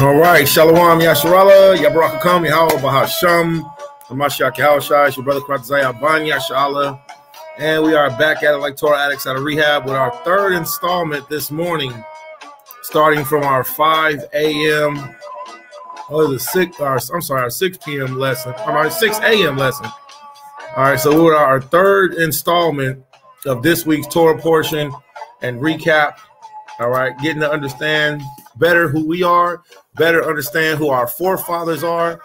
All right, Shalom, Yasharala, Yabarakakam, Yahweh Bahasham, Hamashiach Yahushai, your brother Kratazai Ban Yashala, and we are back at it like Torah addicts out of rehab with our third installment this morning, starting from our 5 a.m. our 6 p.m. lesson, our 6 a.m. lesson. All right, so we're our third installment of this week's Torah portion and recap. All right, getting to understand better who we are, better understand who our forefathers are,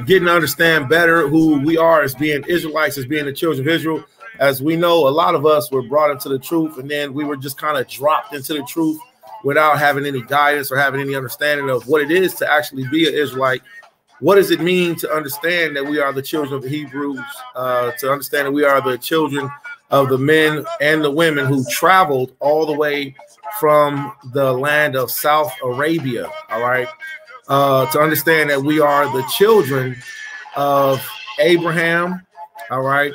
getting to understand better who we are as being Israelites, as being the children of Israel. As we know, a lot of us were brought into the truth, and then we were just kind of dropped into the truth without having any guidance or having any understanding of what it is to actually be an Israelite. What does it mean to understand that we are the children of the Hebrews, to understand that we are the children of the men and the women who traveled all the way from the land of South Arabia, all right, to understand that we are the children of Abraham, all right.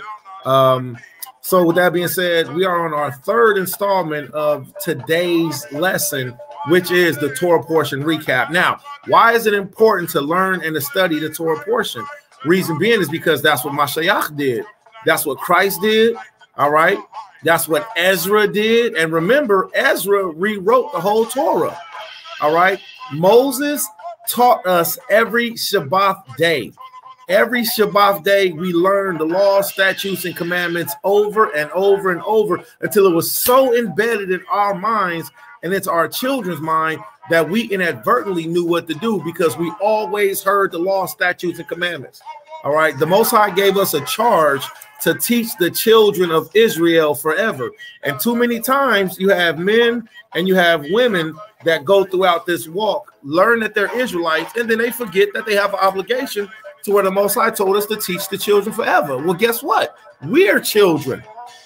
So with that being said, we are on our third installment of today's lesson, which is the Torah portion recap. Now, why is it important to learn and to study the Torah portion? Reason being is because that's what Mashiach did. That's what Christ did. All right. That's what Ezra did. And remember, Ezra rewrote the whole Torah. All right. Moses taught us every Shabbat day. Every Shabbat day, we learned the laws, statutes, and commandments over and over and over until it was so embedded in our minds and it's our children's mind that we inadvertently knew what to do because we always heard the law, statutes, and commandments. All right. The Most High gave us a charge to teach the children of Israel forever. And too many times you have men and you have women that go throughout this walk, learn that they're Israelites, and then they forget that they have an obligation to where the Most High told us to teach the children forever. Well, guess what? We're children.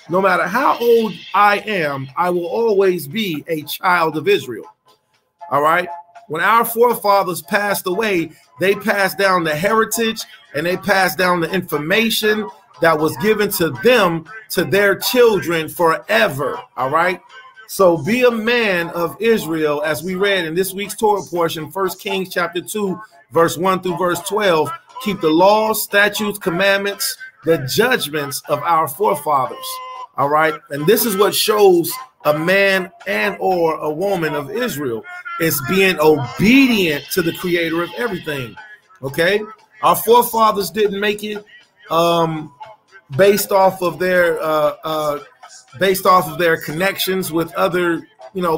No matter how old I am, I will always be a child of Israel. All right. When our forefathers passed away, they passed down the heritage and they passed down the information that was given to them, to their children forever. All right. So be a man of Israel, as we read in this week's Torah portion, 1 Kings chapter 2, verse 1 through verse 12. Keep the laws, statutes, commandments, the judgments of our forefathers. All right. And this is what shows a man and or a woman of Israel is being obedient to the creator of everything. OK, our forefathers didn't make it based off of their connections with other,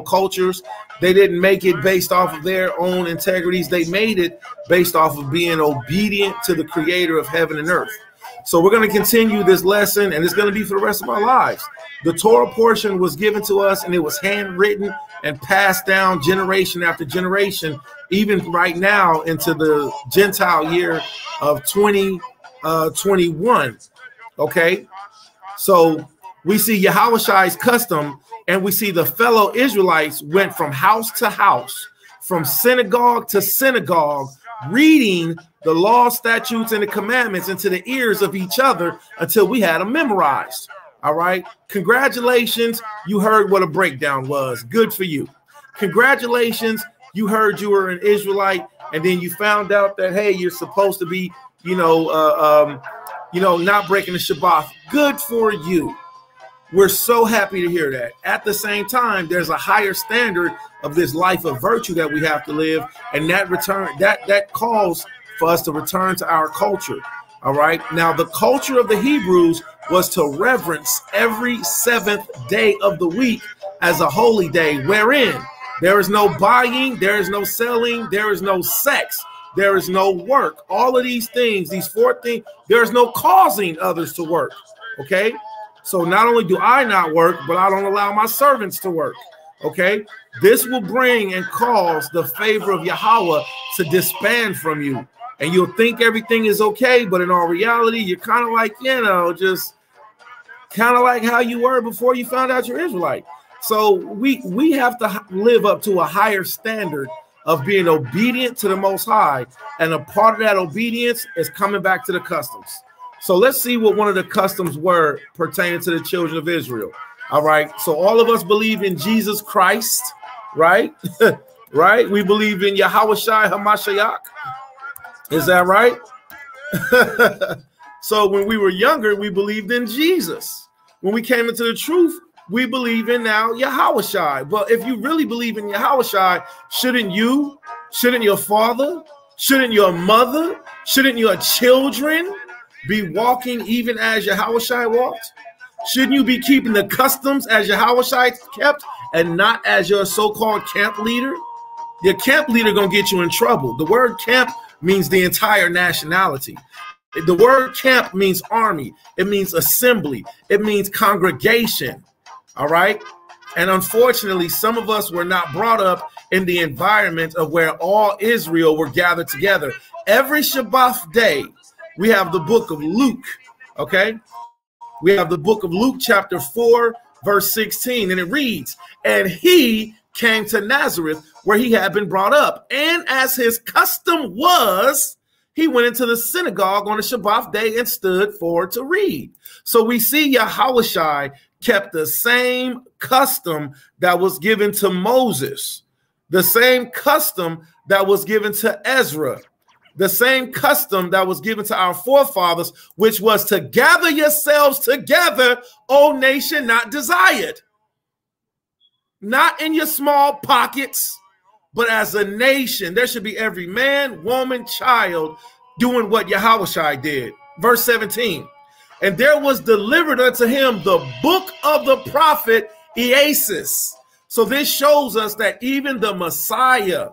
cultures. They didn't make it based off of their own integrities. They made it based off of being obedient to the creator of heaven and earth. So we're going to continue this lesson, and it's going to be for the rest of our lives. The Torah portion was given to us, and it was handwritten and passed down generation after generation, even right now into the Gentile year of 2021. Okay, so we see Yahushai's custom, and we see the fellow Israelites went from house to house, from synagogue to synagogue, reading the law, statutes, and the commandments into the ears of each other until we had them memorized. All right. Congratulations. You heard what a breakdown was. Good for you. Congratulations. You heard you were an Israelite, and then you found out that, hey, you're supposed to be, not breaking the Shabbat. Good for you. We're so happy to hear that. At the same time, there's a higher standard of this life of virtue that we have to live, and that calls for us to return to our culture. All right. Now, the culture of the Hebrews was to reverence every seventh day of the week as a holy day, wherein there is no buying, there is no selling, there is no sex, there is no work. All of these things, these four things, there is no causing others to work. Okay. So not only do I not work, but I don't allow my servants to work. Okay. This will bring and cause the favor of Yahweh to disband from you. And you'll think everything is okay, but in all reality, you're kind of like, just kind of like how you were before you found out you're Israelite. So we have to live up to a higher standard of being obedient to the Most High. And a part of that obedience is coming back to the customs. So let's see what one of the customs were pertaining to the children of Israel. All right. So all of us believe in Jesus Christ, right? Right? We believe in Yahawashi Hamashiach. Is that right? So when we were younger, we believed in Jesus. When we came into the truth, we believe in now Yahawashi. But if you really believe in Yahawashi, shouldn't you, shouldn't your father, shouldn't your mother, shouldn't your children be walking even as Yahawashi walked? Shouldn't you be keeping the customs as Yahawashi kept and not as your so-called camp leader? Your camp leader gonna get you in trouble. The word camp means the entire nationality. The word camp means army. It means assembly. It means congregation. All right. And unfortunately, some of us were not brought up in the environment of where all Israel were gathered together. Every Shabbat day, we have the book of Luke. OK, we have the book of Luke, chapter 4, verse 16. And it reads, and he came to Nazareth where he had been brought up. And as his custom was, he went into the synagogue on the Shabbat day and stood forward to read. So we see Yahawashi kept the same custom that was given to Moses, the same custom that was given to Ezra, the same custom that was given to our forefathers, which was to gather yourselves together, O nation not desired. Not in your small pockets, but as a nation. There should be every man, woman, child doing what Yahawashi did. Verse 17. And there was delivered unto him the book of the prophet Esau. So this shows us that even the Messiah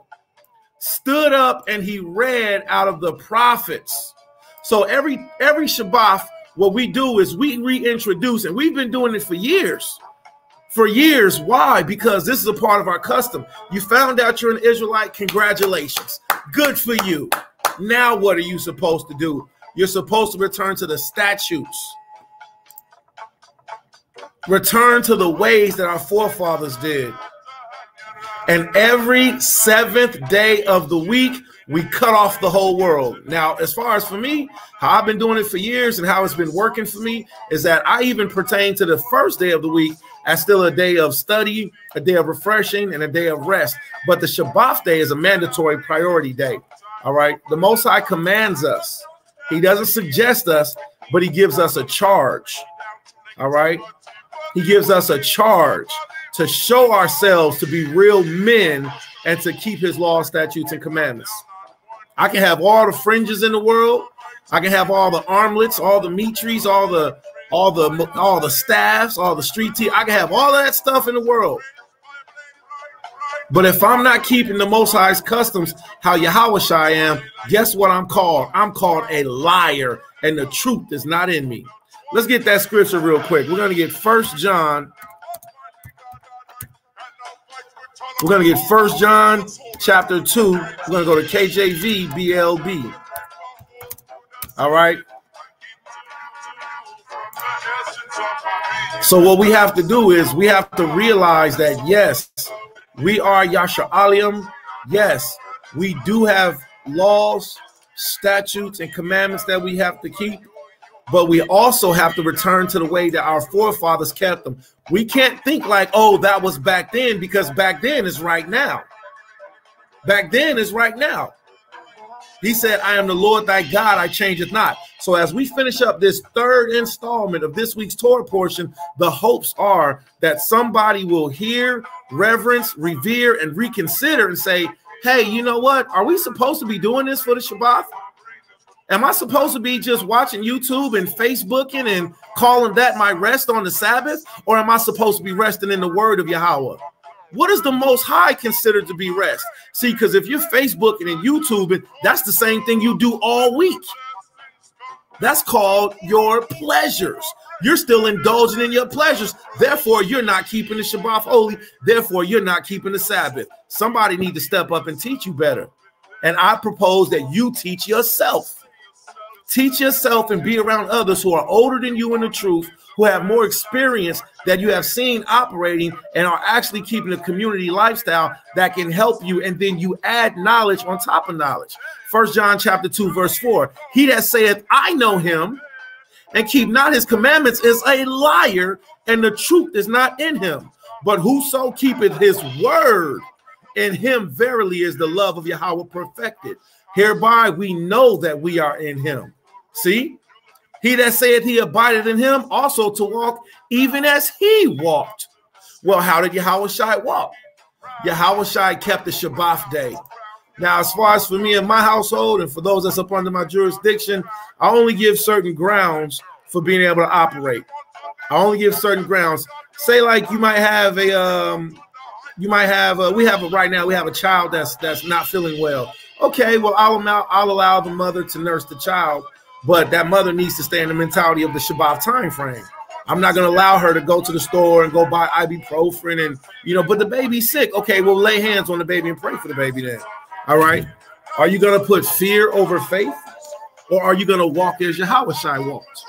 stood up and he read out of the prophets. So every Shabbat, what we do is we reintroduce, and we've been doing it for years. For years. Why? Because this is a part of our custom. You found out you're an Israelite. Congratulations. Good for you. Now what are you supposed to do? You're supposed to return to the statutes. Return to the ways that our forefathers did. And every seventh day of the week, we cut off the whole world. Now, as far as for me, how I've been doing it for years and how it's been working for me is that I even pertain to the first day of the week as still a day of study, a day of refreshing, and a day of rest. But the Shabbat day is a mandatory priority day. All right. The Most High commands us. He doesn't suggest us, but he gives us a charge. All right. He gives us a charge to show ourselves to be real men and to keep his law, statutes, and commandments. I can have all the fringes in the world. I can have all the armlets, all the mitris, all the staffs, all the street tea. I can have all of that stuff in the world. But if I'm not keeping the Most High's customs, how Yahawashi am, guess what I'm called? I'm called a liar, and the truth is not in me. Let's get that scripture real quick. We're going to get 1 John. We're going to get 1 John chapter 2. We're going to go to KJV BLB. All right. So what we have to do is we have to realize that, yes, we are Yasha'alim. Yes, we do have laws, statutes, and commandments that we have to keep. But we also have to return to the way that our forefathers kept them. We can't think like, oh, that was back then, because back then is right now. Back then is right now. He said, I am the Lord thy God, I changeth not. So as we finish up this third installment of this week's Torah portion, the hopes are that somebody will hear, reverence, revere, and reconsider and say, hey, you know what? Are we supposed to be doing this for the Shabbat? Am I supposed to be just watching YouTube and Facebooking and calling that my rest on the Sabbath? Or am I supposed to be resting in the word of Yahweh? What is the Most High considered to be rest? See, because if you're Facebooking and YouTubing, that's the same thing you do all week. That's called your pleasures. You're still indulging in your pleasures. Therefore, you're not keeping the Shabbat holy. Therefore, you're not keeping the Sabbath. Somebody need to step up and teach you better. And I propose that you teach yourself. Teach yourself and be around others who are older than you in the truth, who have more experience that you have seen operating and are actually keeping a community lifestyle that can help you. And then you add knowledge on top of knowledge. 1 John chapter 2, verse 4. He that saith, I know him, and keep not his commandments is a liar, and the truth is not in him. But whoso keepeth his word, In him verily is the love of Yahweh perfected. Hereby we know that we are in him. See? He that saith he abideth in him also to walk even as he walked. Well, how did Yahushua walk? Yahushua kept the Shabbat day. Now, as far as for me and my household, and for those that's up under my jurisdiction, I only give certain grounds for being able to operate. I only give certain grounds. Say like you might have a, right now we have a child that's not feeling well. Okay, well I'll allow the mother to nurse the child, but that mother needs to stay in the mentality of the Shabbat time frame. I'm not going to allow her to go to the store and go buy ibuprofen and, but the baby's sick. Okay, we'll lay hands on the baby and pray for the baby then. All right. Are you going to put fear over faith, or are you going to walk as Yahushua walks?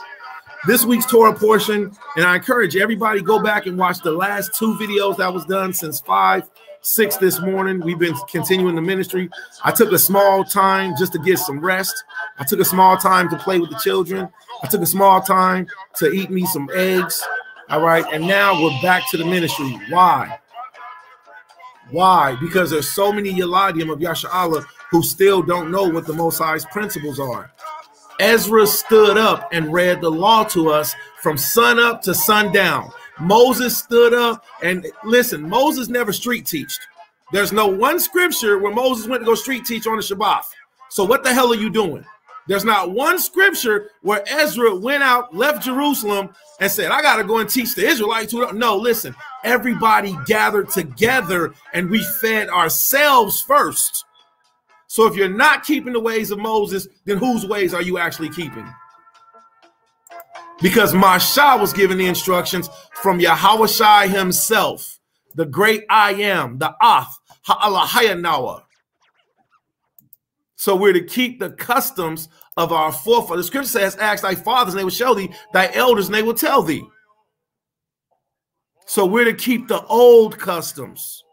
This week's Torah portion, and I encourage everybody go back and watch the last 2 videos that was done since 5-6 this morning. We've been continuing the ministry. I took a small time just to get some rest. I took a small time to play with the children. I took a small time to eat me some eggs. All right. And now we're back to the ministry. Why? Why? Because there's so many Yaladim of Yasha'Allah who still don't know what the Most High's principles are. Ezra stood up and read the law to us from sun up to sundown. Moses stood up and listen, Moses never street teached. There's no one scripture where Moses went to go street teach on the Shabbat. So what the hell are you doing? There's not one scripture where Ezra went out, left Jerusalem, and said, I got to go and teach the Israelites. No, listen, everybody gathered together and we fed ourselves first. So if you're not keeping the ways of Moses, then whose ways are you actually keeping? Because Masha was given the instructions from Yahushua himself, the great I am, the Ath, Ha'alahayanawa. So we're to keep the customs of our forefathers. The scripture says, ask thy fathers and they will show thee, thy elders and they will tell thee. So we're to keep the old customs.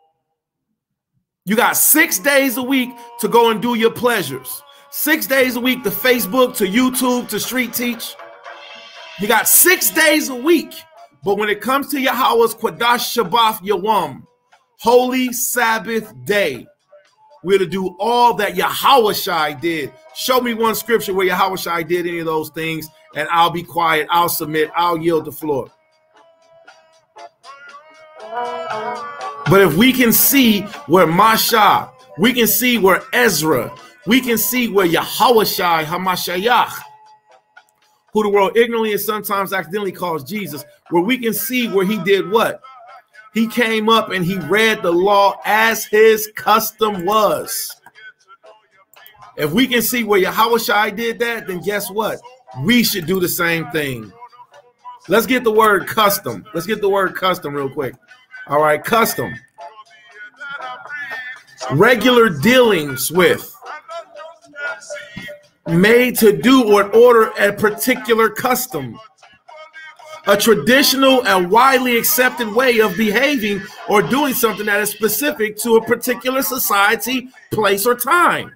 You got 6 days a week to go and do your pleasures. 6 days a week to Facebook, to YouTube, to street teach. You got 6 days a week. But when it comes to Yahweh's Quadash Shabbat Yawam, holy Sabbath day, we're to do all that Yahushua did. Show me one scripture where Yahushua did any of those things, and I'll be quiet, I'll submit, I'll yield the floor. But if we can see where Masha, we can see where Ezra, we can see where Yahushua Hamashayach, who the world ignorantly and sometimes accidentally calls Jesus, where we can see where he did what? He came up and he read the law as his custom was. If we can see where Yahushua did that, then guess what? We should do the same thing. Let's get the word custom. Let's get the word custom real quick. All right, custom. Regular dealings with. Made to do or order a particular custom. A traditional and widely accepted way of behaving or doing something that is specific to a particular society, place, or time.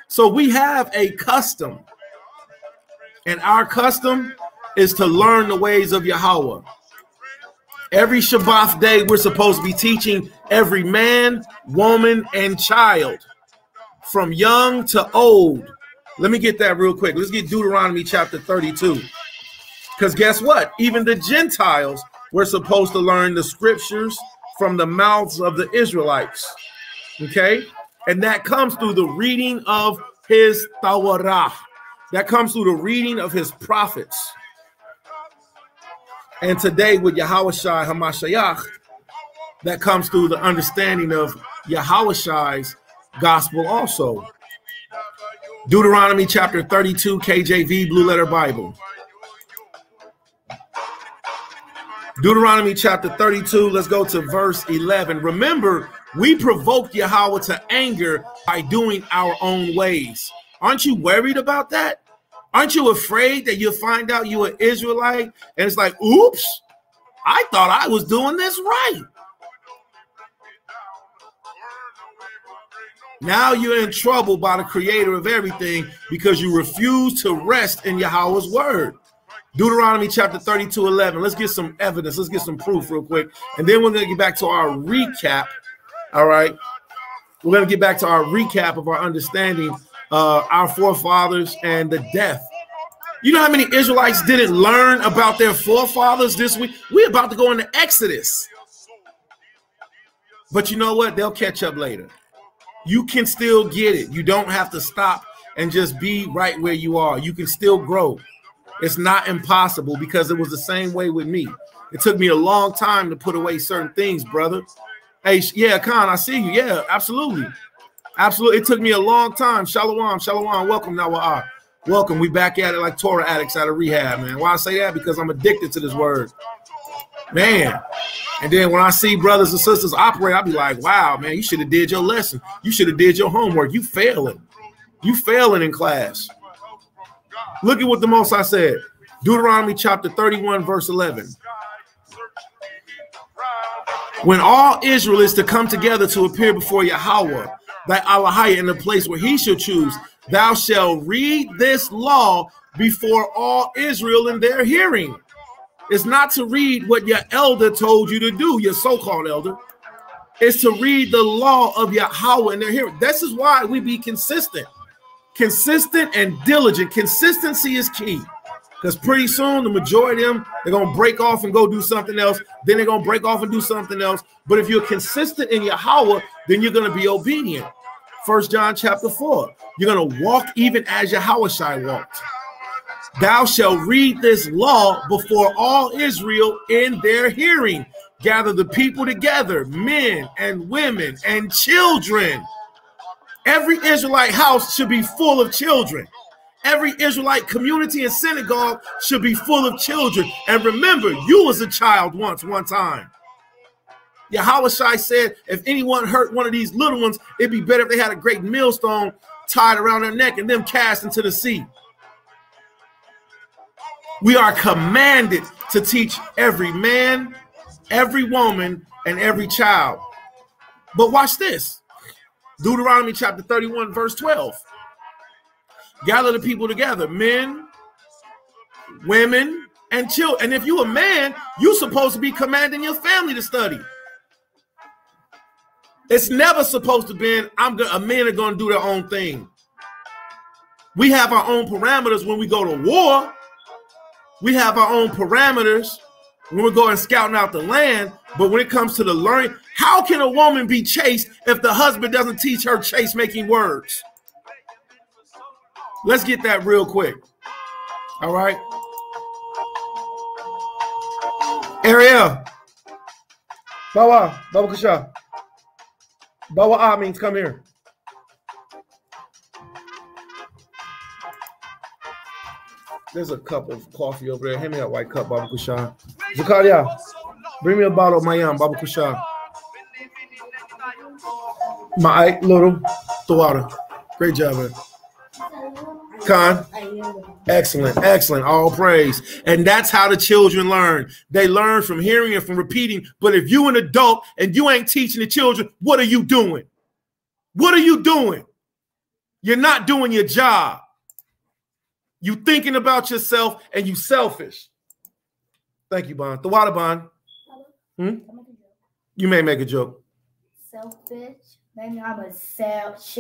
So we have a custom. And our custom is to learn the ways of Yahweh. Every Shabbat day, we're supposed to be teaching every man, woman, and child, from young to old. Let me get that real quick. Let's get Deuteronomy chapter 32. Because guess what? Even the Gentiles were supposed to learn the scriptures from the mouths of the Israelites. Okay? And that comes through the reading of his Torah. That comes through the reading of his prophets. And today with Yahushua Hamashayach, that comes through the understanding of Yahushua's gospel also. Deuteronomy chapter 32, KJV, Blue Letter Bible. Deuteronomy chapter 32, let's go to verse 11. Remember, we provoked Yahweh to anger by doing our own ways. Aren't you worried about that? Aren't you afraid that you'll find out you're an Israelite and it's like, oops, I thought I was doing this right. Now you're in trouble by the creator of everything because you refuse to rest in Yahweh's word. Deuteronomy chapter 32, 11. Let's get some evidence. Let's get some proof real quick. And then we're going to get back to our recap. All right. We're going to get back to our recap of our understanding, our forefathers and the death. You know how many Israelites didn't learn about their forefathers this week? We're about to go into Exodus. But you know what? They'll catch up later. You can still get it. You don't have to stop and just be right where you are. You can still grow. It's not impossible, because it was the same way with me. It took me a long time to put away certain things, brother. Hey, yeah, Khan, I see you. Yeah, absolutely. Absolutely. It took me a long time. Shalom, shalom. Welcome, Nawa'ah. Welcome. We back at it like Torah addicts out of rehab, man. Why I say that? Because I'm addicted to this word. Man. And then when I see brothers and sisters operate, I'll be like, wow, man, you should have did your lesson. You should have did your homework. You failing. You failing in class. Look at what the Most High said. Deuteronomy chapter 31, verse 11. When all Israel is to come together to appear before Yahweh, thy Allahiyah, in the place where he shall choose, thou shalt read this law before all Israel in their hearing. It's not to read what your elder told you to do, your so-called elder. It's to read the law of Yahweh in their hearing. This is why we be consistent. Consistent and diligent. Consistency is key, because pretty soon the majority of them, they're going to break off and go do something else. Then they're going to break off and do something else. But if you're consistent in Yahweh, then you're going to be obedient. 1 John chapter 4. You're going to walk even as Yahushua walked. Thou shalt read this law before all Israel in their hearing. Gather the people together, men and women and children. Every Israelite house should be full of children. Every Israelite community and synagogue should be full of children. And remember, you was a child once, one time. Yahushua said, if anyone hurt one of these little ones, it'd be better if they had a great millstone tied around their neck and them cast into the sea. We are commanded to teach every man, every woman, and every child. But watch this. Deuteronomy chapter 31, verse 12. Gather the people together, men, women, and children. And if you're a man, you're supposed to be commanding your family to study. It's never supposed to be, men are going to do their own thing. We have our own parameters when we go to war. We have our own parameters when we're going scouting out the land. But when it comes to the learning, how can a woman be chaste if the husband doesn't teach her chaste making words? Let's get that real quick. All right. Ariel. Bawa. Baba Kasha. Bawa means come here. There's a cup of coffee over there. Hand me that white cup, Baba Kushan. Zakaria, bring me a bottle of Mayam, Baba Kushan. My little, the water. Great job, man. Khan, excellent, excellent. All praise. And that's how the children learn. They learn from hearing and from repeating. But if you an adult and you ain't teaching the children, what are you doing? What are you doing? You're not doing your job. You thinking about yourself and you selfish. Thank you, Bon. The water, Bon. You may make a joke. Selfish. Maybe I'm a shellfish.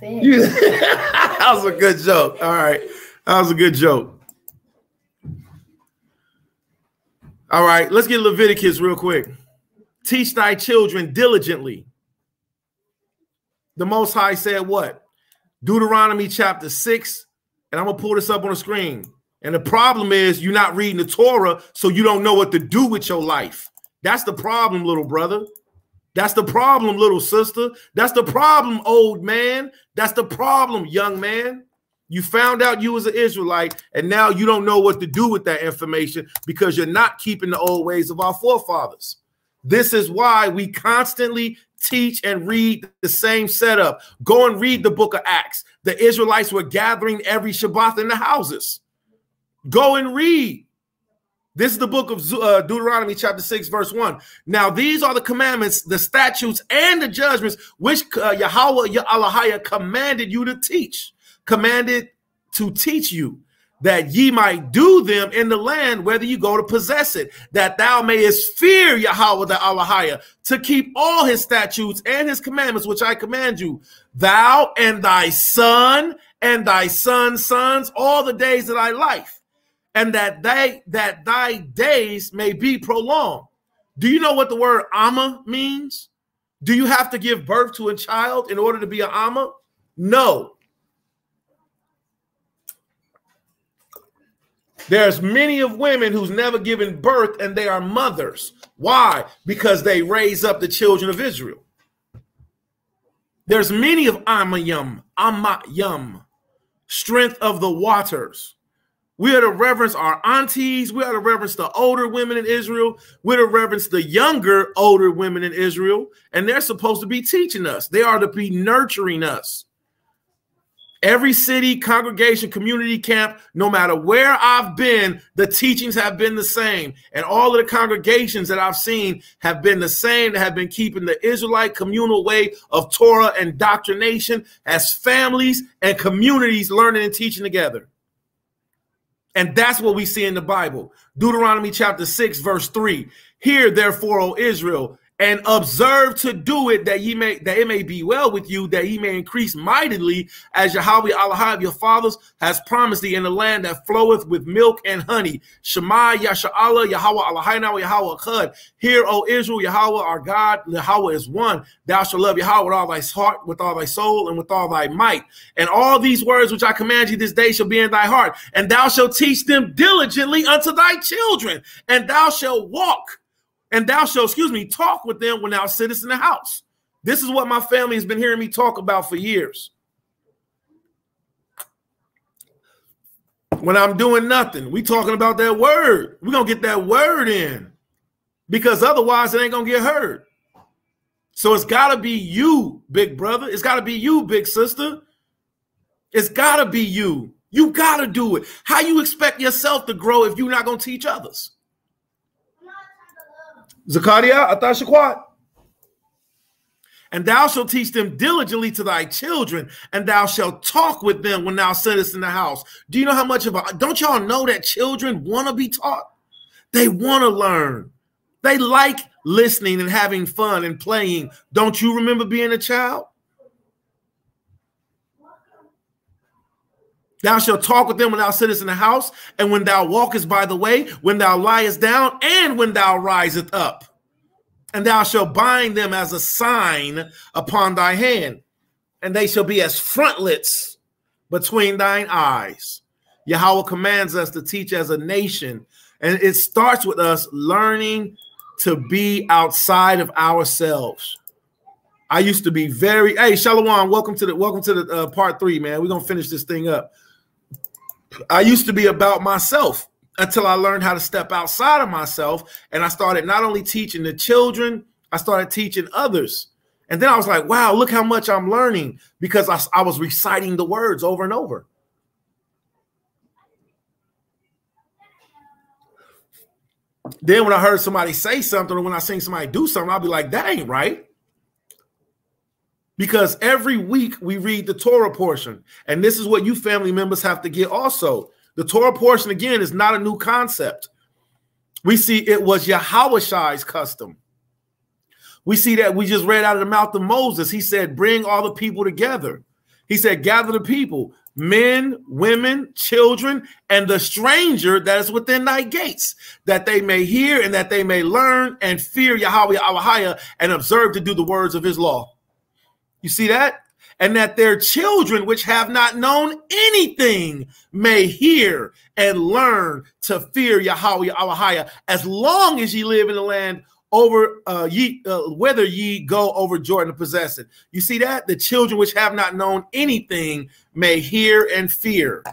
That was a good joke. All right. That was a good joke. All right. Let's get Leviticus real quick. Teach thy children diligently. The Most High said what? Deuteronomy chapter 6. And I'm going to pull this up on the screen. And the problem is you're not reading the Torah, so you don't know what to do with your life. That's the problem, little brother. That's the problem, little sister. That's the problem, old man. That's the problem, young man. You found out you was an Israelite, and now you don't know what to do with that information because you're not keeping the old ways of our forefathers. This is why we constantly teach and read the same setup. Go and read the book of Acts. The Israelites were gathering every Shabbat in the houses. Go and read. This is the book of Deuteronomy chapter 6, verse 1. Now, these are the commandments, the statutes, and the judgments which Yahweh, your Allahiyah, commanded you to teach. Commanded to teach you, that ye might do them in the land, whether you go to possess it, that thou mayest fear Yahweh the Elohim, to keep all his statutes and his commandments, which I command you, thou and thy son and thy son's sons, all the days of thy life, and that thy days may be prolonged. Do you know what the word Amma means? Do you have to give birth to a child in order to be an Amma? No. There's many of women who's never given birth and they are mothers. Why? Because they raise up the children of Israel. There's many of Amayam, strength of the waters. We are to reverence our aunties. We are to reverence the older women in Israel. We're to reverence the younger, older women in Israel. And they're supposed to be teaching us. They are to be nurturing us. Every city, congregation, community camp, no matter where I've been, the teachings have been the same. And all of the congregations that I've seen have been the same, that have been keeping the Israelite communal way of Torah and indoctrination as families and communities learning and teaching together. And that's what we see in the Bible. Deuteronomy chapter 6, verse 3. Hear therefore, O Israel, and observe to do it, that it may be well with you, that ye may increase mightily, as Yahweh Elohim your fathers has promised thee, in the land that floweth with milk and honey. Shema Yasha'Allah, Yahweh Elohim, Yahweh Echad. Hear, O Israel, Yahweh our God, Yahweh is one. Thou shalt love Yahweh with all thy heart, with all thy soul, and with all thy might. And all these words which I command you this day shall be in thy heart, and thou shalt teach them diligently unto thy children, and thou shalt talk with them when thou sittest in the house. This is what my family has been hearing me talk about for years. When I'm doing nothing, we talking about that word. We're going to get that word in, because otherwise it ain't going to get heard. So it's got to be you, big brother. It's got to be you, big sister. It's got to be you. You got to do it. How you expect yourself to grow if you're not going to teach others? Zakaria, Atashaquat. And thou shalt teach them diligently to thy children, and thou shalt talk with them when thou sittest in the house. Do you know how much don't y'all know that children want to be taught? They want to learn. They like listening and having fun and playing. Don't you remember being a child? Thou shalt talk with them when thou sittest in the house, and when thou walkest by the way, when thou liest down, and when thou risest up. And thou shalt bind them as a sign upon thy hand, and they shall be as frontlets between thine eyes. Yahweh commands us to teach as a nation, and it starts with us learning to be outside of ourselves. I used to be hey, Shalom, welcome to the part 3, man. We're gonna finish this thing up. I used to be about myself until I learned how to step outside of myself, and I started not only teaching the children, I started teaching others. And then I was like, wow, look how much I'm learning, because I was reciting the words over and over. Then when I heard somebody say something, or when I seen somebody do something, I'll be like, that ain't right. Because every week we read the Torah portion. And this is what you family members have to get also. The Torah portion, again, is not a new concept. We see it was Yahweh's custom. We see that we just read out of the mouth of Moses. He said, bring all the people together. He said, gather the people, men, women, children, and the stranger that is within thy gates, that they may hear and that they may learn and fear Yahweh Elohim and observe to do the words of his law. You see that? And that their children, which have not known anything, may hear and learn to fear Yahweh Elohim, as long as ye live in the land over whether ye go over Jordan to possess it. You see that? The children which have not known anything may hear and fear.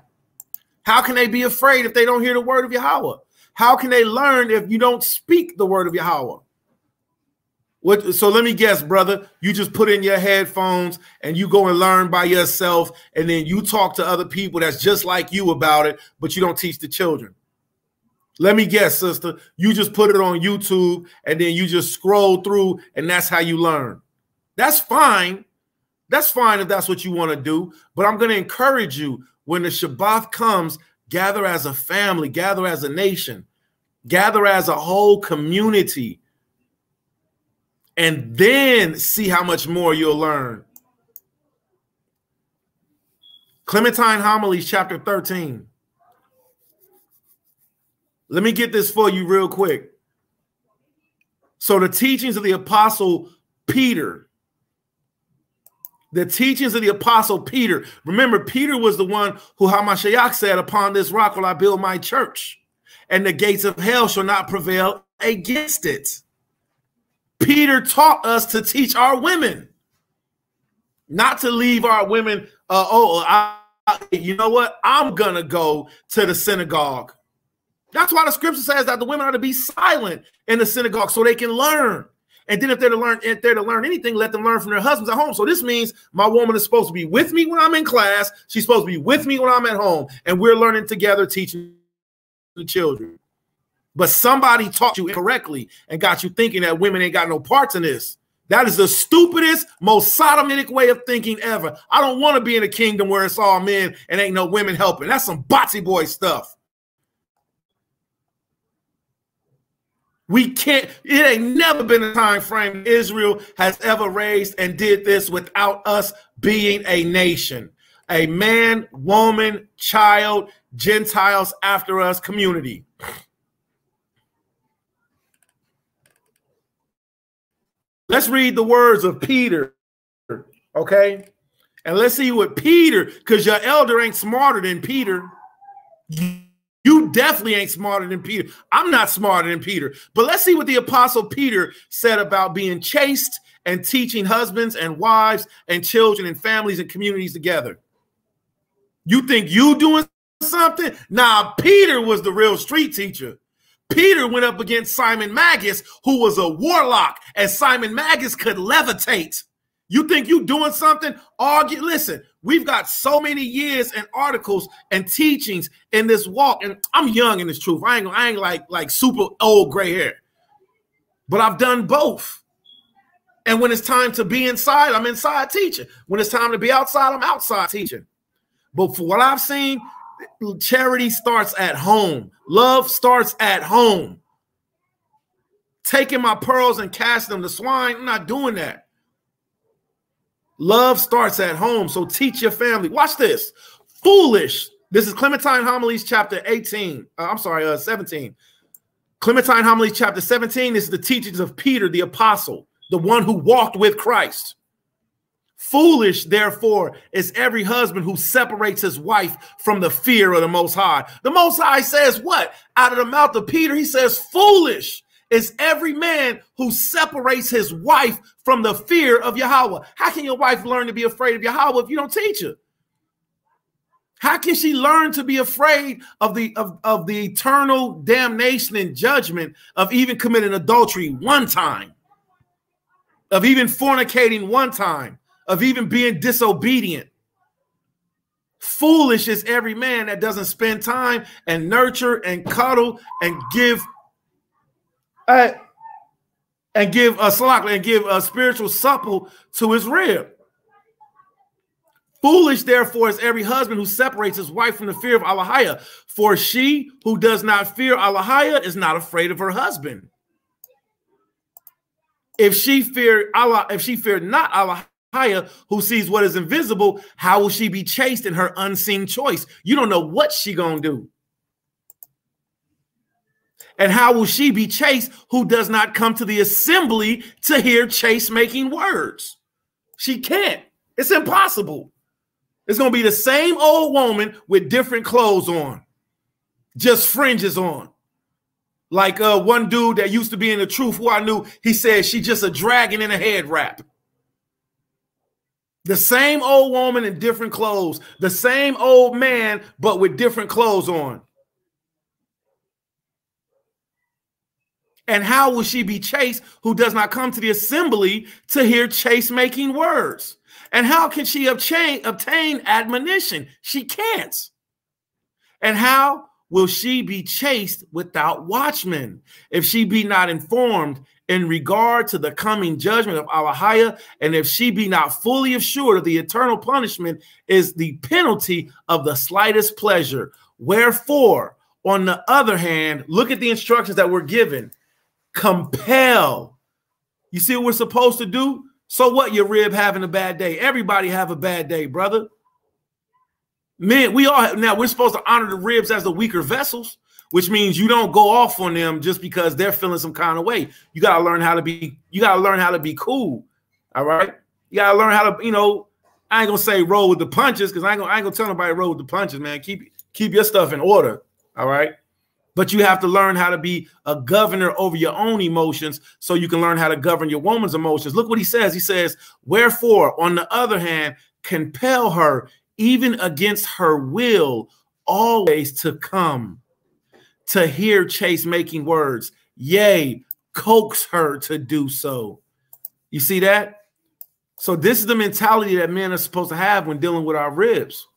How can they be afraid if they don't hear the word of Yahweh? How can they learn if you don't speak the word of Yahweh? So let me guess, brother, you just put in your headphones and you go and learn by yourself, and then you talk to other people that's just like you about it, but you don't teach the children. Let me guess, sister, you just put it on YouTube and then you just scroll through, and that's how you learn. That's fine. That's fine if that's what you want to do, but I'm going to encourage you, when the Shabbat comes, Gather as a family, gather as a nation, gather as a whole community, and then see how much more you'll learn. Clementine Homilies, chapter 13. Let me get this for you real quick. So the teachings of the apostle Peter. The teachings of the apostle Peter. Remember, Peter was the one who Hamashiach said, upon this rock will I build my church, and the gates of hell shall not prevail against it. Peter taught us to teach our women, not to leave our women, you know what? I'm going to go to the synagogue. That's why the scripture says that the women are to be silent in the synagogue so they can learn. And then if they're to learn anything, let them learn from their husbands at home. So this means my woman is supposed to be with me when I'm in class. She's supposed to be with me when I'm at home. And we're learning together, teaching the children. But somebody taught you incorrectly and got you thinking that women ain't got no parts in this. That is the stupidest, most sodomitic way of thinking ever. I don't want to be in a kingdom where it's all men and ain't no women helping. That's some botsy boy stuff. We can't, it ain't never been a time frame Israel has ever raised and did this without us being a nation, a man, woman, child, Gentiles after us community. Let's read the words of Peter, okay? And let's see what Peter, because your elder ain't smarter than Peter. You definitely ain't smarter than Peter. I'm not smarter than Peter. But let's see what the apostle Peter said about being chaste and teaching husbands and wives and children and families and communities together. You think you doing something? Nah, Peter was the real street teacher. Peter went up against Simon Magus, who was a warlock, and Simon Magus could levitate. You think you doing something? Argue. Listen, we've got so many years and articles and teachings in this walk, and I'm young in this truth. I ain't like super old gray hair, but I've done both. And when it's time to be inside, I'm inside teaching. When it's time to be outside, I'm outside teaching. But for what I've seen, charity starts at home. Love starts at home. Taking my pearls and casting them to swine, I'm not doing that. Love starts at home, so teach your family. Watch this. Foolish. This is Clementine Homilies, chapter 17. Clementine Homilies, chapter 17. This is the teachings of Peter, the apostle, the one who walked with Christ. Foolish, therefore, is every husband who separates his wife from the fear of the Most High. The Most High says what? Out of the mouth of Peter, he says, foolish is every man who separates his wife from the fear of Yahweh. How can your wife learn to be afraid of Yahweh if you don't teach her? How can she learn to be afraid of the eternal damnation and judgment of even committing adultery one time, of even fornicating one time, of even being disobedient? Foolish is every man that doesn't spend time and nurture and cuddle and give a spiritual supple to his rib. Foolish, therefore, is every husband who separates his wife from the fear of Allahiyah. For she who does not fear Allahiyah is not afraid of her husband. If she fear not Allahiyah, who sees what is invisible, how will she be chaste in her unseen choice? You don't know what she gonna do. And how will she be chaste who does not come to the assembly to hear chaste-making words? She can't. It's impossible. It's going to be the same old woman with different clothes on, just fringes on. Like one dude that used to be in the truth who I knew, he said she's just a dragon in a head wrap. The same old woman in different clothes, the same old man, but with different clothes on. And how will she be chaste who does not come to the assembly to hear chaste-making words? And how can she obtain admonition? She can't. And how will she be chaste without watchmen? If she be not informed in regard to the coming judgment of Alahiah, and if she be not fully assured of the eternal punishment, is the penalty of the slightest pleasure. Wherefore, on the other hand, look at the instructions that we're given. Compel. You see what we're supposed to do? So what, your rib having a bad day? Everybody have a bad day, brother. Man, we're supposed to honor the ribs as the weaker vessels, which means you don't go off on them just because they're feeling some kind of way. You got to learn how to be cool. All right. You got to learn how to, I ain't going to say roll with the punches, because I ain't going to tell nobody roll with the punches, man. Keep your stuff in order. All right. But you have to learn how to be a governor over your own emotions so you can learn how to govern your woman's emotions. Look what he says. He says, wherefore, on the other hand, compel her even against her will always to come to hear chaste-making words. Yea, coax her to do so. You see that? So this is the mentality that men are supposed to have when dealing with our ribs.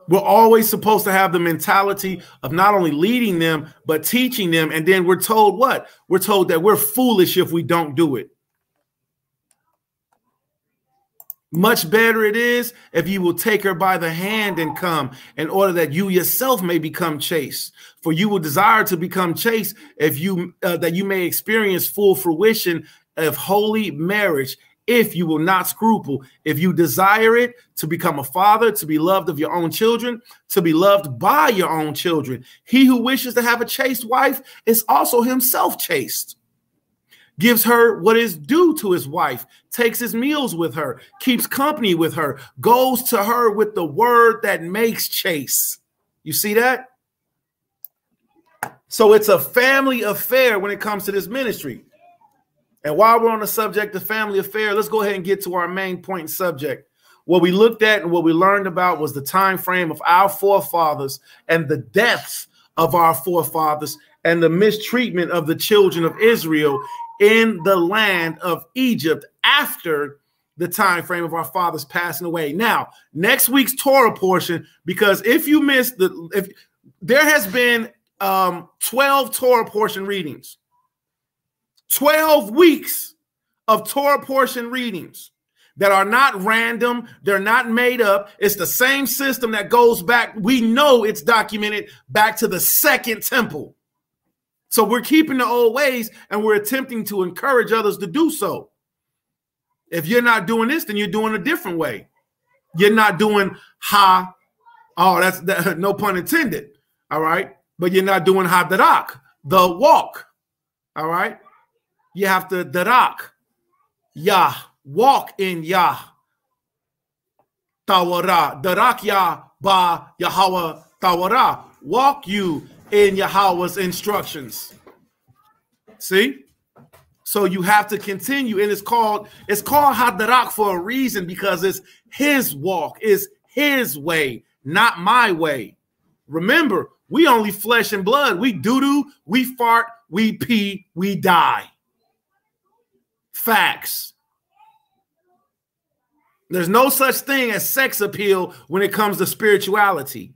We're always supposed to have the mentality of not only leading them, but teaching them. And then we're told what? We're told that we're foolish if we don't do it. Much better it is if you will take her by the hand and come, in order that you yourself may become chaste. For you will desire to become chaste if you that you may experience full fruition of holy marriage, if you will not scruple. If you desire it, to become a father, to be loved of your own children, to be loved by your own children. He who wishes to have a chaste wife is also himself chaste. Gives her what is due to his wife, takes his meals with her, keeps company with her, goes to her with the word that makes chaste. You see that? So it's a family affair when it comes to this ministry. And while we're on the subject of family affair, let's go ahead and get to our main point and subject. What we looked at and what we learned about was the time frame of our forefathers and the deaths of our forefathers and the mistreatment of the children of Israel in the land of Egypt after the time frame of our fathers passing away. Now, next week's Torah portion, because if you missed there has been 12 Torah portion readings, 12 weeks of Torah portion readings that are not random. They're not made up. It's the same system that goes back. We know it's documented back to the Second Temple. So we're keeping the old ways and we're attempting to encourage others to do so. If you're not doing this, then you're doing a different way. You're not doing that's no pun intended. All right. But you're not doing darak, the walk. All right. You have to darak, Yah, walk in Yah. Tawara, darak Yah ba Yahweh Tawara, walk you in Yahweh's instructions. See? So you have to continue, and it's called Hadarak for a reason, because it's his walk, is his way, not my way. Remember, we only flesh and blood. We doo-doo, we fart, we pee, we die. Facts. There's no such thing as sex appeal when it comes to spirituality,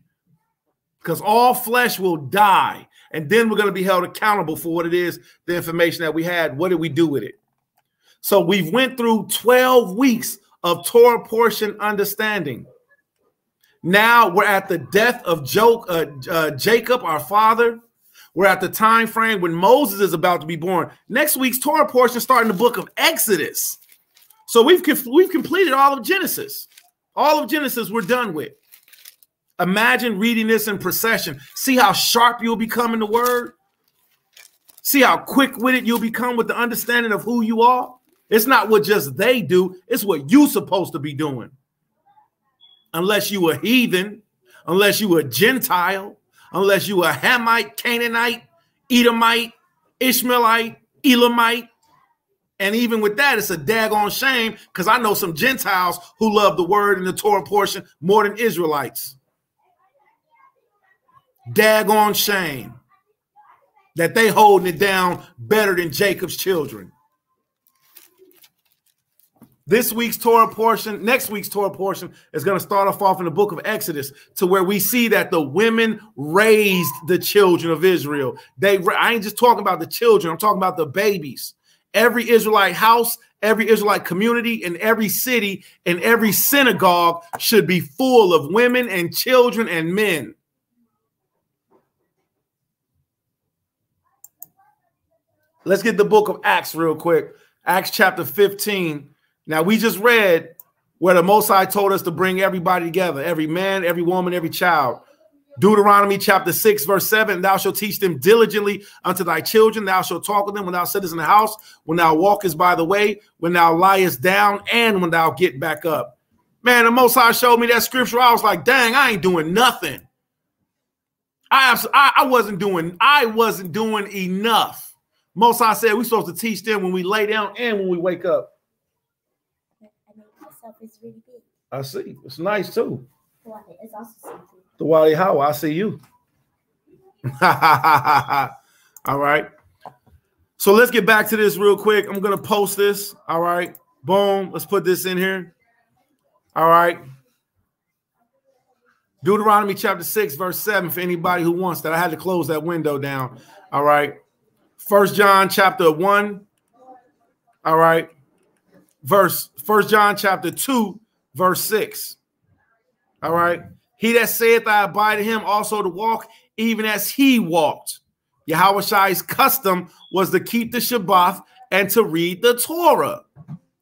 because all flesh will die. And then we're going to be held accountable for what it is, the information that we had. What did we do with it? So we've went through 12 weeks of Torah portion understanding. Now we're at the death of Jacob, our father. We're at the time frame when Moses is about to be born. Next week's Torah portion starting the book of Exodus. So we've completed all of Genesis. All of Genesis we're done with. Imagine reading this in procession. See how sharp you'll become in the word. See how quick-witted you'll become with the understanding of who you are. It's not what just they do. It's what you're supposed to be doing. Unless you a heathen, unless you a Gentile, unless you a Hamite, Canaanite, Edomite, Ishmaelite, Elamite. And even with that, it's a daggone shame, because I know some Gentiles who love the word in the Torah portion more than Israelites. Daggone shame that they holding it down better than Jacob's children. This week's Torah portion, next week's Torah portion is going to start off in the book of Exodus, to where we see that the women raised the children of Israel. I ain't just talking about the children. I'm talking about the babies. Every Israelite house, every Israelite community, and every city and every synagogue should be full of women and children and men. Let's get the book of Acts real quick. Acts chapter 15. Now, we just read where the Most High told us to bring everybody together, every man, every woman, every child. Deuteronomy chapter 6, verse 7, thou shalt teach them diligently unto thy children. Thou shalt talk with them when thou sittest in the house, when thou walkest by the way, when thou liest down, and when thou get back up. Man, the Most High showed me that scripture. I was like, dang, I ain't doing nothing. I wasn't doing enough. Most High said we're supposed to teach them when we lay down and when we wake up. Is really big. I see. It's nice too. It's also something. The Wally How I see you. All right. So let's get back to this real quick. I'm gonna post this. All right. Boom. Let's put this in here. All right. Deuteronomy chapter 6, verse 7. For anybody who wants that, I had to close that window down. All right. 1 John chapter 1. All right. 1 John chapter 2, verse 6. All right. He that saith I abide in him also to walk, even as he walked. Yahushai's custom was to keep the Shabbat and to read the Torah.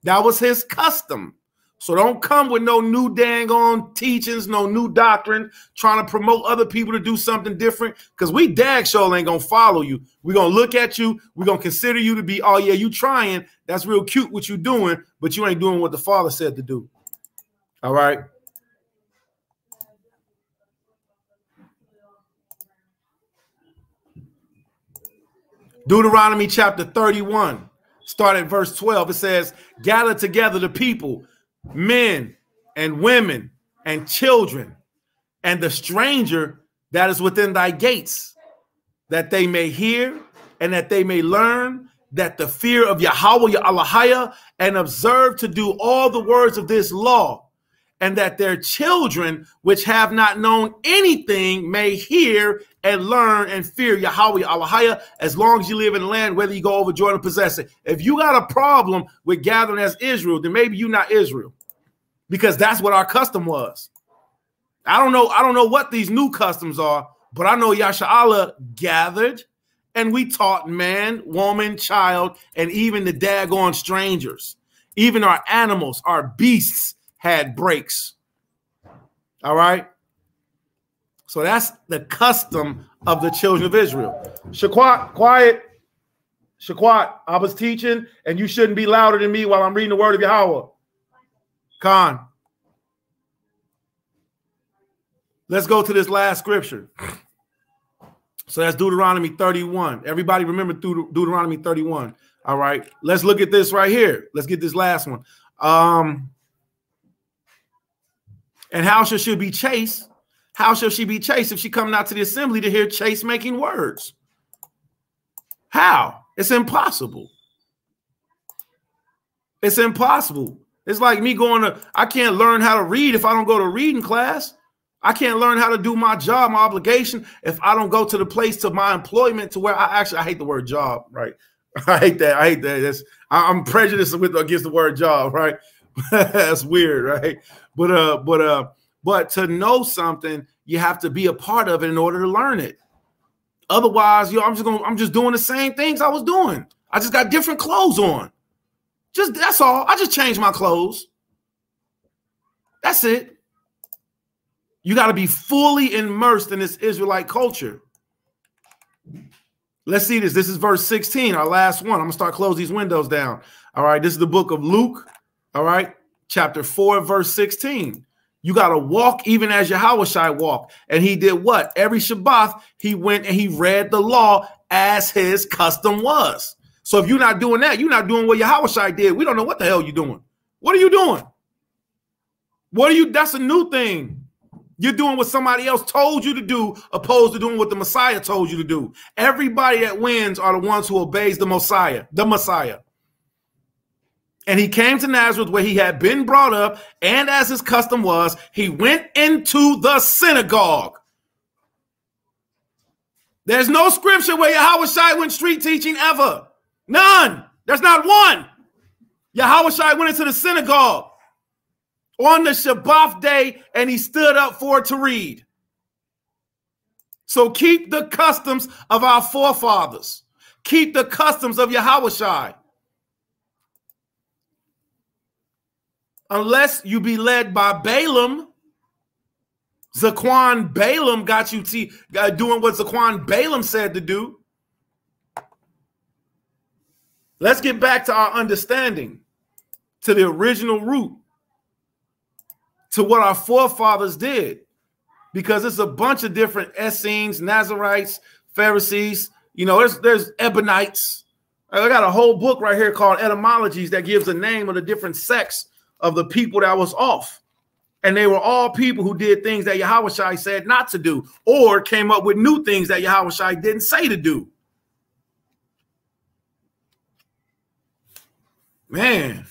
That was his custom. So don't come with no new dang on teachings, no new doctrine, trying to promote other people to do something different, because we dag sure ain't going to follow you. We're going to look at you. We're going to consider you to be, oh, yeah, you trying. That's real cute what you doing, but you ain't doing what the Father said to do. All right. Deuteronomy chapter 31, start at verse 12. It says, gather together the people, men and women and children, and the stranger that is within thy gates, that they may hear and that they may learn that the fear of Yahweh Elohim, and observe to do all the words of this law, and that their children which have not known anything may hear and learn and fear Yahweh Elohim, as long as you live in the land, whether you go over Jordan and possess it. If you got a problem with gathering as Israel, then maybe you're not Israel, because that's what our custom was. I don't know what these new customs are, but I know Yasha'Allah gathered, and we taught man, woman, child, and even the daggone strangers. Even our animals, our beasts had breaks. All right. So that's the custom of the children of Israel. Shaquat, quiet. Shaquat, I was teaching, and you shouldn't be louder than me while I'm reading the word of Yahweh. Khan. Let's go to this last scripture. So that's Deuteronomy 31. Everybody remember Deuteronomy 31. All right. Let's look at this right here. Let's get this last one. And how shall she be chaste? How shall she be chaste if she come not to the assembly to hear chaste making words? How? It's impossible. It's impossible. It's like me I can't learn how to read if I don't go to reading class. I can't learn how to do my job, my obligation, if I don't go to the place to my employment to where I hate the word job, right? I hate that. I'm prejudiced against the word job, right? That's weird, right? But to know something, you have to be a part of it in order to learn it. Otherwise, I'm just doing the same things I was doing. I just got different clothes on. That's all. I just changed my clothes. That's it. You got to be fully immersed in this Israelite culture. Let's see this. This is verse 16, our last one. I'm going to start closing these windows down. All right. This is the book of Luke. All right. Chapter 4, verse 16. You got to walk even as Yahushua walked. And he did what? Every Shabbat, he went and he read the law as his custom was. So if you're not doing that, you're not doing what Yahushua did. We don't know what the hell you're doing. What are you doing? That's a new thing. You're doing what somebody else told you to do, opposed to doing what the Messiah told you to do. Everybody that wins are the ones who obeys the Messiah, And he came to Nazareth where he had been brought up, and as his custom was, he went into the synagogue. There's no scripture where Yahushua went street teaching ever. None. There's not one. Yahushua went into the synagogue on the Shabbat day, and he stood up for it to read. So keep the customs of our forefathers. Keep the customs of Yahushua. Unless you be led by Balaam. Zaquan Balaam got you doing what Zaquan Balaam said to do. Let's get back to our understanding, to the original root, to what our forefathers did. Because it's a bunch of different Essenes, Nazarites, Pharisees. You know, there's Ebonites. I got a whole book right here called Etymologies that gives the name of the different sects of the people that was off. And they were all people who did things that Yahushua said not to do, or came up with new things that Yahushua didn't say to do. Man.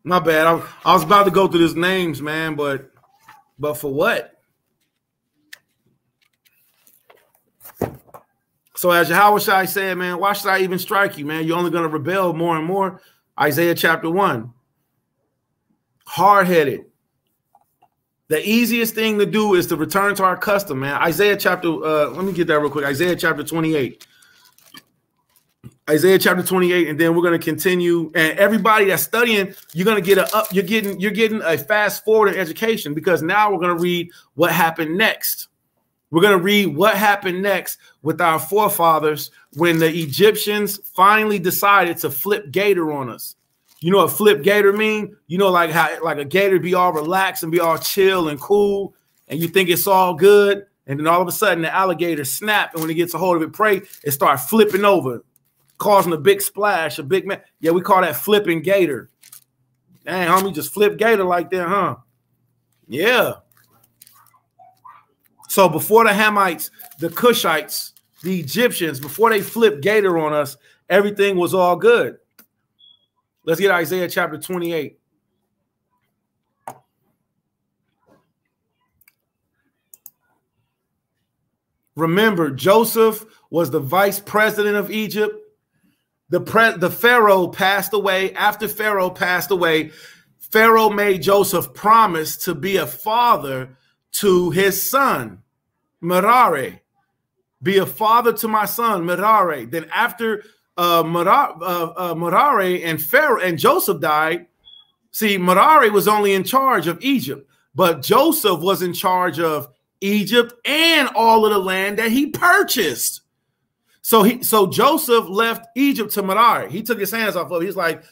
My bad. I was about to go through these names, man, but for what? So as Yahushua said, man, why should I even strike you, man? You're only going to rebel more and more. Isaiah chapter 1. Hard-headed. The easiest thing to do is to return to our custom, man. Isaiah chapter, let me get that real quick. Isaiah chapter 28. Isaiah chapter 28, and then we're going to continue. And everybody that's studying, you're going to get you're getting a fast forward in education, because now we're going to read what happened next. We're going to read what happened next with our forefathers when the Egyptians finally decided to flip gator on us. You know what flip gator mean? You know, like how like a gator be all relaxed and be all chill and cool, and you think it's all good, and then all of a sudden the alligator snap, and when it gets a hold of it prey, it starts flipping over, causing a big splash, a big man. Yeah, we call that flipping gator. Dang, homie, just flip gator like that, huh? Yeah. So before the Hamites, the Cushites, the Egyptians, before they flipped gator on us, everything was all good. Let's get Isaiah chapter 28. Remember, Joseph was the vice president of Egypt. The Pharaoh passed away. After Pharaoh passed away, Pharaoh made Joseph promise to be a father to his son, Merari. Be a father to my son, Merari. Then after Merari and Pharaoh and Joseph died, see, Merari was only in charge of Egypt, but Joseph was in charge of Egypt and all of the land that he purchased. So Joseph left Egypt to Merari. He took his hands off of it.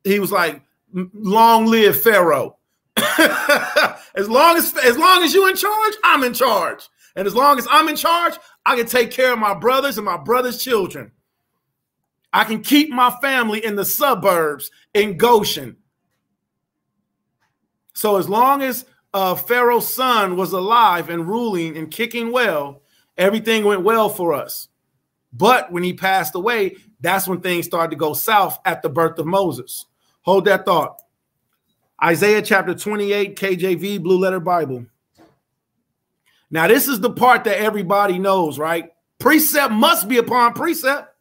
He was like, long live Pharaoh. as long as you're in charge, I'm in charge. And as long as I'm in charge, I can take care of my brothers and my brothers' children. I can keep my family in the suburbs in Goshen. So as long as Pharaoh's son was alive and ruling and kicking well, everything went well for us. But when he passed away, that's when things started to go south at the birth of Moses. Hold that thought. Isaiah chapter 28, KJV, Blue Letter Bible. Now, this is the part that everybody knows, right? Precept must be upon precept.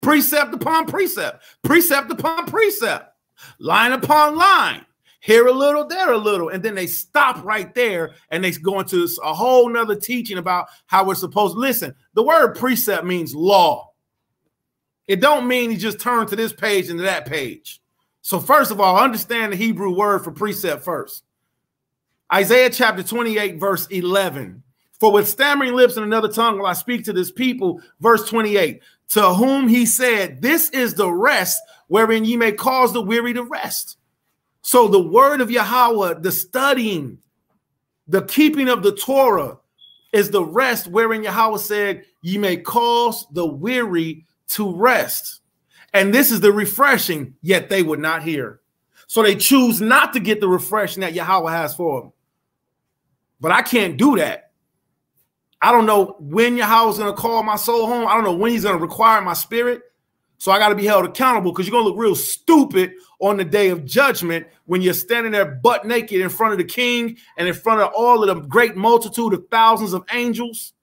Precept upon precept. Precept upon precept. Line upon line. Here a little, there a little. And then they stop right there and they go into a whole nother teaching about how we're supposed to listen. The word precept means law. It don't mean you just turn to this page and to that page. So first of all, understand the Hebrew word for precept first. Isaiah chapter 28, verse 11. For with stammering lips and another tongue will I speak to this people. Verse 28. To whom he said, this is the rest wherein ye may cause the weary to rest. So the word of Yahweh, the studying, the keeping of the Torah is the rest wherein Yahweh said, ye may cause the weary to rest. And this is the refreshing, yet they would not hear. So they choose not to get the refreshing that Yahweh has for them. But I can't do that. I don't know when Yahweh is going to call my soul home. I don't know when he's going to require my spirit. So I got to be held accountable, because you're going to look real stupid on the day of judgment when you're standing there butt naked in front of the king and in front of all of the great multitude of thousands of angels.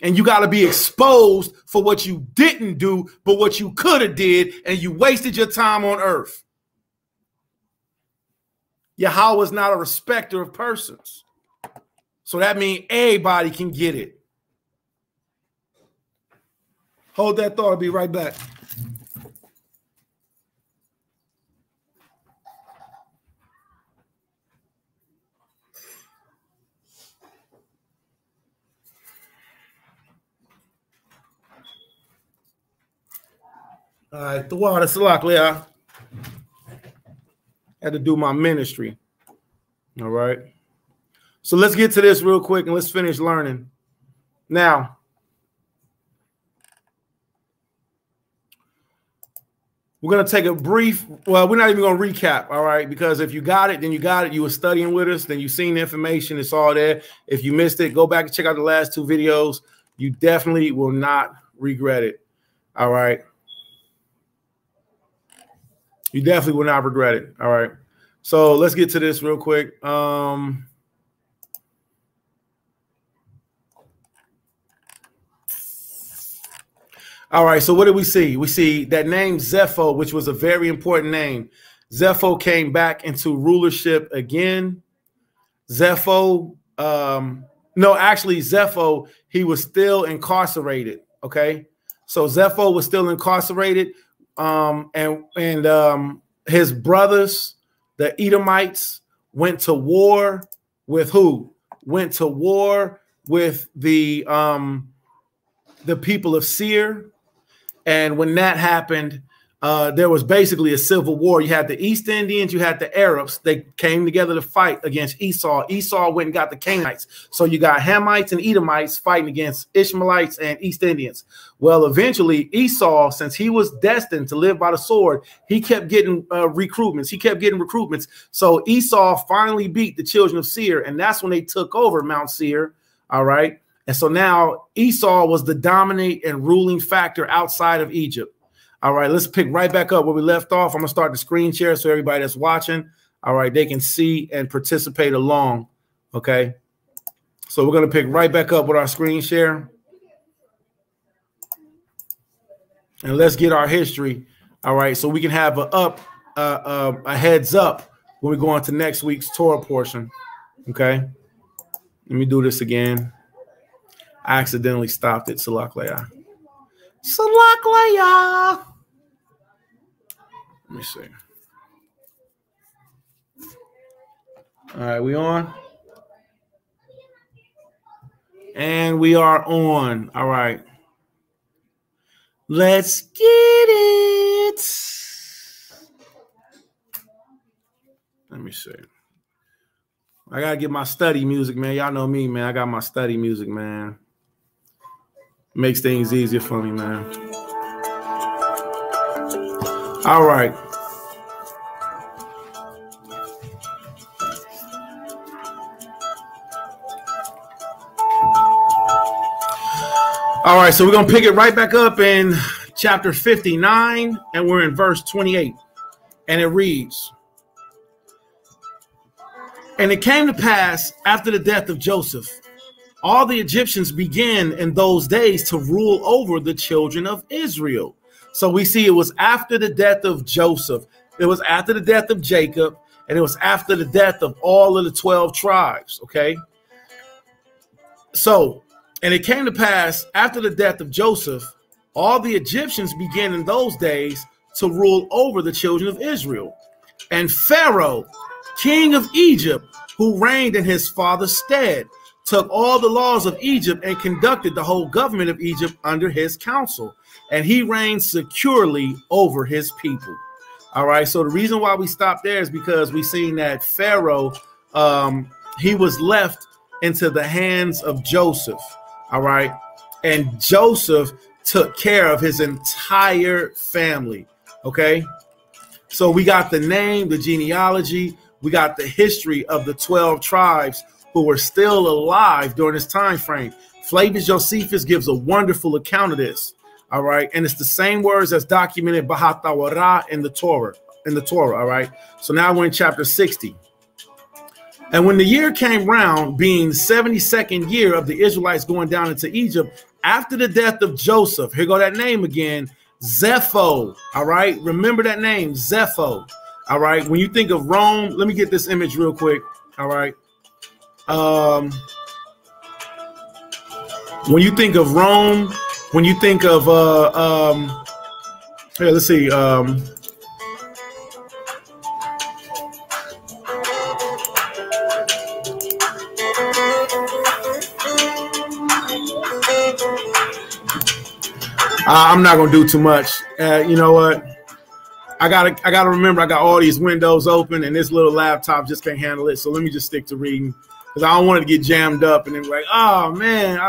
And you got to be exposed for what you didn't do, but what you could have did, and you wasted your time on earth. Yahweh is not a respecter of persons. So that means everybody can get it. Hold that thought. I'll be right back. All right, the water, Salak, Leah. Had to do my ministry. All right. So let's get to this real quick and let's finish learning. Now, we're going to take a brief, well, we're not even going to recap, all right? Because if you got it, then you got it. You were studying with us, then you've seen the information. It's all there. If you missed it, go back and check out the last 2 videos. You definitely will not regret it, all right? You definitely will not regret it, all right? So let's get to this real quick. All right, so what did we see? We see that name Zepho, which was a very important name. Zepho came back into rulership again. Zepho, Zepho, he was still incarcerated, okay? So Zepho was still incarcerated, and his brothers, the Edomites, went to war with who? Went to war with the people of Seir. And when that happened, there was basically a civil war. You had the East Indians, you had the Arabs. They came together to fight against Esau. Esau went and got the Canaanites. So you got Hamites and Edomites fighting against Ishmaelites and East Indians. Well, eventually Esau, since he was destined to live by the sword, he kept getting recruitments. He kept getting recruitments. So Esau finally beat the children of Seir, and that's when they took over Mount Seir. All right. And so now Esau was the dominant and ruling factor outside of Egypt. All right, let's pick right back up where we left off. I'm going to start the screen share so everybody that's watching, all right, they can see and participate along, okay? So we're going to pick right back up with our screen share. And let's get our history, all right, so we can have a heads up when we go on to next week's Torah portion, okay? Let me do this again. I accidentally stopped it. Salak Leah. Salak Leah. Let me see. All right, we on? And we are on. All right. Let's get it. Let me see. I got to get my study music, man. Y'all know me, man. I got my study music, man. Makes things easier for me, man. All right. All right, so we're going to pick it right back up in chapter 59, and we're in verse 28. And it reads, "And it came to pass after the death of Joseph, all the Egyptians began in those days to rule over the children of Israel." So we see it was after the death of Joseph. It was after the death of Jacob, and it was after the death of all of the 12 tribes, okay? So, and it came to pass after the death of Joseph, all the Egyptians began in those days to rule over the children of Israel. And Pharaoh, king of Egypt, who reigned in his father's stead, took all the laws of Egypt and conducted the whole government of Egypt under his counsel. And he reigned securely over his people. All right. So the reason why we stopped there is because we seen that Pharaoh, he was left into the hands of Joseph. All right. And Joseph took care of his entire family. Okay. So we got the name, the genealogy. We got the history of the 12 tribes who were still alive during this time frame. Flavius Josephus gives a wonderful account of this. All right. And it's the same words as documented Bahatawara in the Torah. All right. So now we're in chapter 60. And when the year came round, being the 72nd year of the Israelites going down into Egypt, after the death of Joseph, here go that name again, Zepho. All right. Remember that name, Zepho. All right. When you think of Rome, let me get this image real quick. All right. When you think of Rome, when you think of here, let's see. I'm not gonna do too much. You know what? I gotta remember I got all these windows open and this little laptop just can't handle it. So let me just stick to reading because I don't want it to get jammed up and then like, oh man,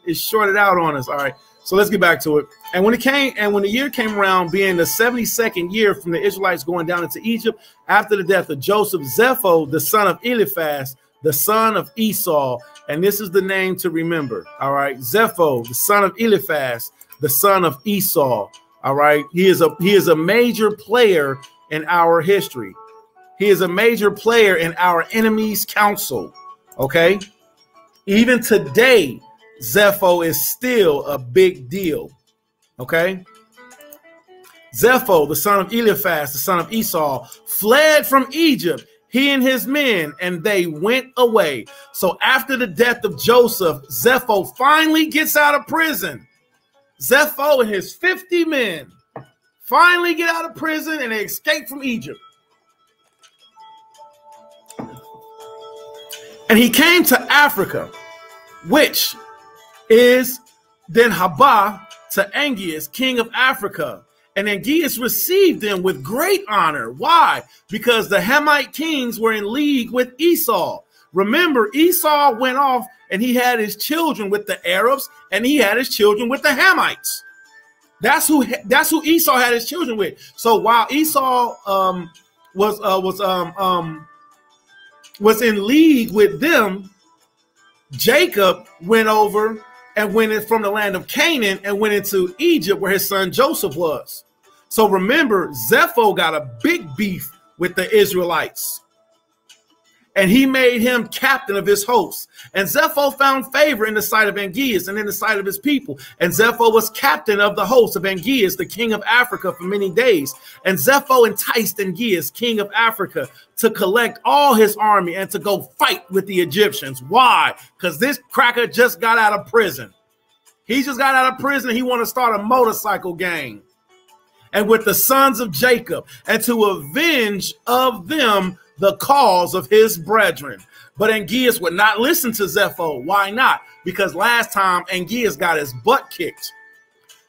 it shorted out on us. All right, so let's get back to it. And when the year came around, being the 72nd year from the Israelites going down into Egypt, after the death of Joseph, Zepho, the son of Eliphaz, the son of Esau, and this is the name to remember. All right, Zepho, the son of Eliphaz, the son of Esau. All right. He is a major player in our history. He is a major player in our enemies' council. OK, even today, Zepho is still a big deal. OK, Zepho, the son of Eliphaz, the son of Esau, fled from Egypt, he and his men, and they went away. So after the death of Joseph, Zepho finally gets out of prison. Zepho and his 50 men finally get out of prison and they escape from Egypt. And he came to Africa, which is then Haba to Angeas, king of Africa. And Angeas received them with great honor. Why? Because the Hamite kings were in league with Esau. Remember, Esau went off and he had his children with the Arabs and he had his children with the Hamites. That's who Esau had his children with. So while Esau was in league with them, Jacob went over and went in from the land of Canaan and went into Egypt where his son Joseph was. So remember, Zepho got a big beef with the Israelites. And he made him captain of his hosts. And Zepho found favor in the sight of Angeas and in the sight of his people. And Zepho was captain of the host of Angeas, the king of Africa, for many days. And Zepho enticed Angeas, king of Africa, to collect all his army and to go fight with the Egyptians. Why? Because this cracker just got out of prison. He just got out of prison. He wanted to start a motorcycle gang. And with the sons of Jacob, and to avenge of them the cause of his brethren. But Angeas would not listen to Zepho. Why not? Because last time Angeas got his butt kicked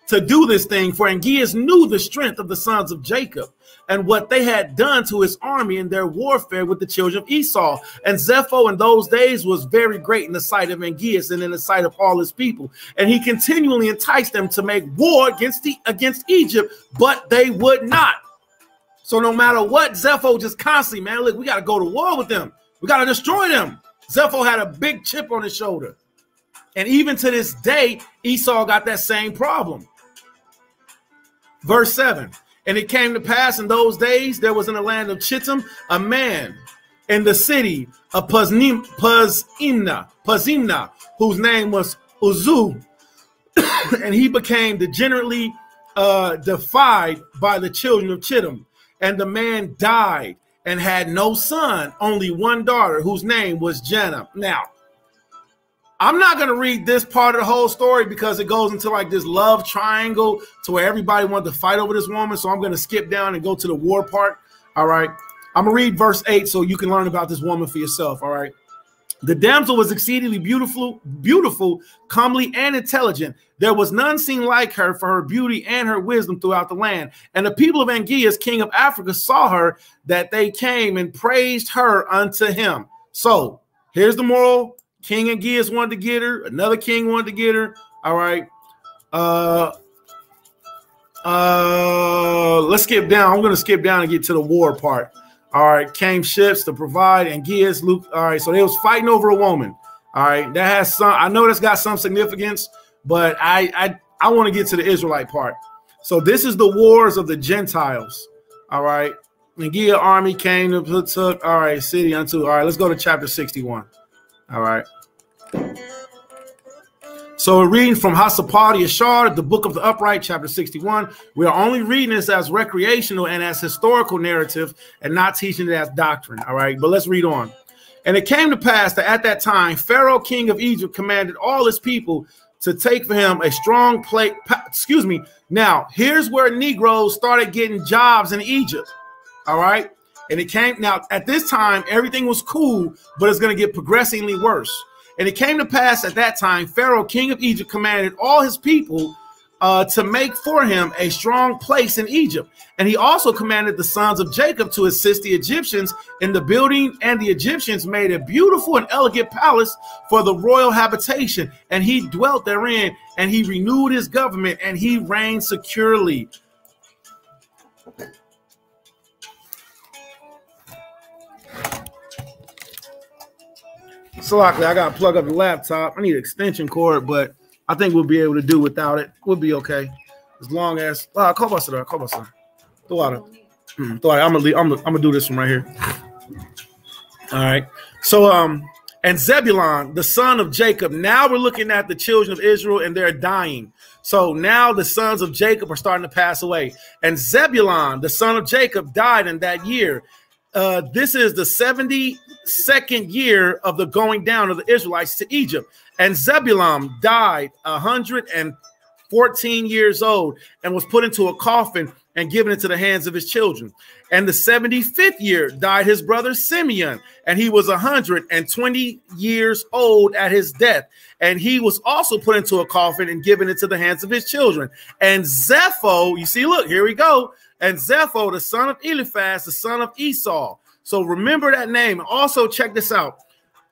to do this thing, for Angeas knew the strength of the sons of Jacob and what they had done to his army in their warfare with the children of Esau. And Zepho in those days was very great in the sight of Angeas and in the sight of all his people. And he continually enticed them to make war against Egypt, but they would not. So no matter what, Zepho just constantly, man, look, we got to go to war with them. We got to destroy them. Zepho had a big chip on his shoulder. And even to this day, Esau got that same problem. Verse 7, and it came to pass in those days, there was in the land of Chittim a man in the city of Pazimna, whose name was Uzu. And he became degenerately defied by the children of Chittim. And the man died and had no son, only one daughter, whose name was Jenna. Now, I'm not going to read this part of the whole story because it goes into like this love triangle to where everybody wanted to fight over this woman. So I'm going to skip down and go to the war part. All right. I'm going to read verse 8 so you can learn about this woman for yourself. All right. The damsel was exceedingly beautiful, comely, and intelligent. There was none seen like her for her beauty and her wisdom throughout the land. And the people of Angeas, king of Africa, saw her, that they came and praised her unto him. So here's the moral. King Angeas wanted to get her. Another king wanted to get her. All right. Let's skip down. I'm going to skip down and get to the war part. All right, came ships to provide Angeas, Luke. All right, so they was fighting over a woman. All right, that has some. I know that's got some significance, but I I want to get to the Israelite part. So this is the wars of the Gentiles. All right. And Gilead army came to took, all right, city unto. All right, let's go to chapter 61. All right. So we're reading from Hasapadi Ashar, the book of the upright, chapter 61. We are only reading this as recreational and as historical narrative and not teaching it as doctrine. All right, but let's read on. And it came to pass that at that time, Pharaoh, king of Egypt, commanded all his people to take for him a strong plate. Excuse me. Now, here's where Negroes started getting jobs in Egypt. All right. And it came now at this time, everything was cool, but it's going to get progressively worse. And it came to pass at that time, Pharaoh, king of Egypt, commanded all his people to make for him a strong place in Egypt. And he also commanded the sons of Jacob to assist the Egyptians in the building. And the Egyptians made a beautiful and elegant palace for the royal habitation. And he dwelt therein, and he renewed his government, and he reigned securely. So luckily, I got to plug up the laptop. I need an extension cord, but I think we'll be able to do without it. We'll be okay. As long as call us. I'm gonna do this one right here. All right. So and Zebulon, the son of Jacob. Now we're looking at the children of Israel, and they're dying. So now the sons of Jacob are starting to pass away. And Zebulon, the son of Jacob, died in that year. This is the 72nd year of the going down of the Israelites to Egypt. And Zebulun died 114 years old and was put into a coffin and given into the hands of his children. And the 75th year died his brother Simeon, and he was 120 years old at his death. And he was also put into a coffin and given into the hands of his children. And Zepho, you see, look, here we go. And Zepho, the son of Eliphaz, the son of Esau. So remember that name. Also, check this out.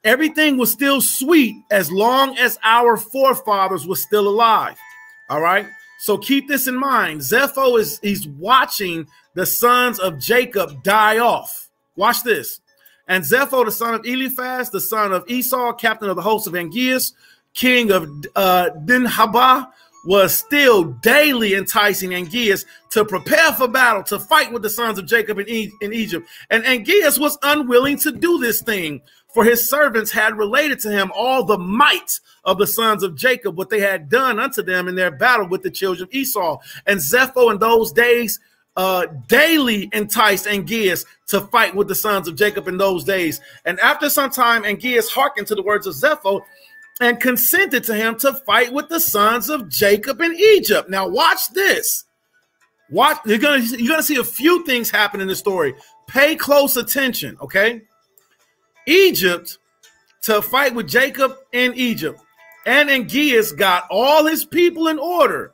Everything was still sweet as long as our forefathers were still alive. All right. So keep this in mind. Zepho he's watching the sons of Jacob die off. Watch this. And Zepho, the son of Eliphaz, the son of Esau, captain of the host of Angeas, king of Dinhabah, was still daily enticing Angeas to prepare for battle, to fight with the sons of Jacob in Egypt. And Angeas was unwilling to do this thing, for his servants had related to him all the might of the sons of Jacob, what they had done unto them in their battle with the children of Esau. And Zepho in those days daily enticed Angeas to fight with the sons of Jacob in those days. And after some time, Angeas hearkened to the words of Zepho and consented to him to fight with the sons of Jacob in Egypt. Now watch this. Watch, you're gonna see a few things happen in the story. Pay close attention, okay? Egypt to fight with Jacob in Egypt. And Angeas got all his people in order,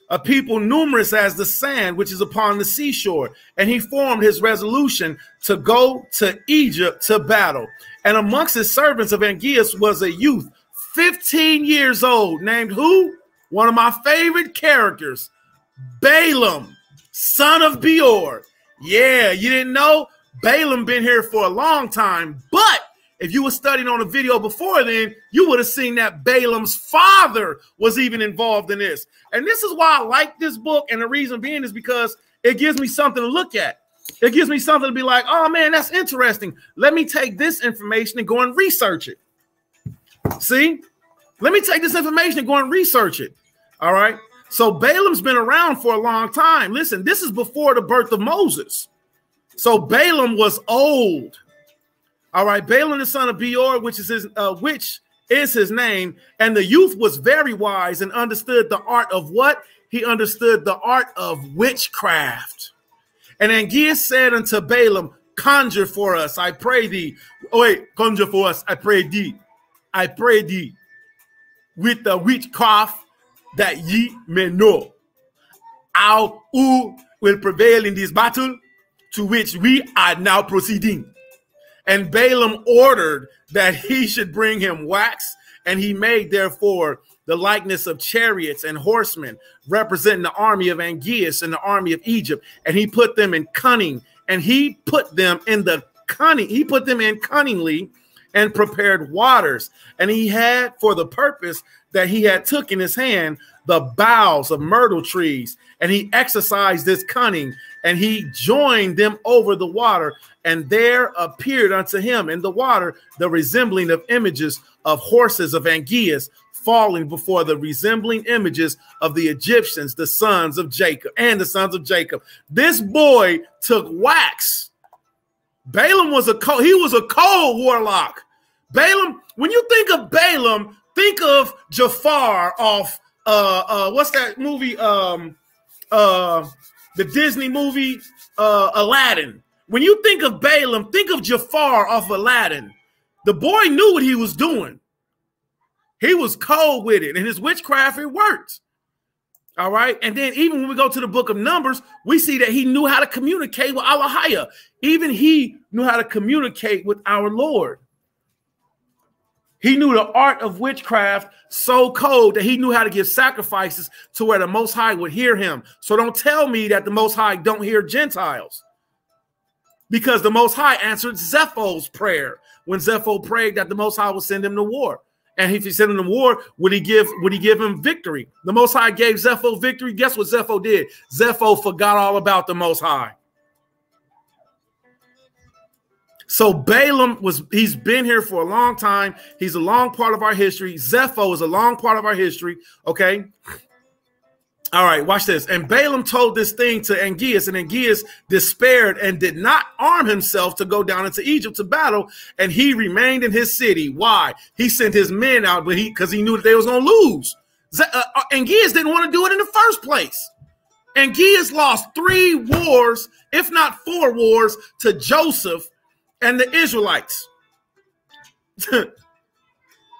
a people numerous as the sand which is upon the seashore. And he formed his resolution to go to Egypt to battle. And amongst his servants of Angeas was a youth, 15 years old, named who? One of my favorite characters, Balaam, son of Beor. Yeah, you didn't know? Balaam been here for a long time, but if you were studying on a video before then, you would have seen that Balaam's father was even involved in this. And this is why I like this book, and the reason being is because it gives me something to look at. It gives me something to be like, oh man, that's interesting. Let me take this information and go and research it. See, let me take this information and go and research it. All right. So Balaam's been around for a long time. Listen, this is before the birth of Moses. So Balaam was old. All right. Balaam, the son of Beor, which is his name. And the youth was very wise and understood the art of what? He understood the art of witchcraft. And Angeas said unto Balaam, conjure for us, I pray thee. Oh, wait, conjure for us, I pray thee. I pray thee with the witchcraft that ye may know how who will prevail in this battle to which we are now proceeding. And Balaam ordered that he should bring him wax, and he made therefore the likeness of chariots and horsemen representing the army of Angeas and the army of Egypt. And he put them in cunning, and he put them in cunningly and prepared waters. And he had for the purpose that he had took in his hand the boughs of myrtle trees, and he exercised this cunning, and he joined them over the water, and there appeared unto him in the water the resembling of images of horses of Angeas, falling before the resembling images of the Egyptians, the sons of Jacob, and the sons of Jacob. This boy took wax. Balaam was a cold warlock. Balaam, when you think of Balaam, think of Jafar off what's that movie? The Disney movie Aladdin. When you think of Balaam, think of Jafar off Aladdin. The boy knew what he was doing. He was cold with it, and his witchcraft, it worked. All right. And then even when we go to the book of Numbers, we see that he knew how to communicate with Allahia. Even he knew how to communicate with our Lord. He knew the art of witchcraft so cold that he knew how to give sacrifices to where the Most High would hear him. So don't tell me that the Most High don't hear Gentiles, because the Most High answered Zephon's prayer when Zephon prayed that the Most High would send him to war. And if he sent him to war, would he give him victory? The Most High gave Zephon victory. Guess what Zephon did? Zephon forgot all about the Most High. So Balaam he's been here for a long time. He's a long part of our history. Zephon is a long part of our history. Okay. All right, watch this. And Balaam told this thing to Angeas, and Angeas despaired and did not arm himself to go down into Egypt to battle, and he remained in his city. Why? He sent his men out, but because he knew that they was going to lose. Angeas didn't want to do it in the first place. Angeas lost 3 wars, if not 4 wars, to Joseph and the Israelites.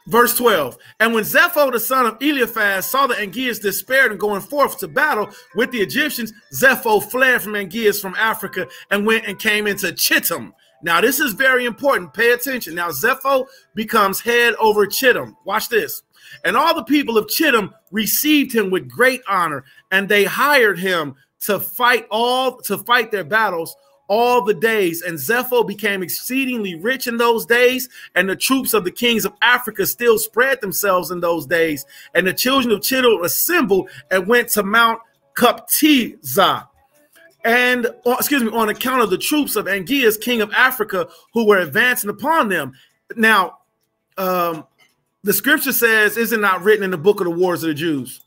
Verse 12, and when Zephon, the son of Eliphaz, saw that Angeas despaired and going forth to battle with the Egyptians, Zephon fled from Angeas from Africa and went and came into Chittim. Now, this is very important. Pay attention. Now, Zephon becomes head over Chittim. Watch this. And all the people of Chittim received him with great honor, and they hired him to fight their battles all the days. And Zephon became exceedingly rich in those days, and the troops of the kings of Africa still spread themselves in those days. And the children of Chittim assembled and went to Mount Cuphtiza, and on account of the troops of Angeas, king of Africa, who were advancing upon them. Now, the scripture says, is it not written in the book of the wars of the Jews?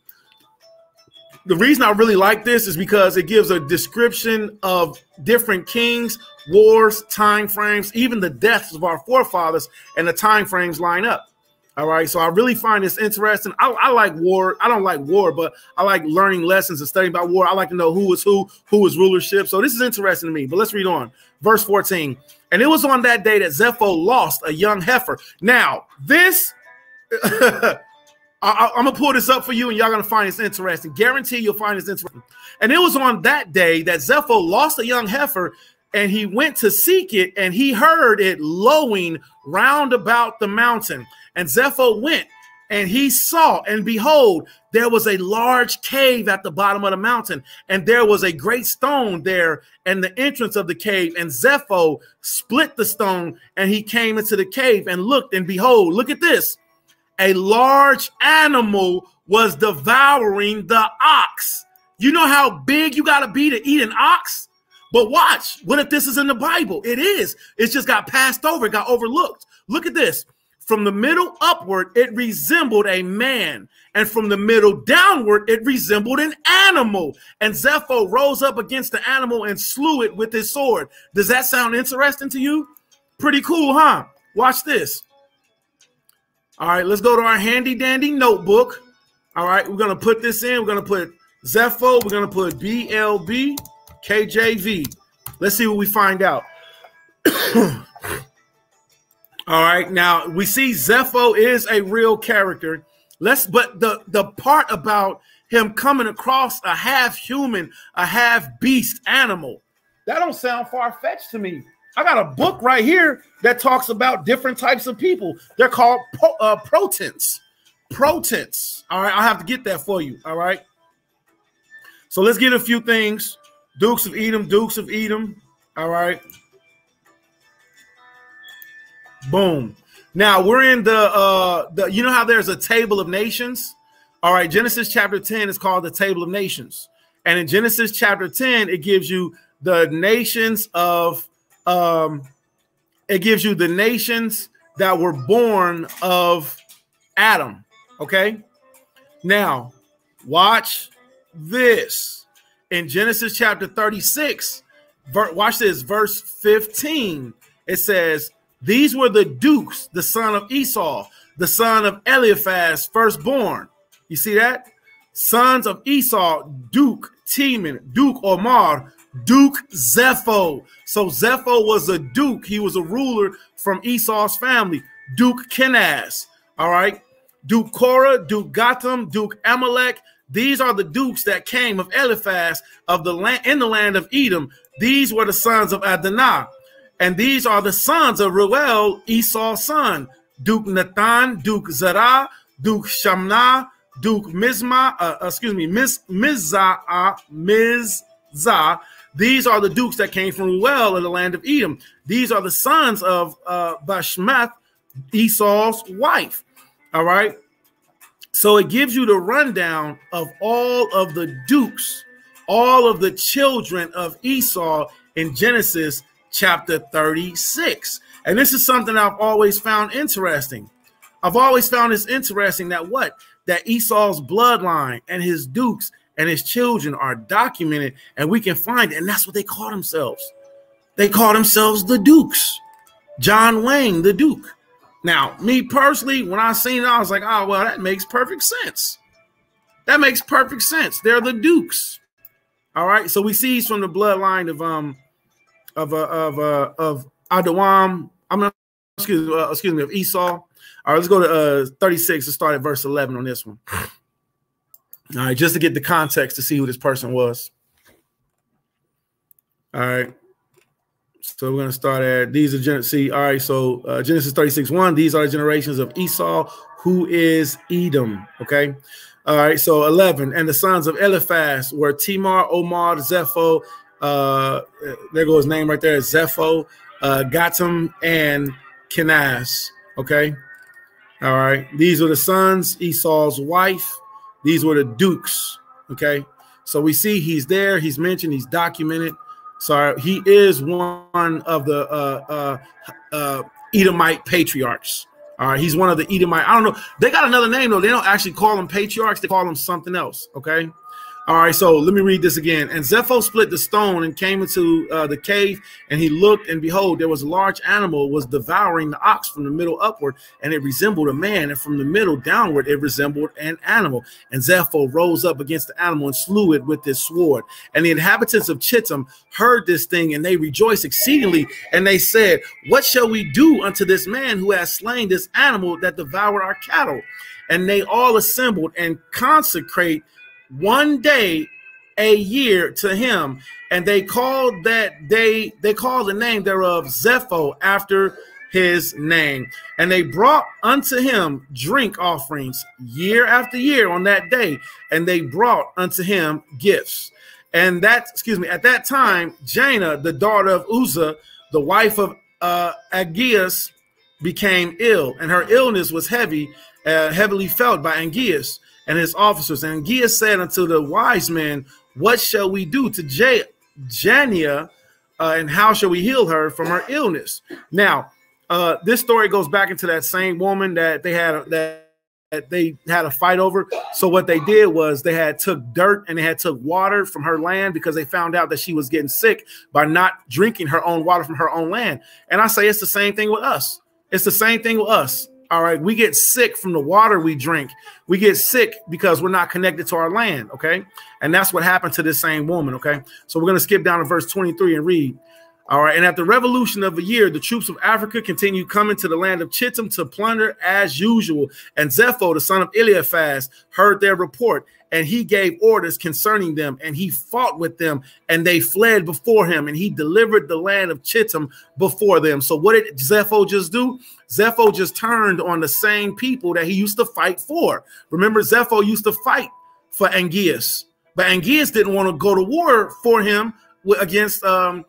The reason I really like this is because it gives a description of different kings, wars, time frames, even the deaths of our forefathers, and the time frames line up. All right. So I really find this interesting. I like war. I don't like war, but I like learning lessons and studying about war. I like to know who is rulership. So this is interesting to me. But let's read on. Verse 14. And it was on that day that Zephon lost a young heifer. Now, this I'm going to pull this up for you, and y'all going to find this interesting. Guarantee you'll find this interesting. And it was on that day that Zephon lost a young heifer, and he went to seek it, and he heard it lowing round about the mountain. And Zephon went, and he saw, and behold, there was a large cave at the bottom of the mountain, and there was a great stone there and the entrance of the cave. And Zephon split the stone, and he came into the cave and looked, and behold, look at this. A large animal was devouring the ox. You know how big you got to be to eat an ox? But watch, what if this is in the Bible? It is. It's just got passed over. It got overlooked. Look at this. From the middle upward, it resembled a man. And from the middle downward, it resembled an animal. And Zephon rose up against the animal and slew it with his sword. Does that sound interesting to you? Pretty cool, huh? Watch this. All right, let's go to our handy dandy notebook. All right, we're going to put this in. We're going to put Zephon. We're going to put BLB, KJV. Let's see what we find out. All right, now we see Zephon is a real character. But the part about him coming across a half human, a half beast animal, that don't sound far-fetched to me. I got a book right here that talks about different types of people. They're called protents. Protents. All right, I'll have to get that for you. All right. So let's get a few things. Dukes of Edom, Dukes of Edom. All right. Boom. Now we're in the you know how there's a table of nations? All right, Genesis chapter 10 is called the table of nations. And in Genesis chapter 10, it gives you the nations of it gives you the nations that were born of Adam. Okay. Now, watch this. In Genesis chapter 36, watch this, verse 15. It says, these were the dukes, the son of Esau, the son of Eliphaz, firstborn. You see that? Sons of Esau, Duke Teman, Duke Omar, Duke Zepho. So Zepho was a duke. He was a ruler from Esau's family. Duke Kenaz. All right. Duke Korah, Duke Gotham, Duke Amalek. These are the dukes that came of Eliphaz of the land in the land of Edom. These were the sons of Adonai. And these are the sons of Reuel, Esau's son. Duke Nathan, Duke Zerah, Duke Shamna, Duke Mizah. These are the dukes that came from Reuel in the land of Edom. These are the sons of Bashmath, Esau's wife. All right. So it gives you the rundown of all of the dukes, all of the children of Esau in Genesis chapter 36. And this is something I've always found interesting. I've always found this interesting that that Esau's bloodline and his dukes and his children are documented and we can find it. And that's what they call themselves. They call themselves the Dukes. John Wayne, the Duke. Now, me personally, when I seen it, I was like, oh, well, that makes perfect sense. That makes perfect sense. They're the Dukes. All right. So we see he's from the bloodline of Adawam. Excuse me, of Esau. All right, let's go to 36 and start at verse 11 on this one. All right, just to get the context to see who this person was. All right. So we're going to start at these are all right. So Genesis 36:1. These are the generations of Esau, who is Edom. Okay. All right. So 11. And the sons of Eliphaz were Tamar, Omar, Zepho. There goes his name right there. Zepho, Gotham, and Kenaz. Okay. All right. These were the sons, Esau's wife. These were the dukes. Okay. So we see he's there. He's mentioned. He's documented. So he is one of the Edomite patriarchs. All right. He's one of the Edomite. I don't know. They got another name, though. They don't actually call them patriarchs. They call them something else. Okay. All right. So let me read this again. And Zepho split the stone and came into the cave, and he looked, and behold, there was a large animal was devouring the ox from the middle upward, and it resembled a man, and from the middle downward it resembled an animal. And Zepho rose up against the animal and slew it with his sword. And the inhabitants of Chittim heard this thing, and they rejoiced exceedingly, and they said, what shall we do unto this man who has slain this animal that devoured our cattle? And they all assembled and consecrate one day a year to him, and they called the name thereof Zepho, after his name. And they brought unto him drink offerings year after year on that day, and they brought unto him gifts. And at that time, Jana, the daughter of Uzzah, the wife of Agias, became ill, and her illness was heavily felt by Angeas and his officers. And Angeas said unto the wise men, what shall we do to Jania, and how shall we heal her from her illness? Now, this story goes back into that same woman that they had a fight over. So what they did was they had took dirt and they had took water from her land, because they found out that she was getting sick by not drinking her own water from her own land. And I say it's the same thing with us. It's the same thing with us. All right. We get sick from the water we drink. We get sick because we're not connected to our land. OK. And that's what happened to this same woman. OK. So we're going to skip down to verse 23 and read. All right. And at the revolution of a year, the troops of Africa continued coming to the land of Chittim to plunder as usual. And Zepho, the son of Eliphaz, heard their report, and he gave orders concerning them, and he fought with them, and they fled before him, and he delivered the land of Chittim before them. So what did Zepho just do? Zepho just turned on the same people that he used to fight for. Remember, Zepho used to fight for Angeas, but Angeas didn't want to go to war for him against the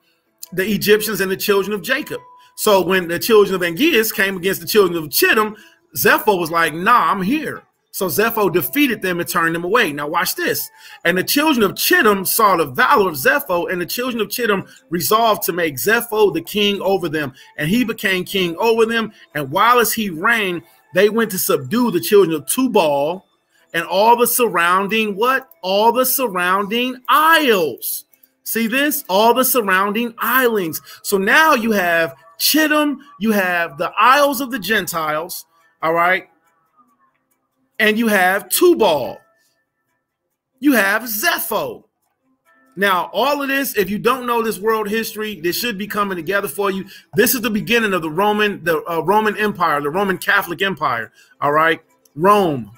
Egyptians and the children of Jacob. So when the children of Angeas came against the children of Chittim, Zepho was like, nah, I'm here. So Zepho defeated them and turned them away. Now watch this. And the children of Chittim saw the valor of Zepho, and the children of Chittim resolved to make Zepho the king over them. And he became king over them. And while as he reigned, they went to subdue the children of Tubal and all the surrounding, what? All the surrounding isles. See this? All the surrounding islands. So now you have Chittim, you have the isles of the Gentiles, all right? And you have Tubal. You have Zepho. Now, all of this, if you don't know this world history, this should be coming together for you. This is the beginning of the Roman Empire, the Roman Catholic Empire, all right? Rome.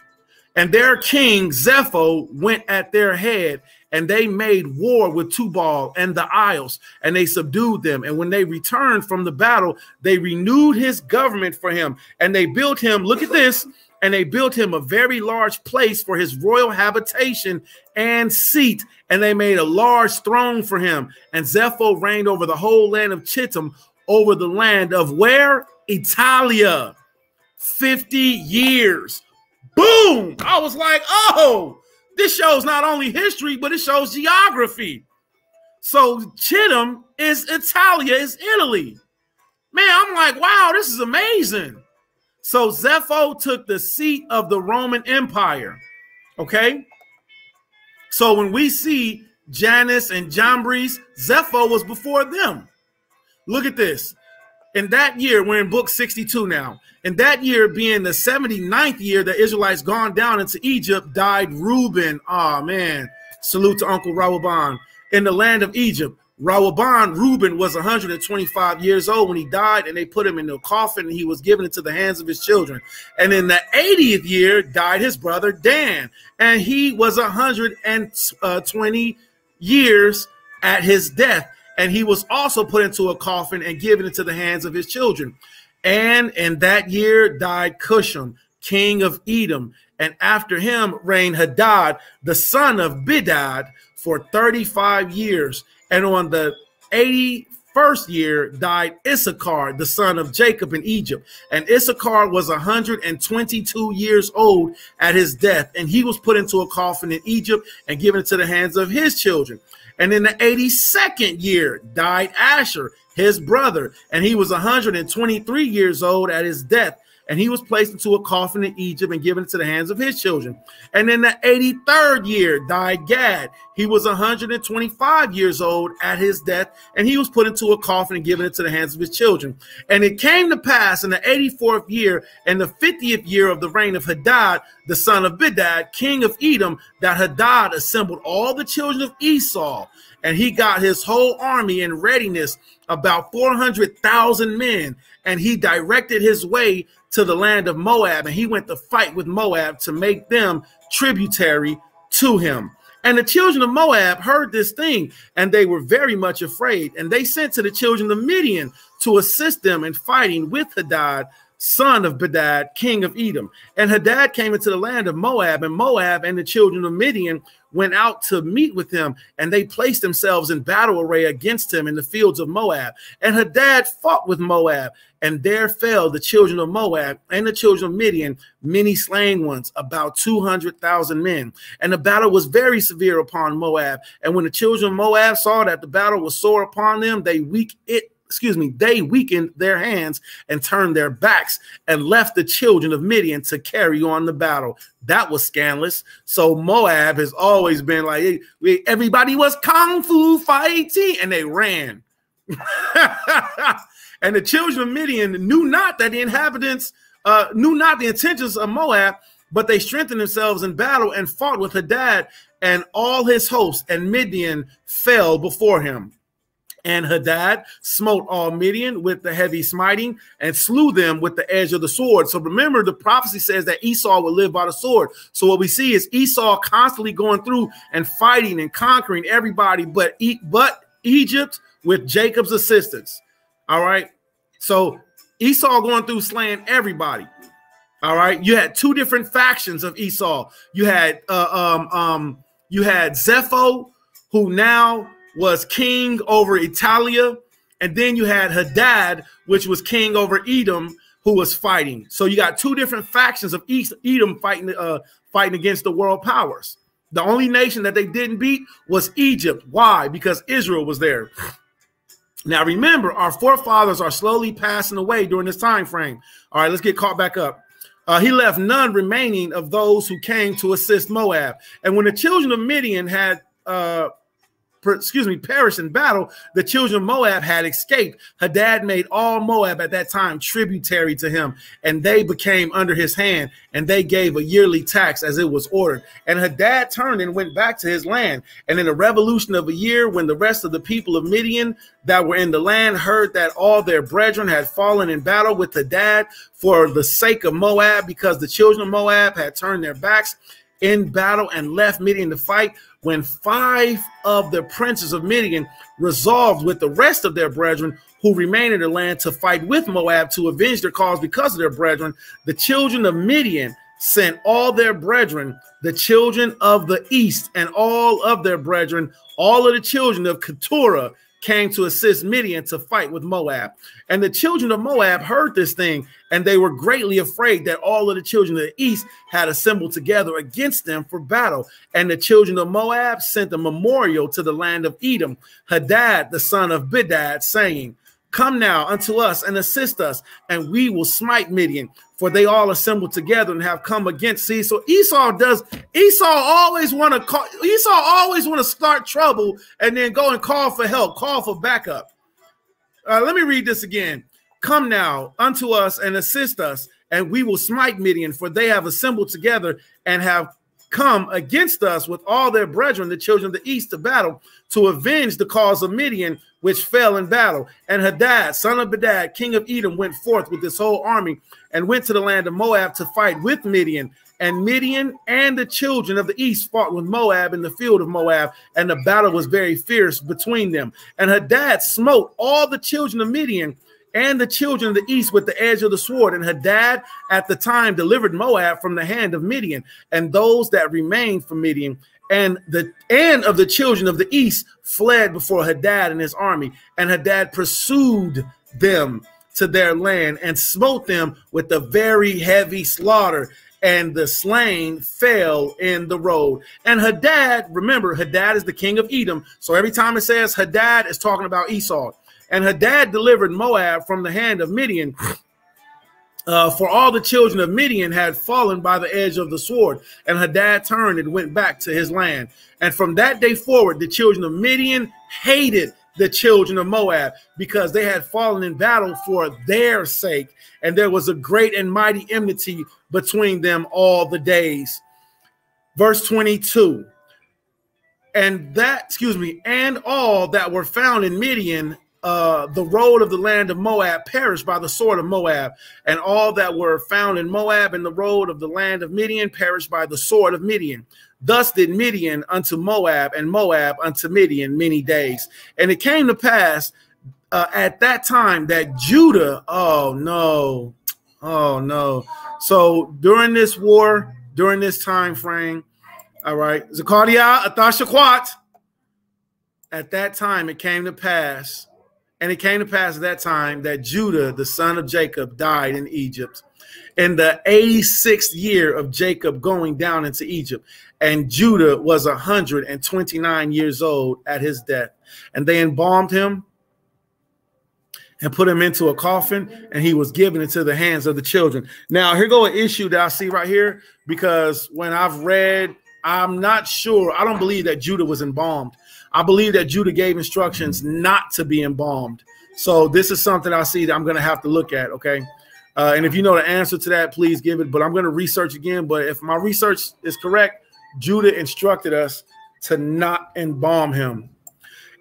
And their king, Zepho, went at their head, and they made war with Tubal and the isles, and they subdued them. And when they returned from the battle, they renewed his government for him, and they built him, look at this, and they built him a very large place for his royal habitation and seat. And they made a large throne for him. And Zepho reigned over the whole land of Chittim, over the land of where? Italia. 50 years. Boom! I was like, oh, this shows not only history, but it shows geography. So Chittim is Italia, is Italy. Man, I'm like, wow, this is amazing. So Zepho took the seat of the Roman Empire, okay? So when we see Janus and Jambres, Zepho was before them. Look at this. In that year, we're in book 62 now. In that year, being the 79th year, the Israelites gone down into Egypt, died Reuben. Oh, man. Salute to Uncle Rawaban. In the land of Egypt, Reuben was 125 years old when he died, and they put him in a coffin, and he was given into the hands of his children. And in the 80th year died his brother Dan, and he was 120 years at his death, and he was also put into a coffin and given into the hands of his children. And in that year died Cusham, king of Edom, and after him reigned Hadad, the son of Bedad, for 35 years. And on the 81st year died Issachar, the son of Jacob in Egypt. And Issachar was 122 years old at his death, and he was put into a coffin in Egypt and given into the hands of his children. And in the 82nd year died Asher, his brother, and he was 123 years old at his death. And he was placed into a coffin in Egypt and given into the hands of his children. And in the 83rd year died Gad. He was 125 years old at his death, and he was put into a coffin and given into the hands of his children. And it came to pass in the 84th year and the 50th year of the reign of Hadad, the son of Bedad, king of Edom, that Hadad assembled all the children of Esau, and he got his whole army in readiness, about 400,000 men, and he directed his way to the land of Moab, and he went to fight with Moab to make them tributary to him. And the children of Moab heard this thing, and they were very much afraid. And they sent to the children of Midian to assist them in fighting with Hadad, son of Bedad, king of Edom. And Hadad came into the land of Moab, and Moab and the children of Midian went out to meet with him, and they placed themselves in battle array against him in the fields of Moab. And Hadad fought with Moab, and there fell the children of Moab and the children of Midian, many slain ones, about 200,000 men. And the battle was very severe upon Moab. And when the children of Moab saw that the battle was sore upon them, they weakened their hands and turned their backs and left the children of Midian to carry on the battle. That was scandalous. So Moab has always been like, hey, everybody was kung fu fighting, and they ran. And the children of Midian knew not that the inhabitants knew not the intentions of Moab, but they strengthened themselves in battle and fought with Hadad and all his hosts, and Midian fell before him. And Hadad smote all Midian with the heavy smiting and slew them with the edge of the sword. So remember, the prophecy says that Esau will live by the sword. So what we see is Esau constantly going through and fighting and conquering everybody but Egypt with Jacob's assistance. All right. So Esau going through slaying everybody. All right. You had two different factions of Esau. You had Zepho, who now was king over Italia, And then you had Hadad, which was king over Edom, who was fighting. So you got two different factions of Edom fighting against the world powers. The only nation that they didn't beat was Egypt. Why? Because Israel was there. Now remember, our forefathers are slowly passing away during this time frame. All right, let's get caught back up. He left none remaining of those who came to assist Moab. And when the children of Midian had perished in battle, the children of Moab had escaped. Hadad made all Moab at that time tributary to him, and they became under his hand, and they gave a yearly tax as it was ordered. And Hadad turned and went back to his land. And in a revolution of a year, when the rest of the people of Midian that were in the land heard that all their brethren had fallen in battle with Hadad for the sake of Moab, because the children of Moab had turned their backs in battle and left Midian to fight, when 5 of the princes of Midian resolved with the rest of their brethren who remained in the land to fight with Moab to avenge their cause because of their brethren, the children of Midian sent all their brethren, the children of the east, and all of their brethren, all of the children of Keturah, came to assist Midian to fight with Moab. And the children of Moab heard this thing, and they were greatly afraid that all of the children of the east had assembled together against them for battle. And the children of Moab sent a memorial to the land of Edom, Hadad, the son of Bedad, saying, "Come now unto us and assist us, and we will smite Midian." For they all assembled together and have come against. See, so Esau always want to start trouble and then go and call for help, call for backup. Let me read this again. "Come now unto us and assist us, and we will smite Midian, for they have assembled together and have come against us with all their brethren, the children of the east, to battle, to avenge the cause of Midian, which fell in battle. And Hadad, son of Bedad, king of Edom, went forth with this whole army and went to the land of Moab to fight with Midian. And Midian and the children of the east fought with Moab in the field of Moab, and the battle was very fierce between them. And Hadad smote all the children of Midian and the children of the east with the edge of the sword. And Hadad at the time delivered Moab from the hand of Midian, and those that remained from Midian and of the children of the east fled before Hadad and his army. And Hadad pursued them to their land and smote them with a very heavy slaughter, and the slain fell in the road. And Hadad, remember, Hadad is the king of Edom. So every time it says Hadad, it's talking about Esau. And Hadad delivered Moab from the hand of Midian, for all the children of Midian had fallen by the edge of the sword. And Hadad turned and went back to his land. And from that day forward, the children of Midian hated the children of Moab, because they had fallen in battle for their sake. And there was a great and mighty enmity between them all the days. Verse 22. And all that were found in Midian, the road of the land of Moab, perished by the sword of Moab. And all that were found in Moab and the road of the land of Midian perished by the sword of Midian. Thus did Midian unto Moab, and Moab unto Midian many days. And it came to pass at that time that Judah, oh no. So during this war, during this time frame, all right, Zechariah, Athashaquat, at that time it came to pass, and it came to pass at that time that Judah, the son of Jacob, died in Egypt in the 86th year of Jacob going down into Egypt. And Judah was 129 years old at his death. And they embalmed him and put him into a coffin, and he was given into the hands of the children. Now, here go an issue that I see right here, because when I've read, I'm not sure. I don't believe that Judah was embalmed. I believe that Judah gave instructions not to be embalmed. So this is something I see that I'm going to have to look at, okay? And if you know the answer to that, please give it. But I'm going to research again. But if my research is correct, Judah instructed us to not embalm him.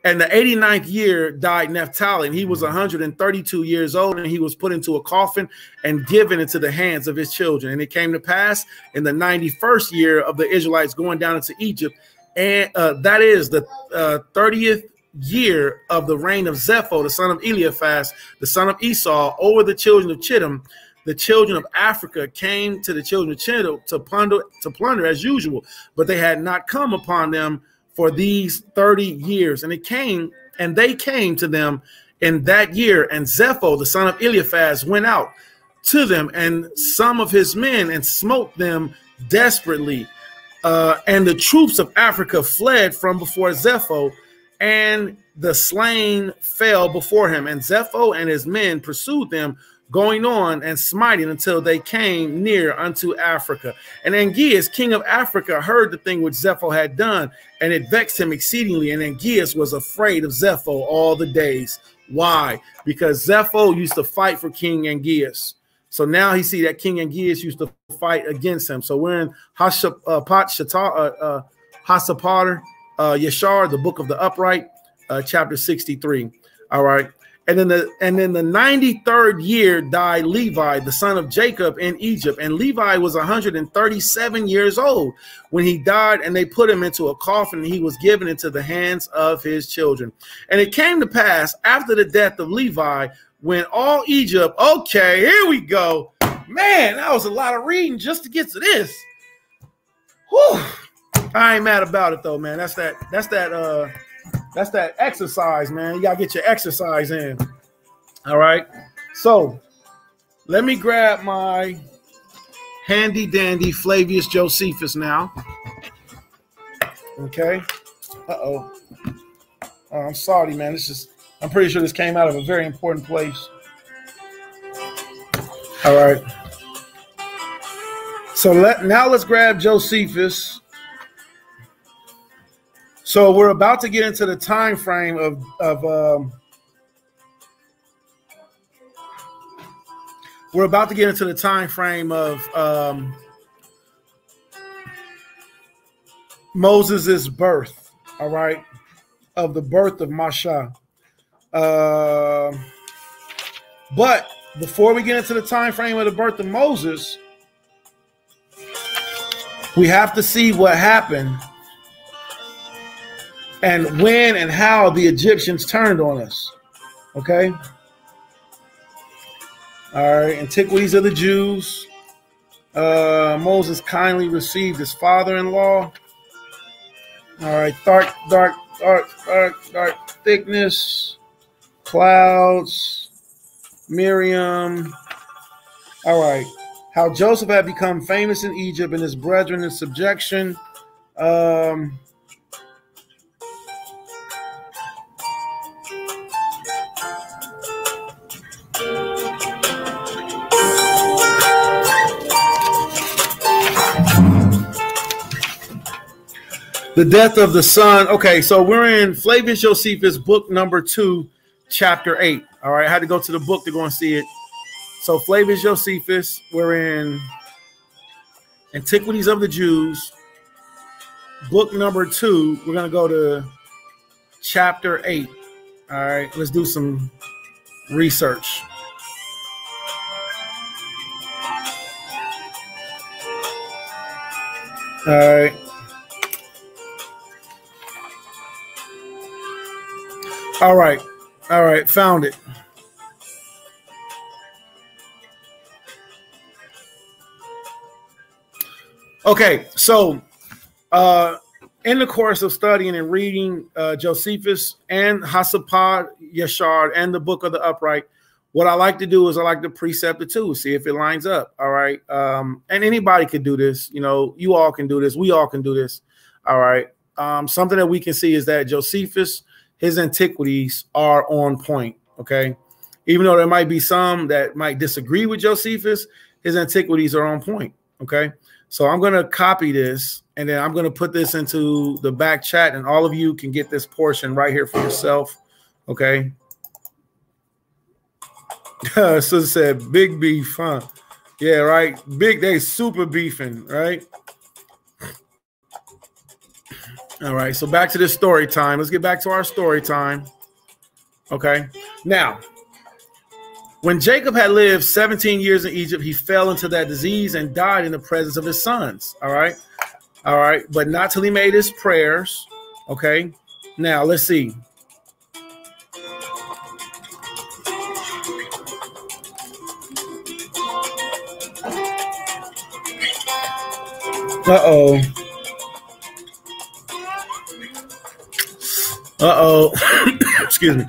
And the 89th year died Naphtali, and he was 132 years old, and he was put into a coffin and given into the hands of his children. And it came to pass in the 91st year of the Israelites going down into Egypt, and that is the 30th year of the reign of Zepho, the son of Eliphaz, the son of Esau, over the children of Chittim. The children of Africa came to the children of Chittim to plunder as usual, but they had not come upon them for these 30 years. And they came to them in that year, and Zepho, the son of Eliphaz, went out to them and some of his men and smote them desperately. And the troops of Africa fled from before Zepho, and the slain fell before him. And Zepho and his men pursued them, going on and smiting until they came near unto Africa. And Angeas, king of Africa, heard the thing which Zepho had done, and it vexed him exceedingly. And Angeas was afraid of Zepho all the days. Why? Because Zepho used to fight for King Angeas. So now he see that King Angeas used to fight against him. So we're in Hasapater, Yashar, the book of the upright, chapter 63. All right. And in the 93rd year died Levi, the son of Jacob, in Egypt. And Levi was 137 years old when he died, and they put him into a coffin, and he was given into the hands of his children. And it came to pass after the death of Levi, when all Egypt, okay, here we go. Man, that was a lot of reading just to get to this. Whew. I ain't mad about it though, man. That's that exercise, man. You gotta get your exercise in. All right. So let me grab my handy dandy Flavius Josephus now. Okay. Oh, I'm sorry, man. I'm pretty sure this came out of a very important place. All right. So now let's grab Josephus. So we're about to get into the time frame of Moses' birth. All right, of the birth of Masha. But before we get into the time frame of the birth of Moses, we have to see what happened and when and how the Egyptians turned on us. Okay. All right. Antiquities of the Jews. Moses kindly received his father-in-law. All right. Dark thickness. Clouds. Miriam. All right. How Joseph had become famous in Egypt and his brethren in subjection. The death of the son. Okay, so we're in Flavius Josephus, book number 2, chapter 8. All right, I had to go to the book to go and see it. So Flavius Josephus, we're in Antiquities of the Jews, book number 2. We're going to go to chapter 8. All right, let's do some research. All right. All right, found it. Okay, so in the course of studying and reading Josephus and Hasapater, Yashar, and the Book of the Upright, what I like to do is I like to precept the two, see if it lines up. All right, and anybody could do this. You know, you all can do this. We all can do this. All right. Something that we can see is that Josephus, his antiquities are on point, okay? Even though there might be some that might disagree with Josephus, his antiquities are on point, okay? So I'm going to copy this, and then I'm going to put this into the back chat, and all of you can get this portion right here for yourself, okay? Sister said, big beef, huh? Yeah, right? Big, they super beefing, right? All right, so back to this story time. Let's get back to our story time. Okay. Now, when Jacob had lived 17 years in Egypt, he fell into that disease and died in the presence of his sons. All right. All right. But not till he made his prayers. Okay. Now, let's see. Uh-oh. Uh-oh. Excuse me.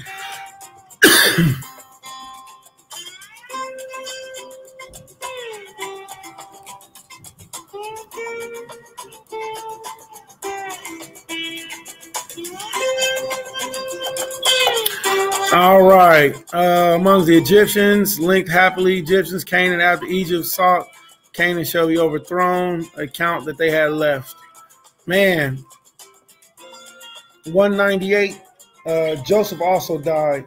All right. Among the Egyptians, linked happily, Egyptians, Canaan, after Egypt saw Canaan shall be overthrown, account that they had left. Man, 198. Joseph also died.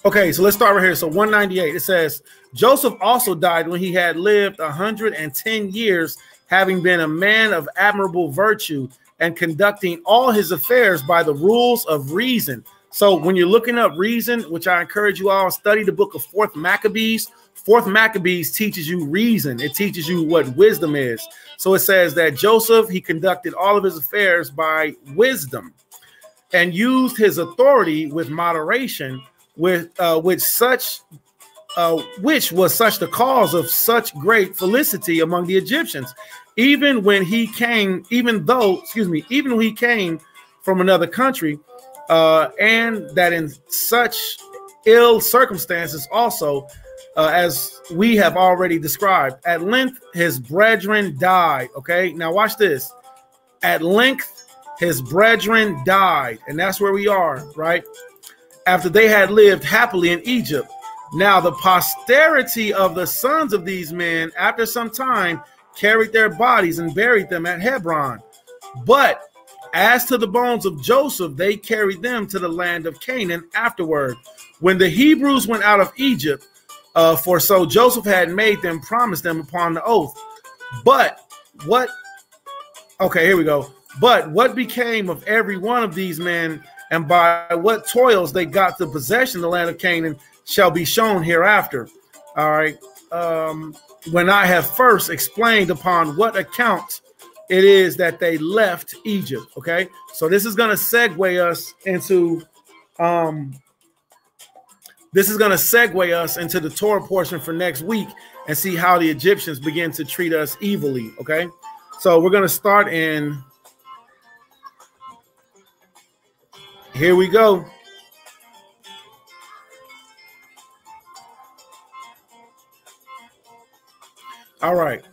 Okay, so let's start right here. So 198, it says, Joseph also died when he had lived 110 years, having been a man of admirable virtue and conducting all his affairs by the rules of reason. So when you're looking up reason, which I encourage you all, study the book of 4th Maccabees. 4th Maccabees teaches you reason. It teaches you what wisdom is. So it says that Joseph, he conducted all of his affairs by wisdom and used his authority with moderation, which was such the cause of such great felicity among the Egyptians, even when he came from another country, and that in such ill circumstances also, as we have already described. At length his brethren died. Okay, now watch this. At length his brethren died, and that's where we are, right? After they had lived happily in Egypt. Now the posterity of the sons of these men after some time carried their bodies and buried them at Hebron. But as to the bones of Joseph, they carried them to the land of Canaan afterward, when the Hebrews went out of Egypt, for so Joseph had made them promise them upon the oath. But what became of every one of these men, and by what toils they got the possession of the land of Canaan, shall be shown hereafter. All right. When I have first explained upon what account it is that they left Egypt. Okay, so this is going to segue us into the Torah portion for next week and see how the Egyptians begin to treat us evilly. Okay, so we're going to start in. Here we go. All right.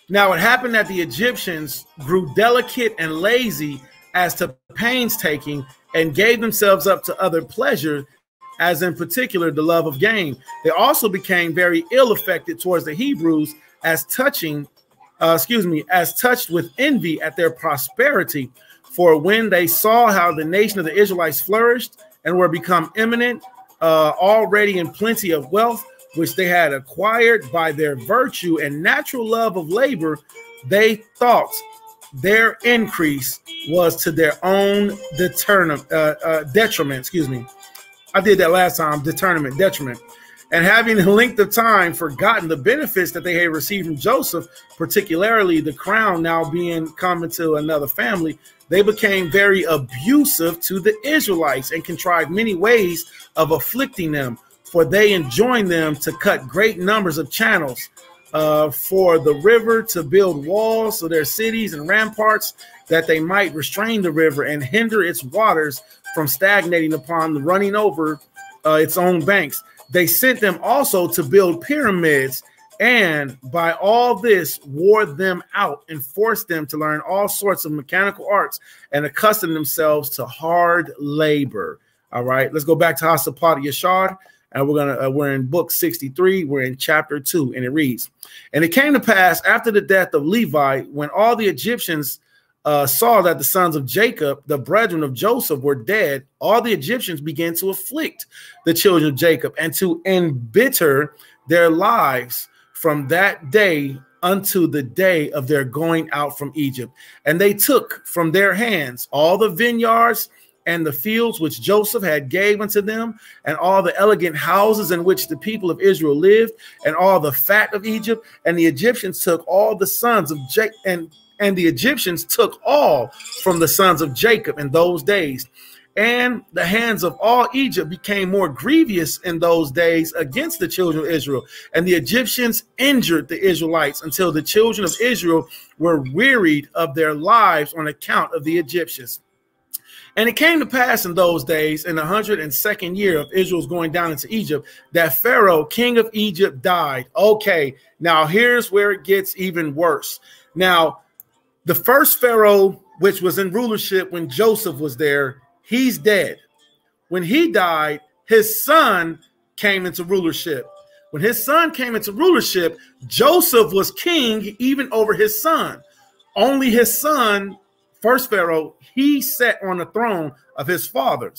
Now it happened that the Egyptians grew delicate and lazy as to painstaking, and gave themselves up to other pleasure, as in particular the love of gain. They also became very ill affected towards the Hebrews, as touched with envy at their prosperity. For when they saw how the nation of the Israelites flourished and were become eminent, already in plenty of wealth, which they had acquired by their virtue and natural love of labor, they thought their increase was to their own detriment. I did that last time, detriment. And having in length of time forgotten the benefits that they had received from Joseph, particularly the crown now being come into another family, they became very abusive to the Israelites and contrived many ways of afflicting them. For they enjoined them to cut great numbers of channels for the river, to build walls to their cities and ramparts, that they might restrain the river and hinder its waters from stagnating upon the running over its own banks. They sent them also to build pyramids, and by all this wore them out and forced them to learn all sorts of mechanical arts and accustom themselves to hard labor. All right, let's go back to Hasapat Yashar. And we're in book 63. We're in chapter 2, and it reads, and it came to pass after the death of Levi, when all the Egyptians saw that the sons of Jacob, the brethren of Joseph, were dead, all the Egyptians began to afflict the children of Jacob and to embitter their lives from that day unto the day of their going out from Egypt. And they took from their hands all the vineyards and the fields which Joseph had gave unto them, and all the elegant houses in which the people of Israel lived, and all the fat of Egypt. And the Egyptians took all the sons of Jacob, and the Egyptians took all from the sons of Jacob in those days. And the hands of all Egypt became more grievous in those days against the children of Israel. And the Egyptians injured the Israelites until the children of Israel were wearied of their lives on account of the Egyptians. And it came to pass in those days, in the 102nd year of Israel's going down into Egypt, that Pharaoh, king of Egypt, died. Okay, now here's where it gets even worse. Now, the first Pharaoh, which was in rulership when Joseph was there, he's dead. When he died, his son came into rulership. When his son came into rulership, Joseph was king even over his son. Only his son, first Pharaoh, he sat on the throne of his father.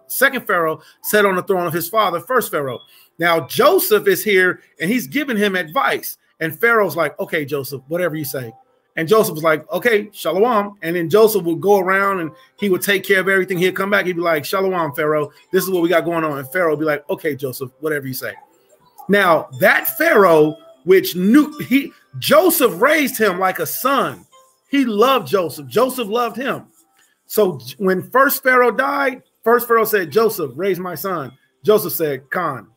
Second Pharaoh sat on the throne of his father, first Pharaoh. Now Joseph is here and he's giving him advice. And Pharaoh's like, okay, Joseph, whatever you say. And Joseph was like, okay, shalom. And then Joseph would go around and he would take care of everything. He'd come back. He'd be like, shalom, Pharaoh. This is what we got going on. And Pharaoh would be like, okay, Joseph, whatever you say. Now that Pharaoh, which knew Joseph raised him like a son. He loved Joseph. Joseph loved him. So when first Pharaoh died, first Pharaoh said, Joseph, raise my son. Joseph said, Khan.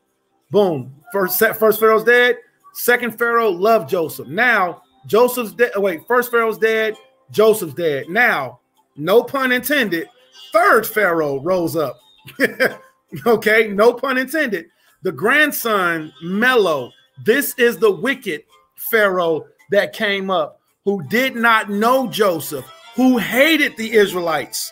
Boom. First Pharaoh's dead. Second Pharaoh loved Joseph. Now Joseph's dead. Oh, wait, first Pharaoh's dead. Joseph's dead. Now, no pun intended, third Pharaoh rose up. Okay, no pun intended. The grandson, Mello, this is the wicked Pharaoh that came up, who did not know Joseph, who hated the Israelites.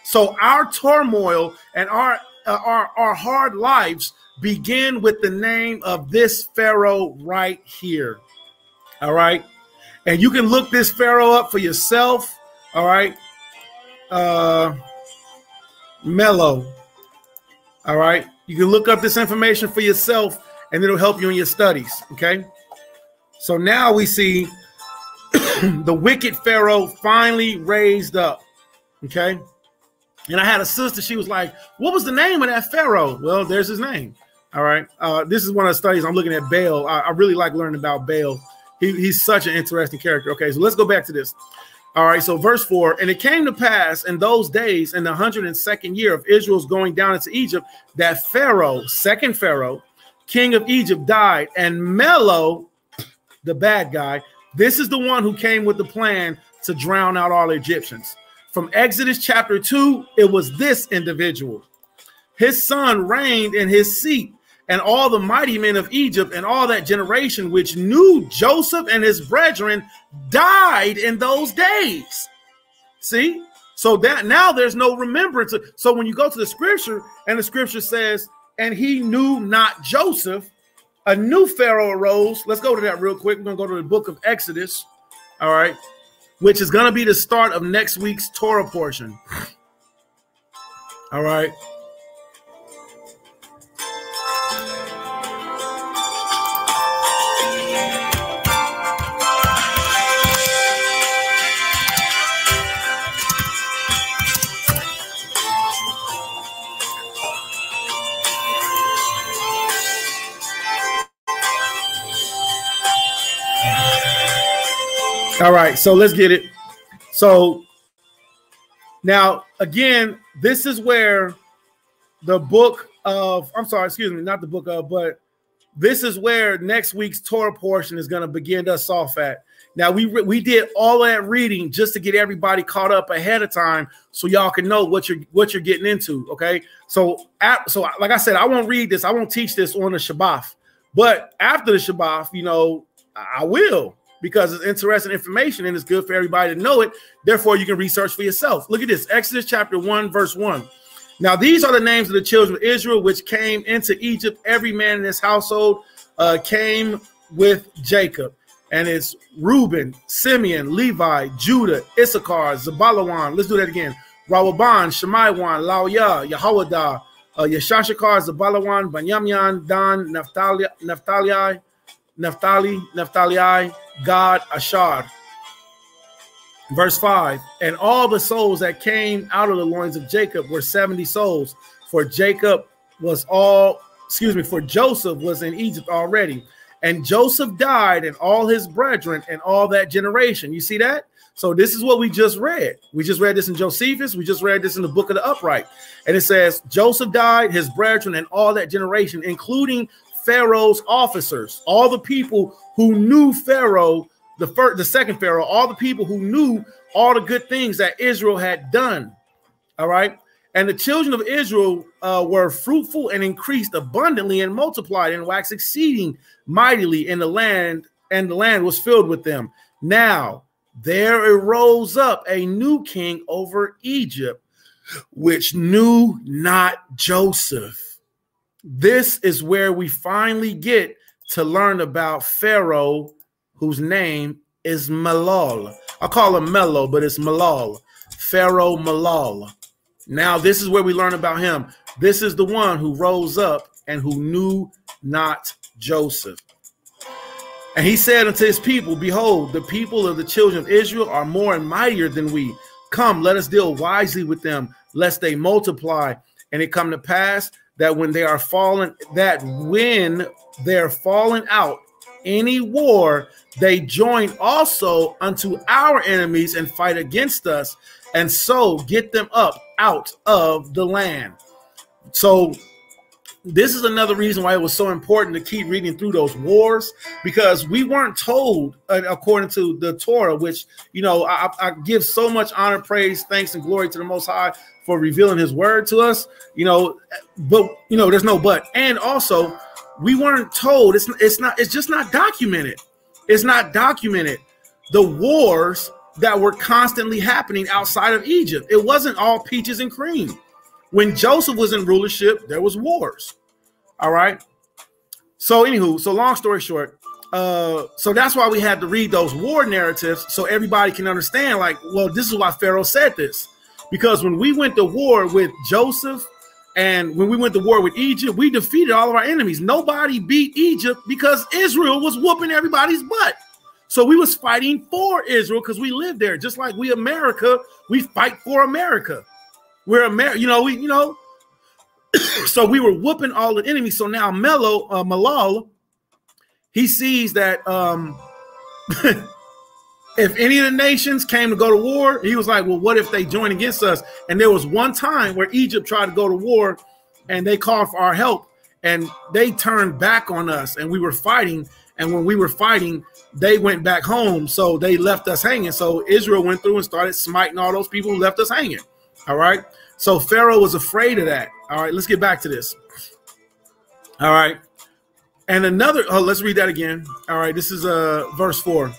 So our turmoil and our hard lives begin with the name of this Pharaoh right here. All right. And you can look this Pharaoh up for yourself. All right. Mello. All right. You can look up this information for yourself and it'll help you in your studies. Okay. So now we see the wicked Pharaoh finally raised up. Okay. And I had a sister. She was like, what was the name of that Pharaoh? Well, there's his name. All right. This is one of the studies I'm looking at Baal. I really like learning about Baal. He's such an interesting character. Okay, so let's go back to this. All right, so verse 4, and it came to pass in those days, in the 102nd year of Israel's going down into Egypt, that Pharaoh, second Pharaoh, king of Egypt, died, and Mello, the bad guy, this is the one who came with the plan to drown out all the Egyptians. From Exodus chapter 2, it was this individual. His son reigned in his seat, and all the mighty men of Egypt and all that generation which knew Joseph and his brethren died in those days. See? So that now there's no remembrance. So when you go to the scripture and the scripture says, and he knew not Joseph, a new Pharaoh arose. Let's go to that real quick. We're going to go to the book of Exodus. All right. Which is going to be the start of next week's Torah portion. All right. All right, so let's get it. So now, again, this is where the book of, I'm sorry, excuse me, not the book of, but this is where next week's Torah portion is going to begin us off at. Now, we did all that reading just to get everybody caught up ahead of time so y'all can know what you're getting into, okay? So like I said, I won't read this. I won't teach this on the Shabbat. But after the Shabbat, you know, I will. Because it's interesting information and it's good for everybody to know it. Therefore, you can research for yourself. Look at this. Exodus chapter 1, verse 1. Now, these are the names of the children of Israel, which came into Egypt. Every man in his household came with Jacob. And it's Reuben, Simeon, Levi, Judah, Issachar, Zebulun. Let's do that again. Rawaban, Shemaiwan, Laoya, Yehowadah, Yeshashakar, Zebulun, Benjamin, Dan, Naphtali, Gad, Asher. Verse 5, and all the souls that came out of the loins of Jacob were 70 souls, for Joseph was in Egypt already. And Joseph died, and all his brethren, and all that generation. You see that? So this is what we just read. We just read this in Josephus. We just read this in the book of the upright. And it says, Joseph died, his brethren, and all that generation, including Pharaoh's officers, all the people who knew Pharaoh, the second Pharaoh, all the people who knew all the good things that Israel had done. All right. And the children of Israel were fruitful and increased abundantly and multiplied and waxed exceeding mightily in the land, and the land was filled with them. Now there arose up a new king over Egypt, which knew not Joseph. This is where we finally get to learn about Pharaoh, whose name is Malol. I call him Mello, but it's Malol. Pharaoh Malol. Now, this is where we learn about him. This is the one who rose up and who knew not Joseph. And he said unto his people, behold, the people of the children of Israel are more and mightier than we. Come, let us deal wisely with them, lest they multiply. And it come to pass that when they're fallen out any war, they join also unto our enemies and fight against us, and so get them up out of the land. So this is another reason why it was so important to keep reading through those wars, because we weren't told, according to the Torah, which, you know, I give so much honor, praise, thanks, and glory to the Most High for revealing his word to us, you know, but, you know, there's no but. And also, we weren't told, it's just not documented. It's not documented. The wars that were constantly happening outside of Egypt. It wasn't all peaches and cream. When Joseph was in rulership, there was wars. All right. So anywho, so long story short, so that's why we had to read those war narratives so everybody can understand, like, well, this is why Pharaoh said this. Because when we went to war with Joseph and when we went to war with Egypt, we defeated all of our enemies. Nobody beat Egypt because Israel was whooping everybody's butt. So we was fighting for Israel because we live there. Just like we America, we fight for America. We're America, so we were whooping all the enemies. So now Malal, he sees that if any of the nations came to go to war, he was like, well, what if they join against us? And there was one time where Egypt tried to go to war and they called for our help and they turned back on us and we were fighting. And when we were fighting, they went back home. So they left us hanging. So Israel went through and started smiting all those people who left us hanging. All right. So Pharaoh was afraid of that. All right. Let's get back to this. All right. And another, let's read that again. All right. This is verse 4. All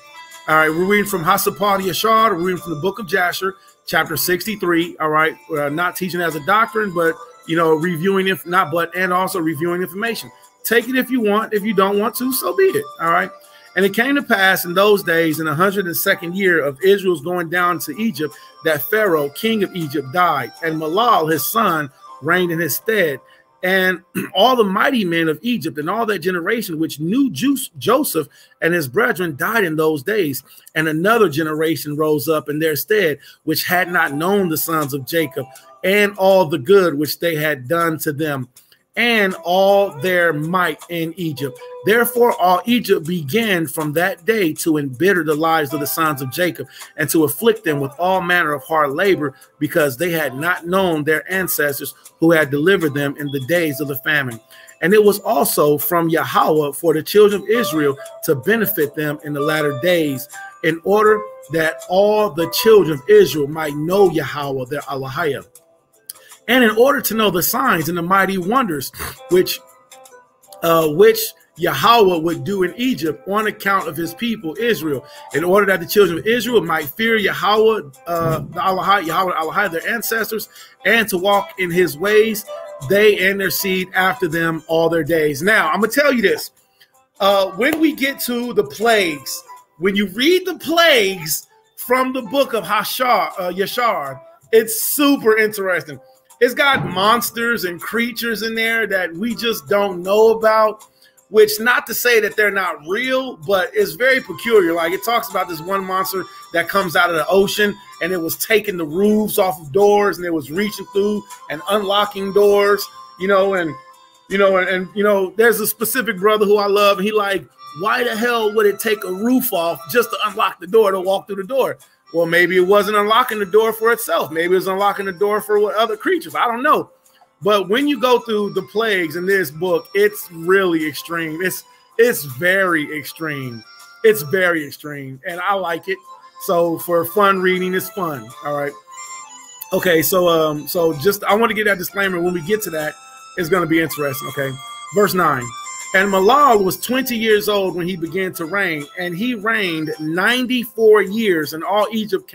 right. We're reading from Hasapad Yashar. We're reading from the book of Jasher, chapter 63. All right. Not teaching as a doctrine, but, you know, reviewing, if not, but, and also reviewing information. Take it if you want. If you don't want to, so be it. All right. And it came to pass in those days, in the 102nd year of Israel's going down to Egypt, that Pharaoh, king of Egypt, died, and Malal, his son, reigned in his stead. And all the mighty men of Egypt and all that generation which knew Joseph and his brethren died in those days. And another generation rose up in their stead, which had not known the sons of Jacob and all the good which they had done to them, and all their might in Egypt. Therefore, all Egypt began from that day to embitter the lives of the sons of Jacob and to afflict them with all manner of hard labor, because they had not known their ancestors who had delivered them in the days of the famine. And it was also from Yahweh for the children of Israel to benefit them in the latter days, in order that all the children of Israel might know Yahweh, their Elohim, and in order to know the signs and the mighty wonders which Yahweh would do in Egypt on account of his people Israel, in order that the children of Israel might fear Yahweh, the Elohim, their ancestors, and to walk in his ways, they and their seed after them all their days. Now, I'm going to tell you this. When we get to the plagues, when you read the plagues from the book of Yashar, it's super interesting. It's got monsters and creatures in there that we just don't know about, which, not to say that they're not real, but it's very peculiar. Like, it talks about this one monster that comes out of the ocean, and it was taking the roofs off of doors, and it was reaching through and unlocking doors, and there's a specific brother who I love, and he like, why the hell would it take a roof off just to unlock the door to walk through the door? Well, maybe it wasn't unlocking the door for itself. Maybe it was unlocking the door for what other creatures. I don't know. But when you go through the plagues in this book, it's really extreme. It's very extreme. It's very extreme. And I like it. So for fun reading, it's fun. All right. Okay, so just I want to get that disclaimer. When we get to that, it's going to be interesting. Okay, verse 9. And Malal was 20 years old when he began to reign, and he reigned 94 years, and all Egypt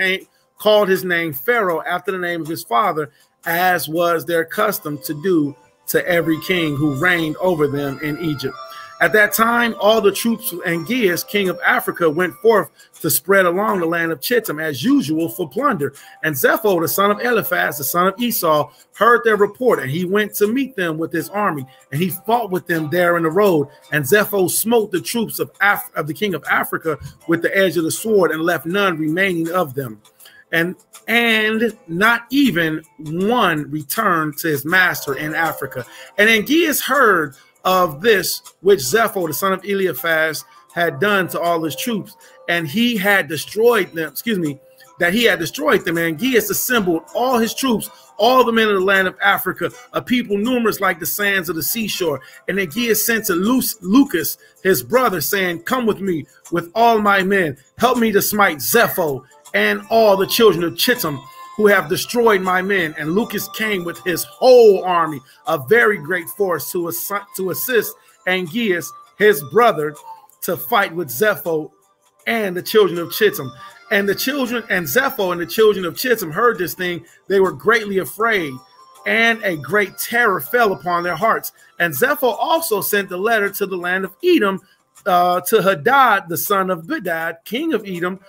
called his name Pharaoh after the name of his father, as was their custom to do to every king who reigned over them in Egypt. At that time, all the troops of Angeas, king of Africa, went forth to spread along the land of Chittim as usual for plunder. And Zepho, the son of Eliphaz, the son of Esau, heard their report, and he went to meet them with his army, and he fought with them there in the road. And Zepho smote the troops of the king of Africa with the edge of the sword, and left none remaining of them. And not even one returned to his master in Africa. And Angeas heard of this which Zepho, the son of Eliphaz, had done to all his troops, and he had destroyed them. That he had destroyed them. And Angeas assembled all his troops, all the men of the land of Africa, a people numerous like the sands of the seashore. And Angeas sent to Lucas, his brother, saying, "Come with me with all my men. Help me to smite Zepho and all the children of Chittim, who have destroyed my men." And Lucas came with his whole army, a very great force, to assist Angeas, his brother, to fight with Zepho and the children of Chittim. And Zepho and the children of Chittim heard this thing. They were greatly afraid, and a great terror fell upon their hearts. And Zepho also sent a letter to the land of Edom, to Hadad, the son of Bedad, king of Edom,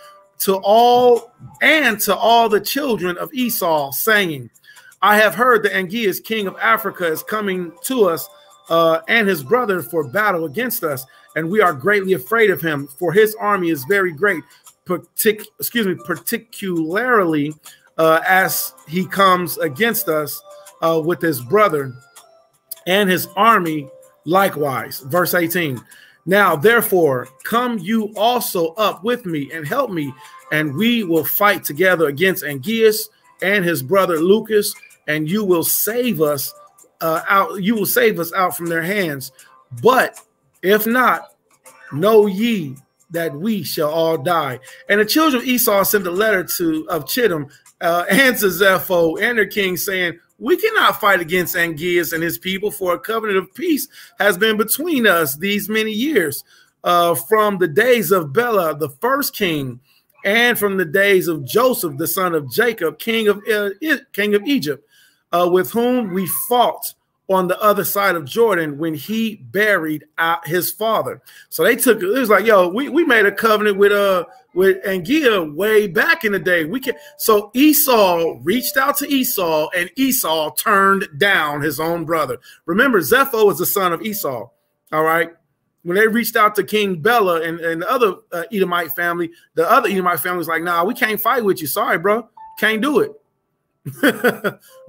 to all the children of Esau, saying, "I have heard that Angeas, king of Africa, is coming to us, and his brother for battle against us, and we are greatly afraid of him, for his army is very great, particularly as he comes against us with his brother and his army likewise." Verse 18. "Now, therefore, come you also up with me and help me, and we will fight together against Angeas and his brother Lucas, and you will save us out. You will save us out from their hands. But if not, know ye that we shall all die." And the children of Esau sent a letter of Chittim and to Zepho and their king, saying, "We cannot fight against Angeas and his people, for a covenant of peace has been between us these many years, from the days of Bela, the first king, and from the days of Joseph, the son of Jacob, king of Egypt, with whom we fought on the other side of Jordan when he buried his father." So it was like, yo, we made a covenant with Angeas way back in the day. So Esau reached out to Esau, and Esau turned down his own brother. Remember, Zepho was the son of Esau. All right. When they reached out to King Bela and the other Edomite family, the other Edomite family was like, "Nah, we can't fight with you. Sorry, bro. Can't do it."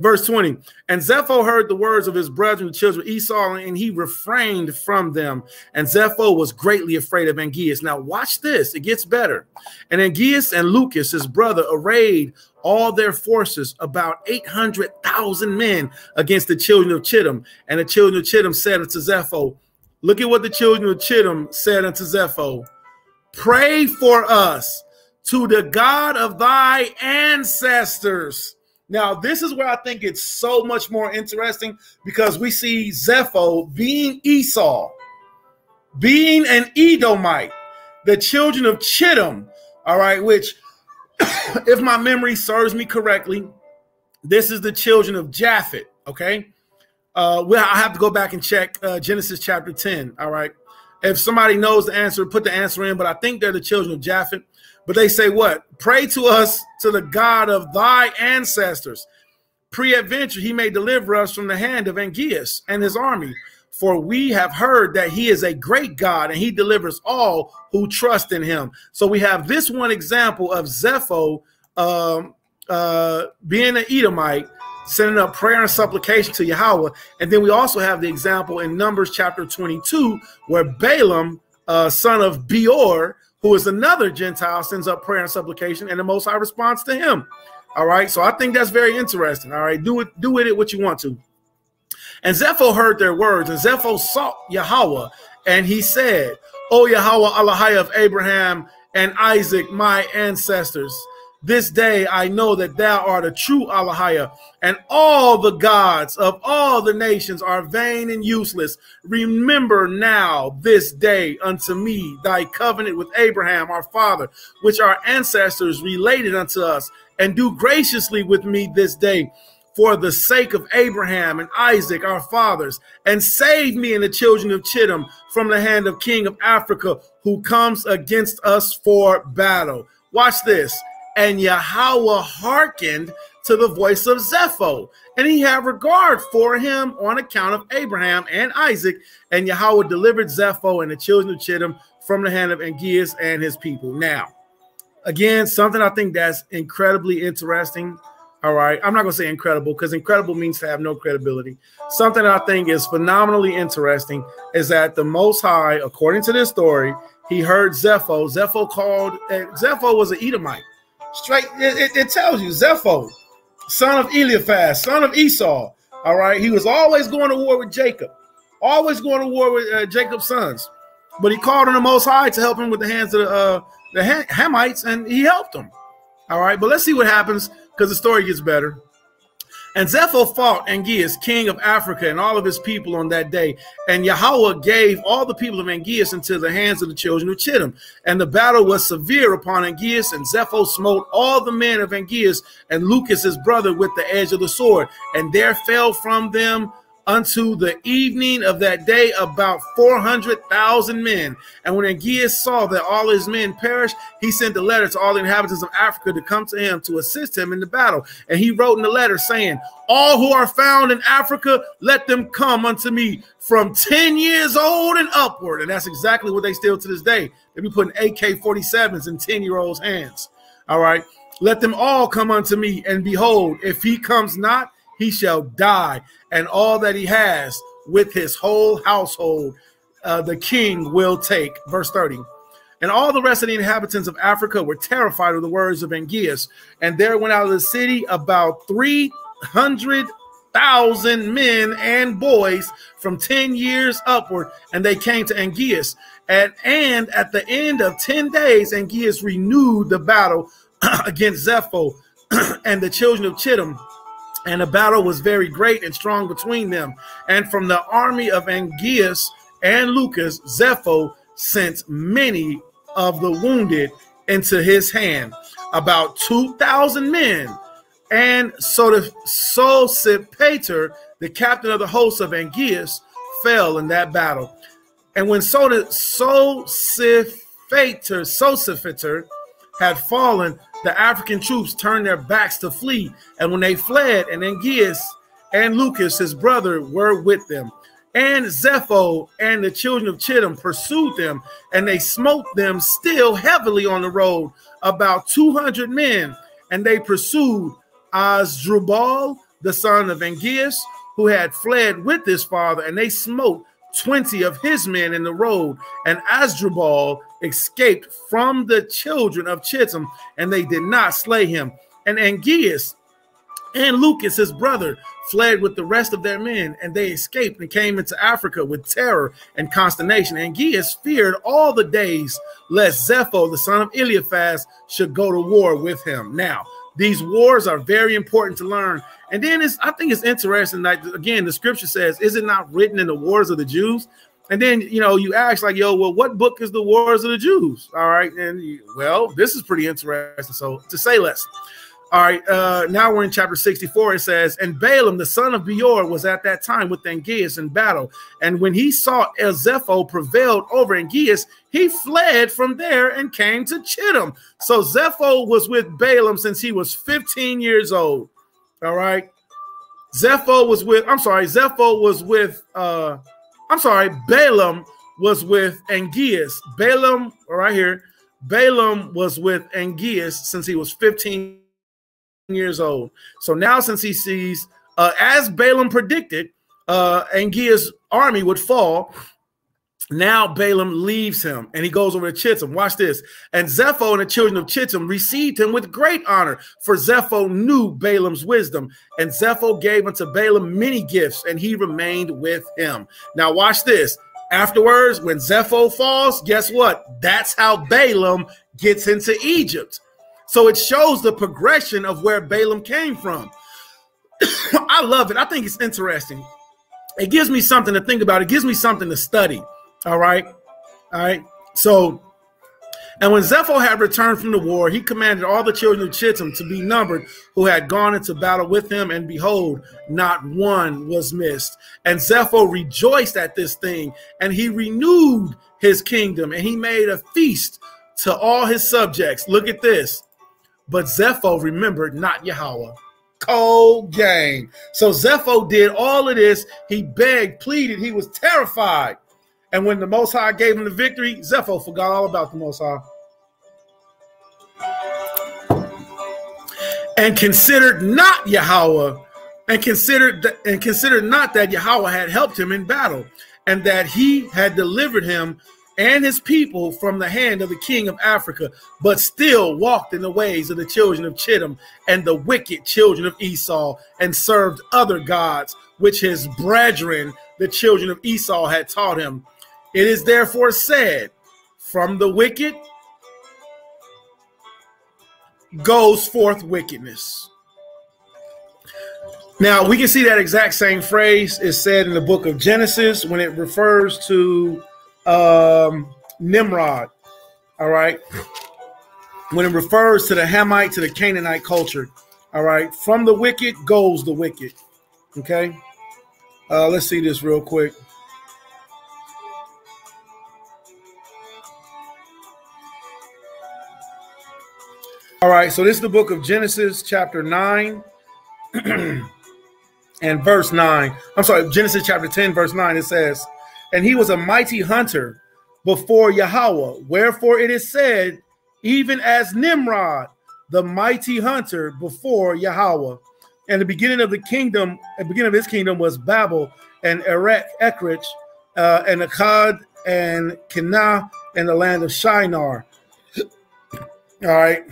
Verse 20. "And Zepho heard the words of his brethren, the children of Esau, and he refrained from them. And Zepho was greatly afraid of Angeas." Now watch this. It gets better. "And Angeas and Lucas, his brother, arrayed all their forces, about 800,000 men, against the children of Chittim. And the children of Chittim said unto Zepho," look at what the children of Chittim said unto Zepho, "Pray for us to the God of thy ancestors." Now, this is where I think it's so much more interesting, because we see Zepho being Esau, being an Edomite, the children of Chittim, all right, which, if my memory serves me correctly, this is the children of Japhet, okay? Well, I have to go back and check Genesis chapter 10, all right? If somebody knows the answer, put the answer in, but I think they're the children of Japhet. But they say what? "Pray to us, to the God of thy ancestors. Peradventure he may deliver us from the hand of Angeas and his army. For we have heard that he is a great God, and he delivers all who trust in him." So we have this one example of Zepho being an Edomite, sending up prayer and supplication to Yahweh. And then we also have the example in Numbers chapter 22, where Balaam, son of Beor, who is another Gentile, sends up prayer and supplication, and the Most High responds to him. All right, so I think that's very interesting. All right, do with it what you want to. "And Zepho heard their words, and Zepho sought Yahweh, and he said, O Yahweh, Elohai of Abraham and Isaac, my ancestors, This day I know that thou art a true Elohim, and all the gods of all the nations are vain and useless. Remember now this day unto me thy covenant with Abraham our father, which our ancestors related unto us, and do graciously with me this day for the sake of Abraham and Isaac our fathers, and save me and the children of Chittim from the hand of king of Africa, who comes against us for battle. Watch this. And Yahweh hearkened to the voice of Zepho, and he had regard for him on account of Abraham and Isaac. And Yahweh delivered Zepho and the children of Chittim from the hand of Angeas and his people. Now, again, something I think that's incredibly interesting. All right, I'm not going to say incredible, because incredible means to have no credibility. Something I think is phenomenally interesting is that the Most High, according to this story, he heard Zepho. Zepho was an Edomite. Straight, it tells you, Zepho, son of Eliphaz, son of Esau. All right, he was always going to war with Jacob, always going to war with Jacob's sons. But he called on the Most High to help him with the hands of the Hamites, and he helped them. All right, but let's see what happens, because the story gets better. And Zepho fought Angeas, king of Africa, and all of his people on that day. And Yahweh gave all the people of Angeas into the hands of the children of Chittim. And the battle was severe upon Angeas, and Zepho smote all the men of Angeas, and Lucas his brother with the edge of the sword. And there fell from them unto the evening of that day about 400,000 men. And when Angeas saw that all his men perished, he sent a letter to all the inhabitants of Africa to come to him to assist him in the battle. And he wrote in the letter saying, all who are found in Africa, let them come unto me from 10 years old and upward. And that's exactly what they still to this day. They be putting AK-47s in 10-year-olds' hands. All right. Let them all come unto me, and behold, if he comes not, he shall die, and all that he has with his whole household the king will take. Verse 30. And all the rest of the inhabitants of Africa were terrified of the words of Angeas, and there went out of the city about 300,000 men and boys from 10 years upward, and they came to Angeas. And at the end of 10 days, Angeas renewed the battle against Zepho and the children of Chittim. And the battle was very great and strong between them. And from the army of Angeas and Lucas, Zepho sent many of the wounded into his hand, about 2,000 men. And Sosipater, the captain of the host of Angeas, fell in that battle. And when Sosipater had fallen, the African troops turned their backs to flee. And when they fled, and Angeas and Lucas, his brother, were with them. And Zepho and the children of Chittim pursued them, and they smote them still heavily on the road, about 200 men. And they pursued Asdrubal, the son of Angeas, who had fled with his father, and they smote 20 of his men in the road. And Asdrubal escaped from the children of Chittim, and they did not slay him. And Angeas and Lucas, his brother, fled with the rest of their men, and they escaped and came into Africa with terror and consternation. Angeas feared all the days lest Zepho, the son of Eliphaz, should go to war with him. Now, these wars are very important to learn. And then I think it's interesting that, again, the scripture says, is it not written in the wars of the Jews? And then, you ask like, yo, well, what book is the Wars of the Jews? All right. And well, this is pretty interesting. So to say less. All right. Now we're in chapter 64. It says, and Balaam, the son of Beor, was at that time with Angeas in battle. And when he saw Zepho prevailed over Angeas, he fled from there and came to Chittim. So Zepho was with Balaam since he was 15 years old. All right. Balaam was with Angeas. Balaam, right here, Balaam was with Angeas since he was 15 years old. So now since he sees, as Balaam predicted, Angeas' army would fall, now Balaam leaves him and he goes over to Chittim. Watch this. And Zepho and the children of Chittim received him with great honor, for Zepho knew Balaam's wisdom. And Zepho gave unto Balaam many gifts, and he remained with him. Now watch this. Afterwards, when Zepho falls, guess what? That's how Balaam gets into Egypt. So it shows the progression of where Balaam came from. I love it. I think it's interesting. It gives me something to think about. It gives me something to study. All right. All right. So, and when Zepho had returned from the war, he commanded all the children of Chittim to be numbered who had gone into battle with him. And behold, not one was missed. And Zepho rejoiced at this thing, and he renewed his kingdom, and he made a feast to all his subjects. Look at this. But Zepho remembered not Yahweh. Cold game. So Zepho did all of this. He begged, pleaded. He was terrified. And when the Most High gave him the victory, Zepho forgot all about the Most High. And considered not Yahweh, and considered not that Yahweh had helped him in battle, and that he had delivered him and his people from the hand of the king of Africa, but still walked in the ways of the children of Chittim and the wicked children of Esau, and served other gods, which his brethren, the children of Esau, had taught him. It is therefore said, from the wicked goes forth wickedness. Now, we can see that exact same phrase is said in the book of Genesis when it refers to Nimrod. All right. When it refers to the Hamite, to the Canaanite culture. All right. From the wicked goes the wicked. Okay. Let's see this real quick. All right. So this is the book of Genesis, chapter 9 and verse 9. I'm sorry. Genesis chapter 10, verse 9. It says, and he was a mighty hunter before Yahweh. Wherefore it is said, even as Nimrod, the mighty hunter before Yahweh. And the beginning of the kingdom, the beginning of his kingdom was Babel and Erech, and Akkad and Kenah and the land of Shinar. All right.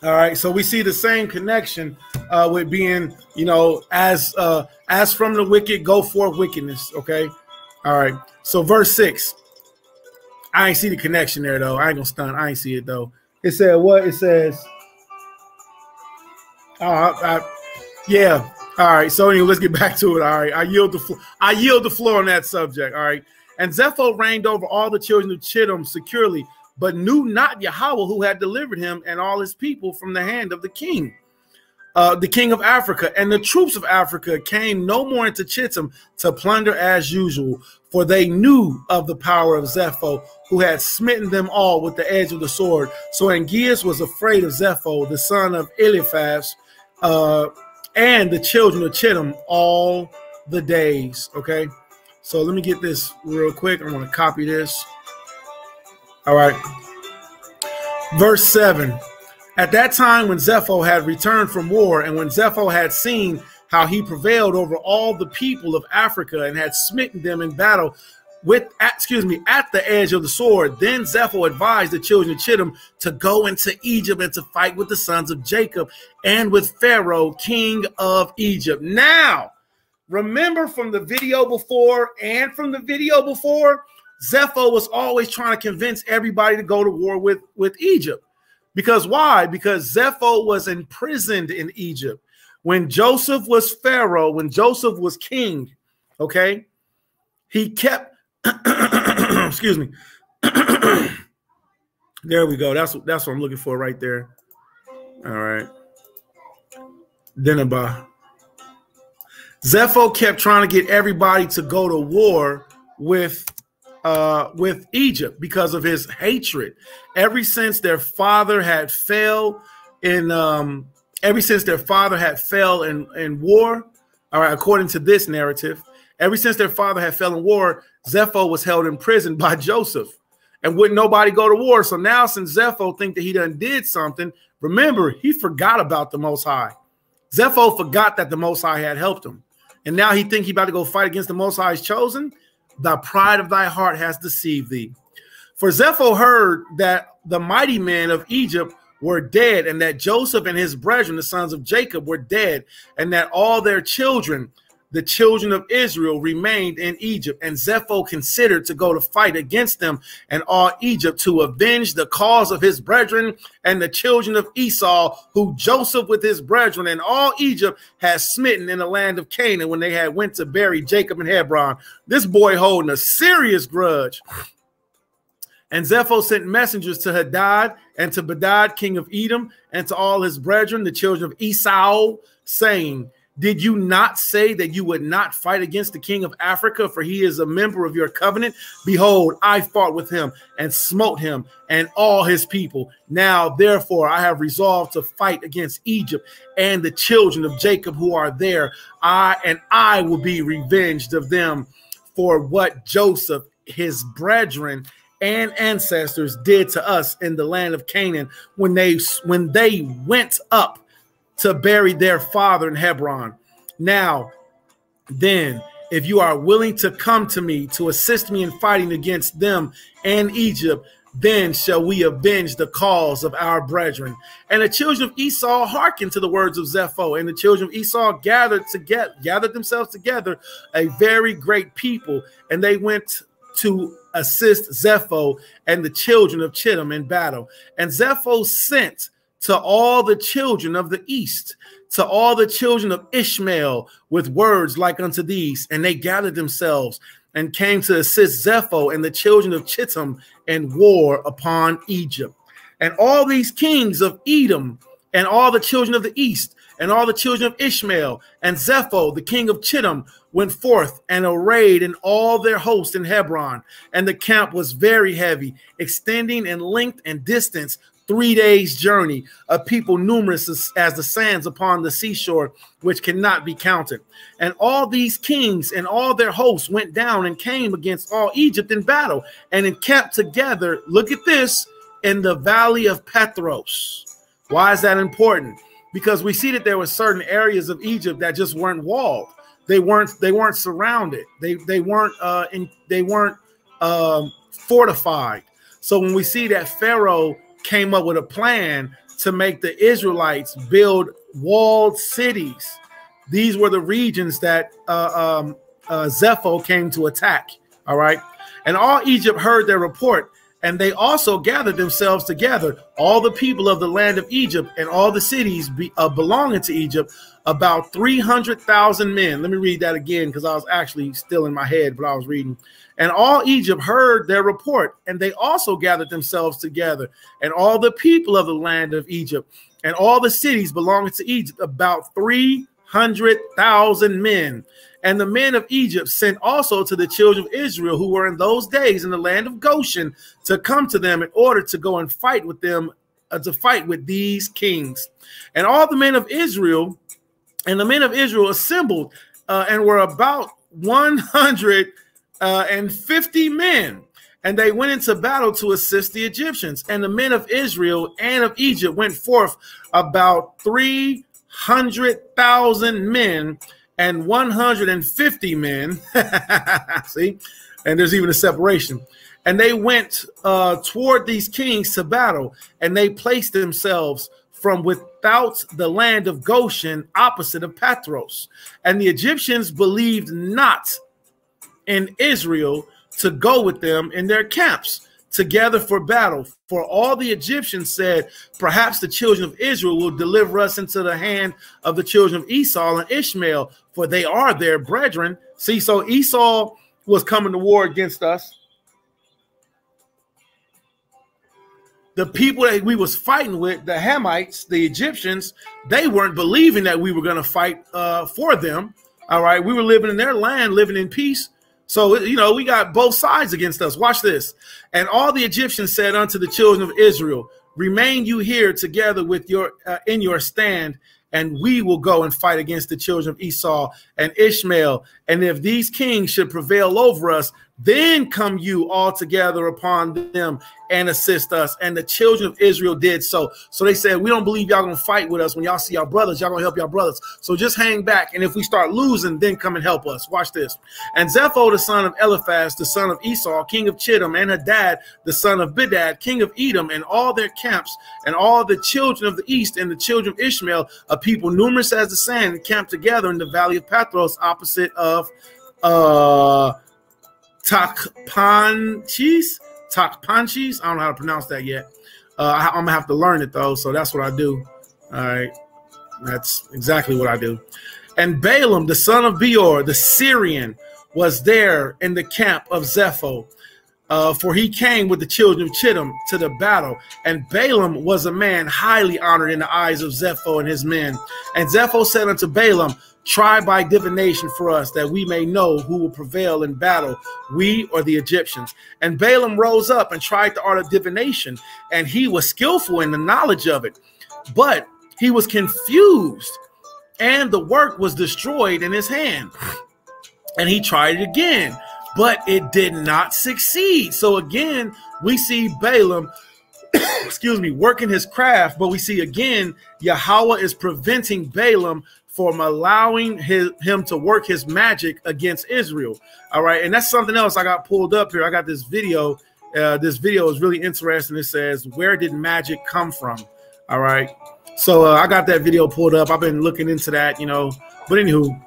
All right. So we see the same connection with being, you know, as from the wicked go forth wickedness. OK. All right. So verse 6. I ain't see the connection there, though. I ain't gonna stunt. I ain't see it, though. It said what? It says. Yeah. All right. So anyway, let's get back to it. All right. I yield the floor on that subject. All right. And Zepho reigned over all the children of Chittim securely, but knew not Yahweh, who had delivered him and all his people from the hand of the king of Africa. And the troops of Africa came no more into Chittim to plunder as usual, for they knew of the power of Zepho, who had smitten them all with the edge of the sword. So Angeas was afraid of Zepho, the son of Eliphaz, and the children of Chittim all the days. Okay, so let me get this real quick. I'm going to copy this. All right. Verse 7. At that time when Zepho had returned from war, and when Zepho had seen how he prevailed over all the people of Africa and had smitten them in battle at the edge of the sword, then Zepho advised the children of Chittim to go into Egypt and to fight with the sons of Jacob and with Pharaoh, king of Egypt. Now, remember from the video before and from the video before, Zepho was always trying to convince everybody to go to war with Egypt. Because why? Because Zepho was imprisoned in Egypt. When Joseph was Pharaoh, when Joseph was king, okay, he kept, excuse me. There we go. That's what I'm looking for right there. All right. Dinabah. Zepho kept trying to get everybody to go to war with Egypt because of his hatred. Ever since their father had failed in war, all right, according to this narrative, ever since their father had fell in war, Zepho was held in prison by Joseph, and wouldn't nobody go to war. So now, since Zepho think that he done did something, remember, he forgot about the Most High. Zepho forgot that the Most High had helped him, and now he think he about to go fight against the Most High's chosen. The pride of thy heart has deceived thee. For Zepho heard that the mighty men of Egypt were dead, and that Joseph and his brethren, the sons of Jacob, were dead, and that all their children, the children of Israel remained in Egypt, and Zepho considered to go to fight against them and all Egypt to avenge the cause of his brethren and the children of Esau, who Joseph with his brethren and all Egypt had smitten in the land of Canaan when they had went to bury Jacob in Hebron. This boy holding a serious grudge. And Zepho sent messengers to Hadad and to Bedad, king of Edom, and to all his brethren, the children of Esau, saying, did you not say that you would not fight against the king of Africa, for he is a member of your covenant? Behold, I fought with him and smote him and all his people. Now, therefore, I have resolved to fight against Egypt and the children of Jacob who are there. I will be revenged of them for what Joseph, his brethren, and ancestors did to us in the land of Canaan when they went up to bury their father in Hebron. Now, then, if you are willing to come to me to assist me in fighting against them and Egypt, then shall we avenge the cause of our brethren. And the children of Esau hearkened to the words of Zepho, and the children of Esau gathered themselves together, a very great people, and they went to assist Zepho and the children of Chittim in battle. And Zepho sent to all the children of the east, to all the children of Ishmael, with words like unto these, and they gathered themselves and came to assist Zepho and the children of Chittim in war upon Egypt. And all these kings of Edom, and all the children of the east, and all the children of Ishmael, and Zepho, the king of Chittim, went forth and arrayed in all their host in Hebron. And the camp was very heavy, extending in length and distance 3 days' journey, a people numerous as the sands upon the seashore, which cannot be counted. And all these kings and all their hosts went down and came against all Egypt in battle and encamped together, look at this, in the Valley of Petros. Why is that important? Because we see that there were certain areas of Egypt that just weren't walled. They weren't surrounded. They weren't fortified. So when we see that Pharaoh came up with a plan to make the Israelites build walled cities, these were the regions that Zepho came to attack. All right. And all Egypt heard their report, and they also gathered themselves together, all the people of the land of Egypt and all the cities belonging to Egypt, about 300,000 men. Let me read that again, because I was actually still in my head, but I was reading. And all Egypt heard their report, and they also gathered themselves together, and all the people of the land of Egypt and all the cities belonging to Egypt, about 300,000 men. And the men of Egypt sent also to the children of Israel, who were in those days in the land of Goshen, to come to them in order to go and fight with them, to fight with these kings. And all the men of Israel, assembled and were about 150 men, and they went into battle to assist the Egyptians. And the men of Israel and of Egypt went forth about 300,000 men and 150 men. See, and there's even a separation. And they went toward these kings to battle, and they placed themselves from without the land of Goshen, opposite of Petros. And the Egyptians believed not in Israel to go with them in their camps together for battle. For all the Egyptians said, perhaps the children of Israel will deliver us into the hand of the children of Esau and Ishmael, for they are their brethren. See, so Esau was coming to war against us. The people that we was fighting with, the Hamites, the Egyptians, they weren't believing that we were going to fight for them. All right. We were living in their land, living in peace. So, you know, we got both sides against us. Watch this. And all the Egyptians said unto the children of Israel, remain you here together with your in your stand, and we will go and fight against the children of Esau and Ishmael. And if these kings should prevail over us, Then come you all together upon them and assist us. And the children of Israel did so. So they said, we don't believe y'all gonna fight with us. When y'all see our brothers, y'all gonna help y'all brothers. So just hang back. And if we start losing, then come and help us. Watch this. And Zepho, the son of Eliphaz, the son of Esau, king of Chittim, and Hadad, the son of Bedad, king of Edom, and all their camps, and all the children of the east, and the children of Ishmael, a people numerous as the sand, camped together in the Valley of Petros, opposite of Takpanchis. I don't know how to pronounce that yet. I'm gonna have to learn it though, so that's what I do. All right, that's exactly what I do. And Balaam, the son of Beor, the Syrian, was there in the camp of Zepho, for he came with the children of Chittim to the battle. And Balaam was a man highly honored in the eyes of Zepho and his men. And Zepho said unto Balaam, try by divination for us, that we may know who will prevail in battle, we or the Egyptians. And Balaam rose up and tried the art of divination, and he was skillful in the knowledge of it. But he was confused, and the work was destroyed in his hand. And he tried it again, but it did not succeed. So again, we see Balaam, excuse me, working his craft, but we see again, Yahweh is preventing Balaam from allowing him to work his magic against Israel. All right. And that's something else I got pulled up here. I got this video. This video is really interesting. It says, where did magic come from? All right. So I got that video pulled up. I've been looking into that, you know, but anywho.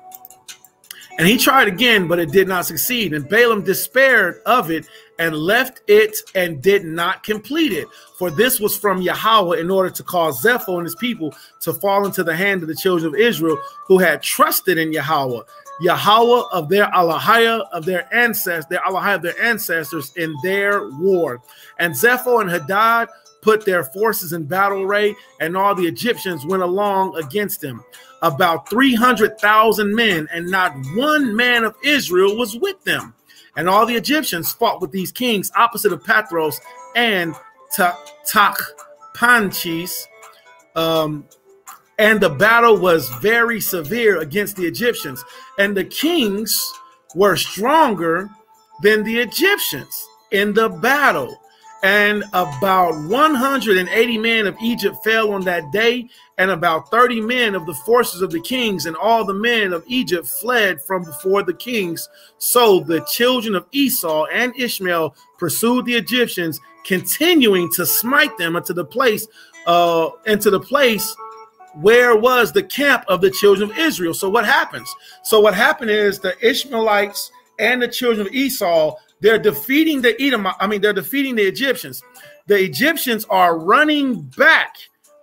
And he tried again, but it did not succeed. And Balaam despaired of it and left it and did not complete it. For this was from Yahweh, in order to cause Zepho and his people to fall into the hand of the children of Israel, who had trusted in Yahweh, Yahweh of their Alahiah of their ancestors in their war. And Zepho and Hadad put their forces in battle array, and all the Egyptians went along against them, about 300,000 men, and not one man of Israel was with them. And all the Egyptians fought with these kings opposite of Petros and Takpanchis, and the battle was very severe against the Egyptians, and the kings were stronger than the Egyptians in the battle. And about 180 men of Egypt fell on that day, and about 30 men of the forces of the kings, and all the men of Egypt fled from before the kings. So the children of Esau and Ishmael pursued the Egyptians, continuing to smite them into the place where was the camp of the children of Israel. So what happens? So what happened is the Ishmaelites and the children of Esau, they're defeating the they're defeating the Egyptians. The Egyptians are running back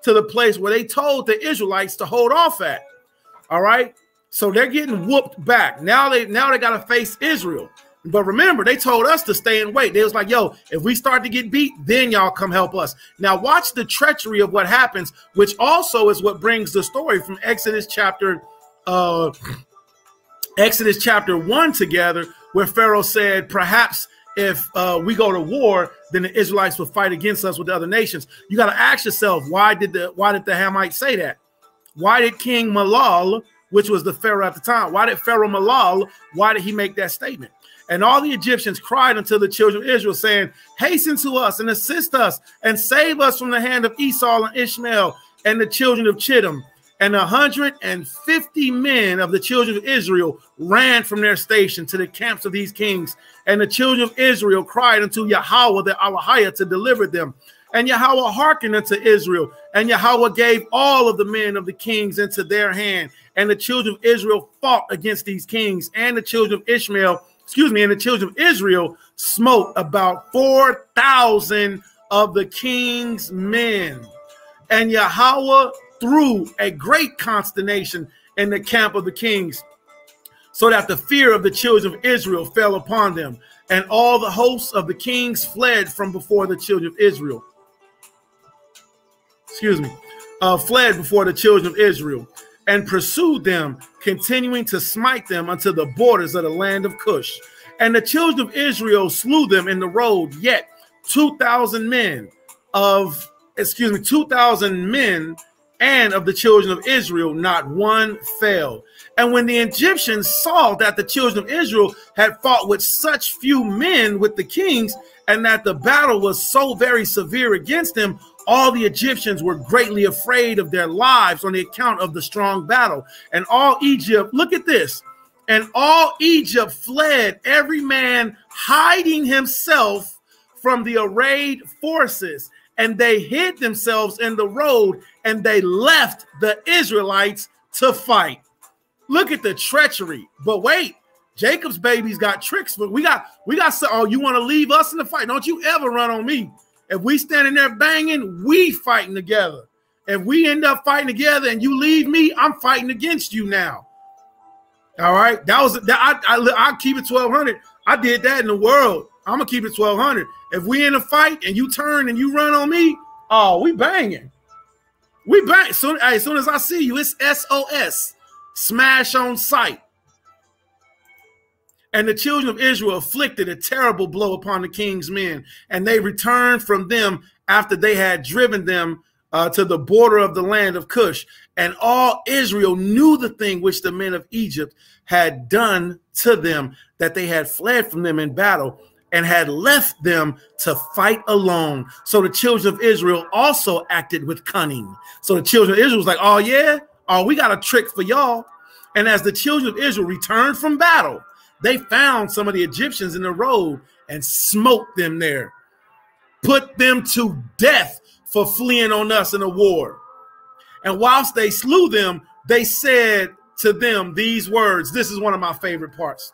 to the place where they told the Israelites to hold off at. All right. So they're getting whooped back. Now they got to face Israel. But remember, they told us to stay and wait. They was like, yo, if we start to get beat, then y'all come help us. Now watch the treachery of what happens, which also is what brings the story from Exodus chapter 1 together, where Pharaoh said, perhaps if we go to war, then the Israelites will fight against us with the other nations. You got to ask yourself, why did the Hamites say that? Why did King Malal, which was the Pharaoh at the time, why did Pharaoh Malal, why did he make that statement? And all the Egyptians cried unto the children of Israel, saying, hasten to us and assist us and save us from the hand of Esau and Ishmael and the children of Chittim. And 150 men of the children of Israel ran from their station to the camps of these kings. And the children of Israel cried unto Yahweh, their Alahiah, to deliver them. And Yahweh hearkened unto Israel. And Yahweh gave all of the men of the kings into their hand. And the children of Israel fought against these kings. And the children of Ishmael, and the children of Israel smote about 4,000 of the king's men. And Yahweh threw a great consternation in the camp of the kings, so that the fear of the children of Israel fell upon them. And all the hosts of the kings fled from before the children of Israel. Fled before the children of Israel, and pursued them, continuing to smite them unto the borders of the land of Cush. And the children of Israel slew them in the road, yet 2,000 men and of the children of Israel not one fell. And when the Egyptians saw that the children of Israel had fought with such few men with the kings, and that the battle was so very severe against them, all the Egyptians were greatly afraid of their lives on the account of the strong battle. And all Egypt, look at this, and all Egypt fled, every man hiding himself from the arrayed forces. And they hid themselves in the road, and they left the Israelites to fight. Look at the treachery. But wait, Jacob's babies got tricks. But we got. Oh, you want to leave us in the fight? Don't you ever run on me. If we standing there banging, we fighting together. If we end up fighting together and you leave me, I'm fighting against you now. All right, that was that. I keep it 1200. I did that in the world. I'm gonna keep it 1200. If we in a fight and you turn and you run on me, oh, we banging. We bang. Soon as I see you, it's SOS. Smash on sight. And the children of Israel afflicted a terrible blow upon the king's men, and they returned from them after they had driven them to the border of the land of Cush. And all Israel knew the thing which the men of Egypt had done to them, that they had fled from them in battle and had left them to fight alone. So the children of Israel also acted with cunning. So the children of Israel was like, oh yeah, oh, we got a trick for y'all. And as the children of Israel returned from battle, they found some of the Egyptians in the road and smote them there, put them to death for fleeing on us in a war. And whilst they slew them, they said to them these words. This is one of my favorite parts.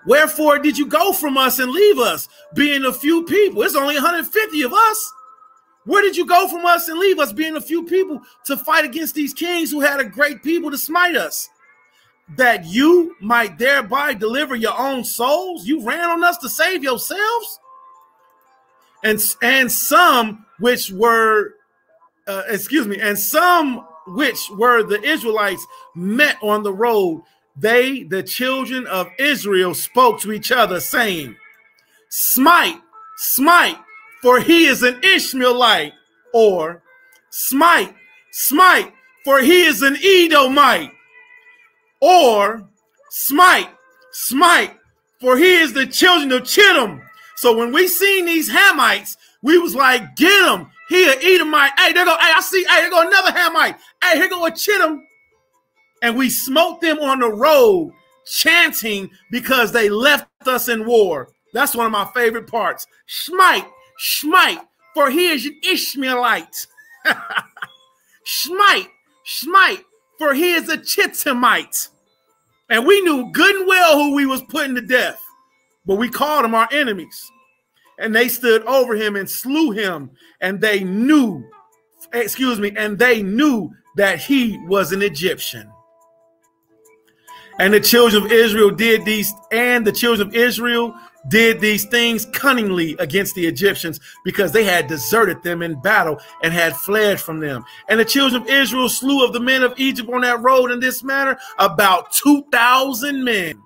Wherefore did you go from us and leave us, being a few people? It's only 150 of us. Where did you go from us and leave us, being a few people, to fight against these kings who had a great people to smite us, that you might thereby deliver your own souls? You ran on us to save yourselves? And some which were, and some which were the Israelites met on the road, they, the children of Israel, spoke to each other, saying, smite, smite, for he is an Ishmaelite, or smite, smite, for he is an Edomite, or smite, smite, for he is the children of Chittim. So when we seen these Hamites, we was like, get him. He an Edomite. Hey, there go. Hey, I see. Hey, there go another Hamite. Hey, here go a Chittim. And we smote them on the road, chanting, because they left us in war. That's one of my favorite parts. Smite, smite, for he is an Ishmaelite. Smite, smite, for he is a Chittimite. And we knew good and well who we was putting to death, but we called them our enemies. And they stood over him and slew him. And they knew, and they knew that he was an Egyptian. And the children of Israel did these, things cunningly against the Egyptians, because they had deserted them in battle and had fled from them. And the children of Israel slew of the men of Egypt on that road in this manner about 2,000 men.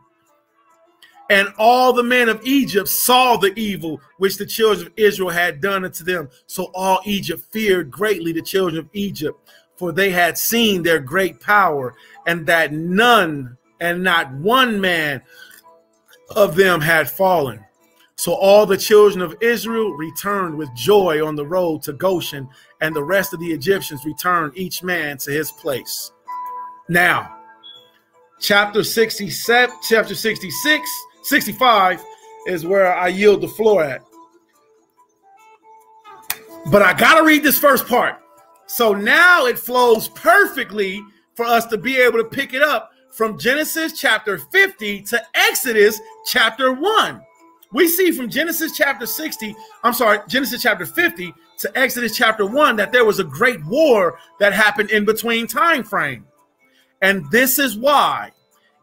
And all the men of Egypt saw the evil which the children of Israel had done unto them. So all Egypt feared greatly the children of Egypt, for they had seen their great power, and that none and not one man of them had fallen. So all the children of Israel returned with joy on the road to Goshen, and the rest of the Egyptians returned, each man to his place. Now, chapter 67, chapter 66, 65 is where I yield the floor at. But I got to read this first part. So now it flows perfectly for us to be able to pick it up from Genesis chapter 50 to Exodus chapter 1. We see from Genesis chapter 50 to Exodus chapter 1 that there was a great war that happened in between time frame. And this is why.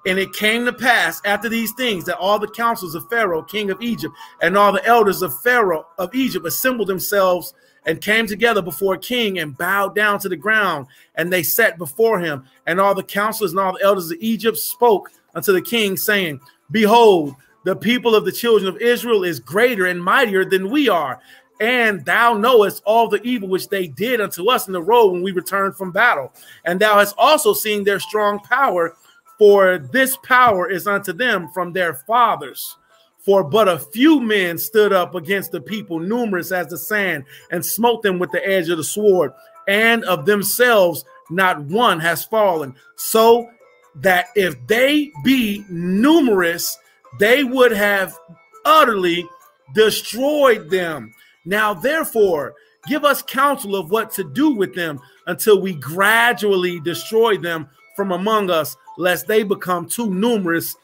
And it came to pass after these things that all the councils of Pharaoh, king of Egypt, and all the elders of Pharaoh of Egypt assembled themselves and came together before a king and bowed down to the ground, and they sat before him. And all the counselors and all the elders of Egypt spoke unto the king, saying, behold, the people of the children of Israel is greater and mightier than we are. And thou knowest all the evil which they did unto us in the road when we returned from battle. And thou hast also seen their strong power, for this power is unto them from their fathers. For but a few men stood up against the people, numerous as the sand, and smote them with the edge of the sword. And of themselves not one has fallen. So that if they be numerous, they would have utterly destroyed them. Now, therefore, give us counsel of what to do with them until we gradually destroy them from among us, lest they become too numerous,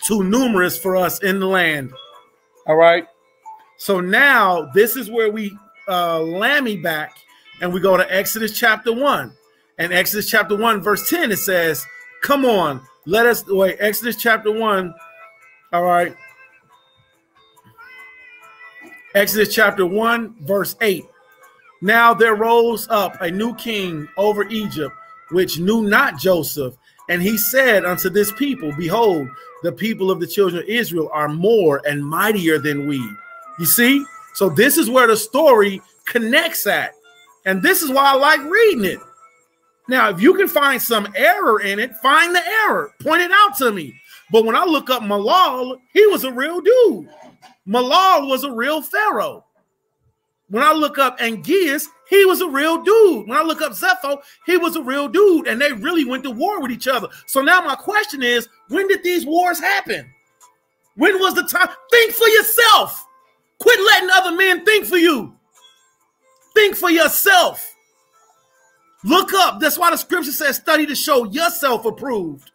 too numerous for us in the land. All right. So now this is where we lammy back and we go to Exodus chapter 1. And Exodus chapter 1, verse 10, it says, come on, let us wait. Exodus chapter 1. All right. Exodus chapter 1, verse 8. Now there rose up a new king over Egypt, which knew not Joseph. And he said unto this people, behold, the people of the children of Israel are more and mightier than we. You see? So this is where the story connects at. And this is why I like reading it. Now, if you can find some error in it, find the error. Point it out to me. But when I look up Malal, he was a real dude. Malal was a real Pharaoh. When I look up Angeas, he was a real dude. When I look up Zepho, he was a real dude. And they really went to war with each other. So now my question is, when did these wars happen? When was the time? Think for yourself. Quit letting other men think for you. Think for yourself. Look up. That's why the scripture says, study to show yourself approved.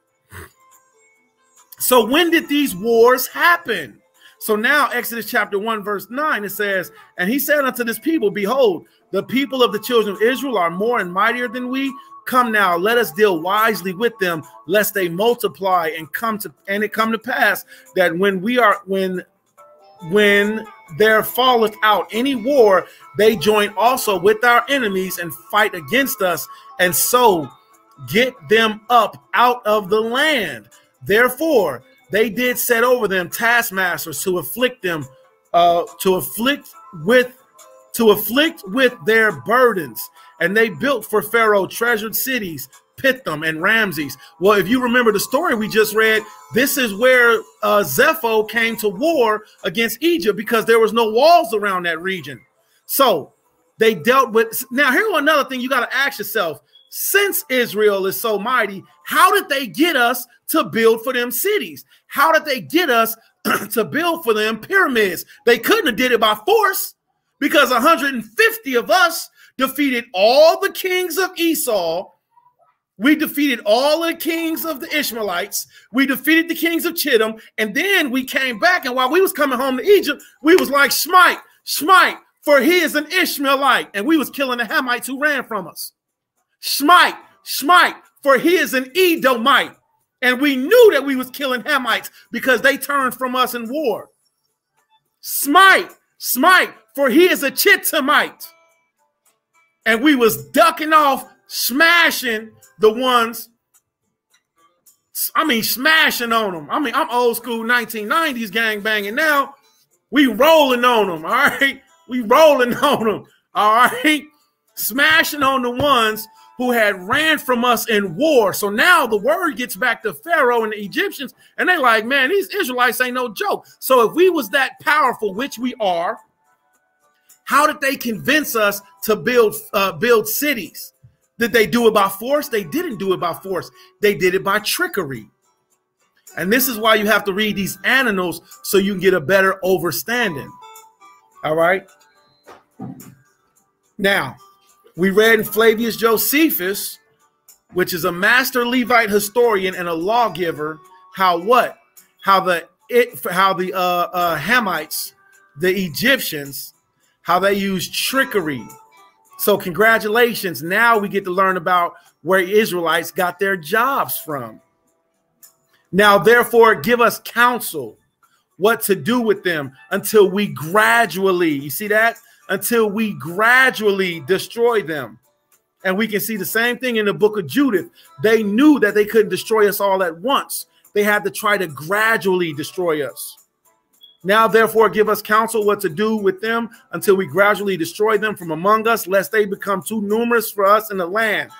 So when did these wars happen? So now Exodus chapter 1, verse 9, it says, and he said unto this people, behold, the people of the children of Israel are more and mightier than we. Come now, let us deal wisely with them, lest they multiply and it come to pass that when there falleth out any war, they join also with our enemies and fight against us, and so get them up out of the land. Therefore, they did set over them taskmasters to afflict them, to afflict with their burdens. And they built for Pharaoh treasured cities, Pithom and Ramses. Well, if you remember the story we just read, this is where Zepho came to war against Egypt because there was no walls around that region. So they dealt with. Now, here's another thing you got to ask yourself. Since Israel is so mighty, how did they get us to build for them cities? How did they get us to build for them pyramids? They couldn't have did it by force, because 150 of us defeated all the kings of Esau. We defeated all the kings of the Ishmaelites. We defeated the kings of Chittim. And then we came back. And while we was coming home to Egypt, we was like, smite, smite, for he is an Ishmaelite. And we was killing the Hamites who ran from us. Smite, smite, for he is an Edomite. And we knew that we was killing Hamites because they turned from us in war. Smite, smite, for he is a Chittimite. And we was ducking off, smashing the ones, smashing on them. I'm old school 1990s gang banging now. We rolling on them, all right? We rolling on them, all right? Smashing on the ones who had ran from us in war. So now the word gets back to Pharaoh and the Egyptians, and they like, man, these Israelites ain't no joke. So if we was that powerful, which we are, how did they convince us to build cities? Did they do it by force? They didn't do it by force. They did it by trickery. And this is why you have to read these annals so you can get a better understanding. All right. Now, we read in Flavius Josephus, which is a master Levite historian and a lawgiver, how the Hamites, the Egyptians, how they used trickery. So congratulations. Now we get to learn about where Israelites got their jobs from. Now, therefore, give us counsel what to do with them until we gradually, you see that? Until we gradually destroy them. And we can see the same thing in the book of Judith. They knew that they couldn't destroy us all at once. They had to try to gradually destroy us. Now, therefore, give us counsel what to do with them until we gradually destroy them from among us, lest they become too numerous for us in the land.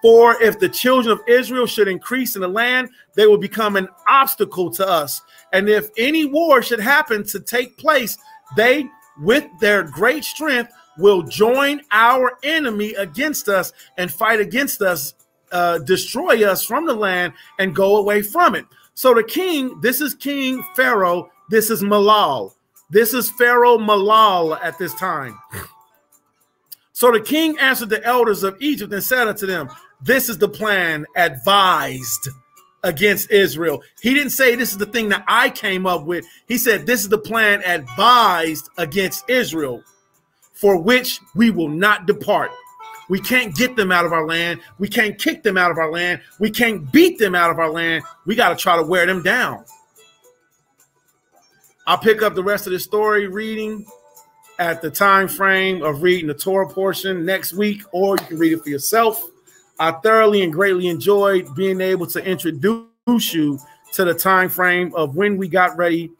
For if the children of Israel should increase in the land, they will become an obstacle to us. And if any war should happen to take place, they, with their great strength, will join our enemy against us and fight against us, destroy us from the land and go away from it. So the king, this is King Pharaoh. This is Malal. This is Pharaoh Malal at this time. So the king answered the elders of Egypt and said unto them, this is the plan advised against Israel. He didn't say this is the thing that I came up with. He said this is the plan advised against Israel, for which we will not depart. We can't get them out of our land. We can't kick them out of our land. We can't beat them out of our land. We got to try to wear them down. I'll pick up the rest of the story reading at the time frame of reading the Torah portion next week, or you can read it for yourself. I thoroughly and greatly enjoyed being able to introduce you to the time frame of when we got ready,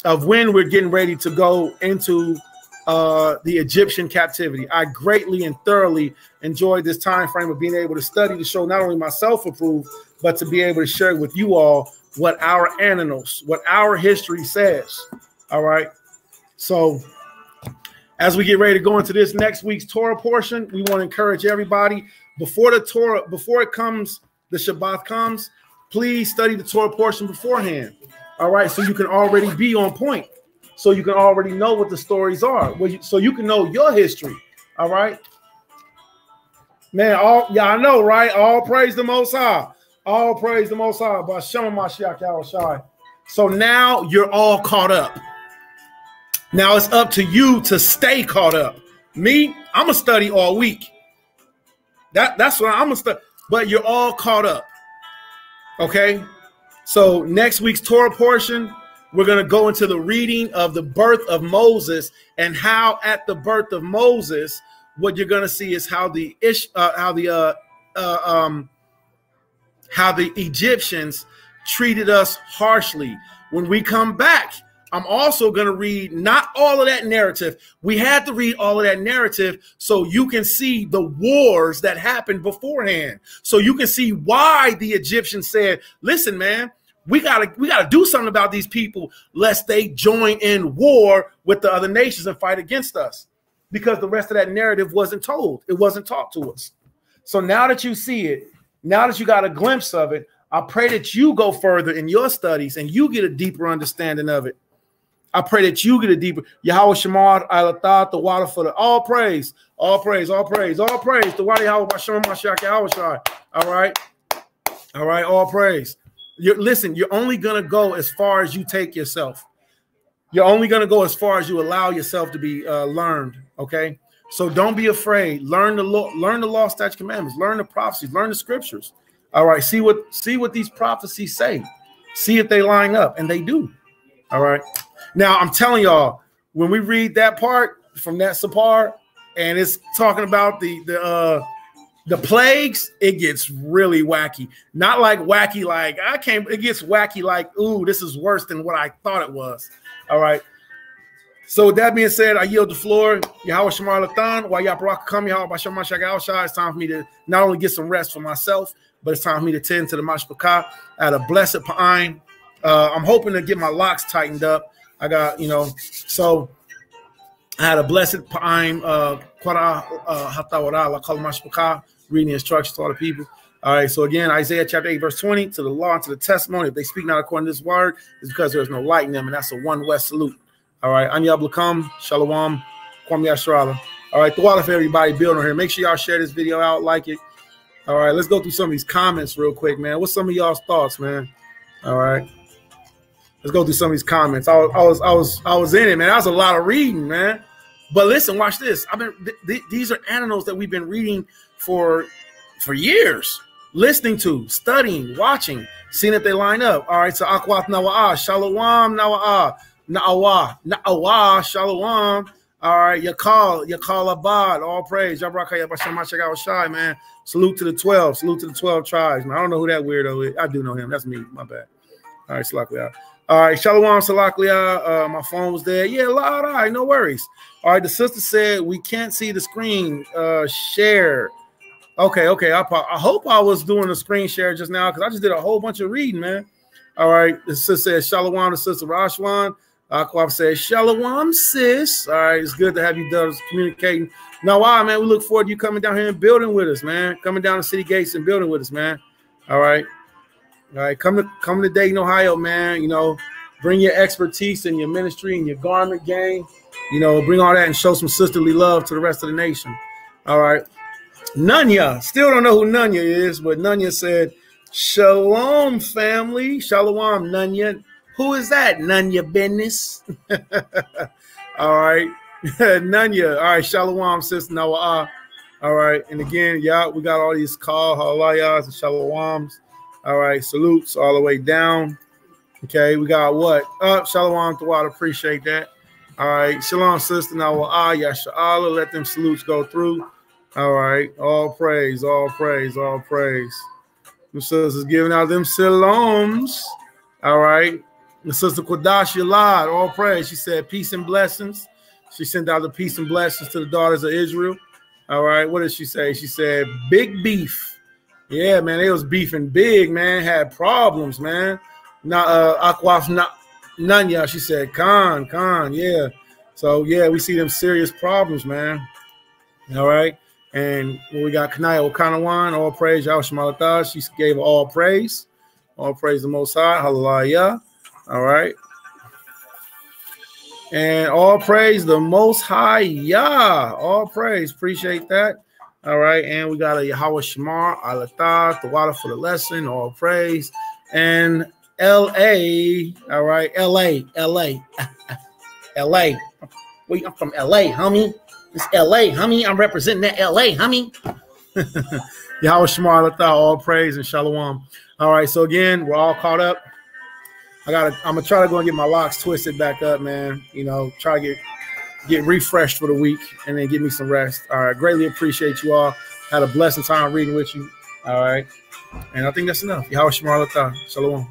of when we're getting ready to go into the Egyptian captivity. I greatly and thoroughly enjoyed this time frame of being able to study to show not only myself approved, but to be able to share with you all what our annals, what our history says. All right. So as we get ready to go into this next week's Torah portion, we want to encourage everybody before the Torah, before it comes, the Shabbat comes, please study the Torah portion beforehand. All right. So you can already be on point. So you can already know what the stories are. So you can know your history. All right. Man, I know, right? All praise the Most High. All praise the Most High. So now you're all caught up. Now it's up to you to stay caught up. Me, I'm going to study all week. That's what I'm going to study. But you're all caught up. Okay? So next week's Torah portion, we're going to go into the reading of the birth of Moses, and how at the birth of Moses, what you're going to see is how the Egyptians treated us harshly. When we come back, I'm also going to read not all of that narrative. We had to read all of that narrative so you can see the wars that happened beforehand. So you can see why the Egyptians said, listen, man, we gotta do something about these people, lest they join in war with the other nations and fight against us. Because the rest of that narrative wasn't told. It wasn't taught to us. So now that you see it, now that you got a glimpse of it, I pray that you go further in your studies and you get a deeper understanding of it. I pray that you get a deeper Yahweh Shemar Alatah, the water for the all praise, all praise, all praise, all praise. The water Yahweh Bashem Mashiach Yahweh. All right. All right, all praise. Listen, you're only gonna go as far as you take yourself. You're only gonna go as far as you allow yourself to be learned. Okay. So don't be afraid. Learn the law, statutes, commandments, learn the prophecies, learn the scriptures. All right. See what these prophecies say. See if they line up, and they do. All right. Now I'm telling y'all, when we read that part from that Sapar, and it's talking about the plagues, it gets really wacky. Not like wacky, like it gets wacky, like, ooh, this is worse than what I thought it was. All right. So with that being said, I yield the floor. Yahweh Shemar Lathan, while Yahweh come, Yahweh Bashem Mashiach Yahushua. It's time for me to not only get some rest for myself, but it's time for me to tend to the Mashpakah. I had a blessed Pa'ain. I'm hoping to get my locks tightened up. I got, so I had a blessed Pa'ain, reading the instructions to all the people. All right, so again, Isaiah chapter 8, verse 20, to the law and to the testimony, if they speak not according to this word, it's because there is no light in them, and that's a one west salute. All right, Anya Blakam, Shalom, Kwam Yashrala. All right, the water for everybody building here. Make sure y'all share this video out, like it. All right, let's go through some of these comments real quick, man. What's some of y'all's thoughts, man? All right, let's go through some of these comments. I was in it, man. That was a lot of reading, man. But listen, watch this. These are annals that we've been reading for years, listening to, studying, watching, seeing if they line up. All right, so Akwat Nawa'ah, Shalom Nawa'ah, Na'awah, Shalom. All right, Yakal Abad, all praise. Man. Salute to the 12. Salute to the 12 tribes. Man, I don't know who that weirdo is. I do know him. That's me. My bad. All right, Salaklia. All right, Shalom, Salaklia. My phone was dead. Yeah, all right, no worries. All right, the sister said we can't see the screen. Share. Okay. I hope I was doing a screen share just now because I just did a whole bunch of reading, man. All right, the sister said Shalom, the sister Rashwan. Aquaf says Shalom, sis. All right, it's good to have you done communicating. Now, why, man? We look forward to you coming down here and building with us, man. Coming down the city gates and building with us, man. All right. All right, come to Dayton, Ohio, man. You know, bring your expertise and your ministry and your garment game. You know, bring all that and show some sisterly love to the rest of the nation. All right. Nunya, still don't know who Nunya is, but Nunya said, Shalom, family. Shalom, Nunya. Who is that? Nunya business. All right. Nunya. All right. Shalom, sister Noah. All right. And again, y'all, we got all these call halayahs and shaloms. All right, salutes all the way down. Okay, we got what? Shalom to all, appreciate that. All right, shalom, sister. Now, yasha'Allah, let them salutes go through. All right, all praise, all praise, all praise. The sisters giving out them shaloms. All right, the sister Quadash Yalad, all praise. She said peace and blessings. She sent out the peace and blessings to the daughters of Israel. All right, what did she say? She said big beef. Yeah, man, they was beefing big, man. Had problems, man. Aquaf Nanya, she said, Khan, yeah. So, yeah, we see them serious problems, man. All right. And we got Kanaya Okanawan, all praise, Yahushumalata. She gave all praise. All praise the Most High. Hallelujah. All right. And all praise the Most High. Yah. All praise. Appreciate that. All right, and we got a Yahweh Shemar, Alatah, the water for the lesson, all praise, and L.A., all right, L.A. Wait, I'm from L.A., homie. It's L.A., homie. I'm representing that L.A., homie. Yahweh Shemar, Alatah, all praise, and Shalom. All right, so again, we're all caught up. I'm going to try to go and get my locks twisted back up, man. You know, try to get refreshed for the week and then give me some rest. All right. Greatly appreciate you all. Had a blessed time reading with you. All right. And I think that's enough. Yahweh Shemar Latah. Shalom.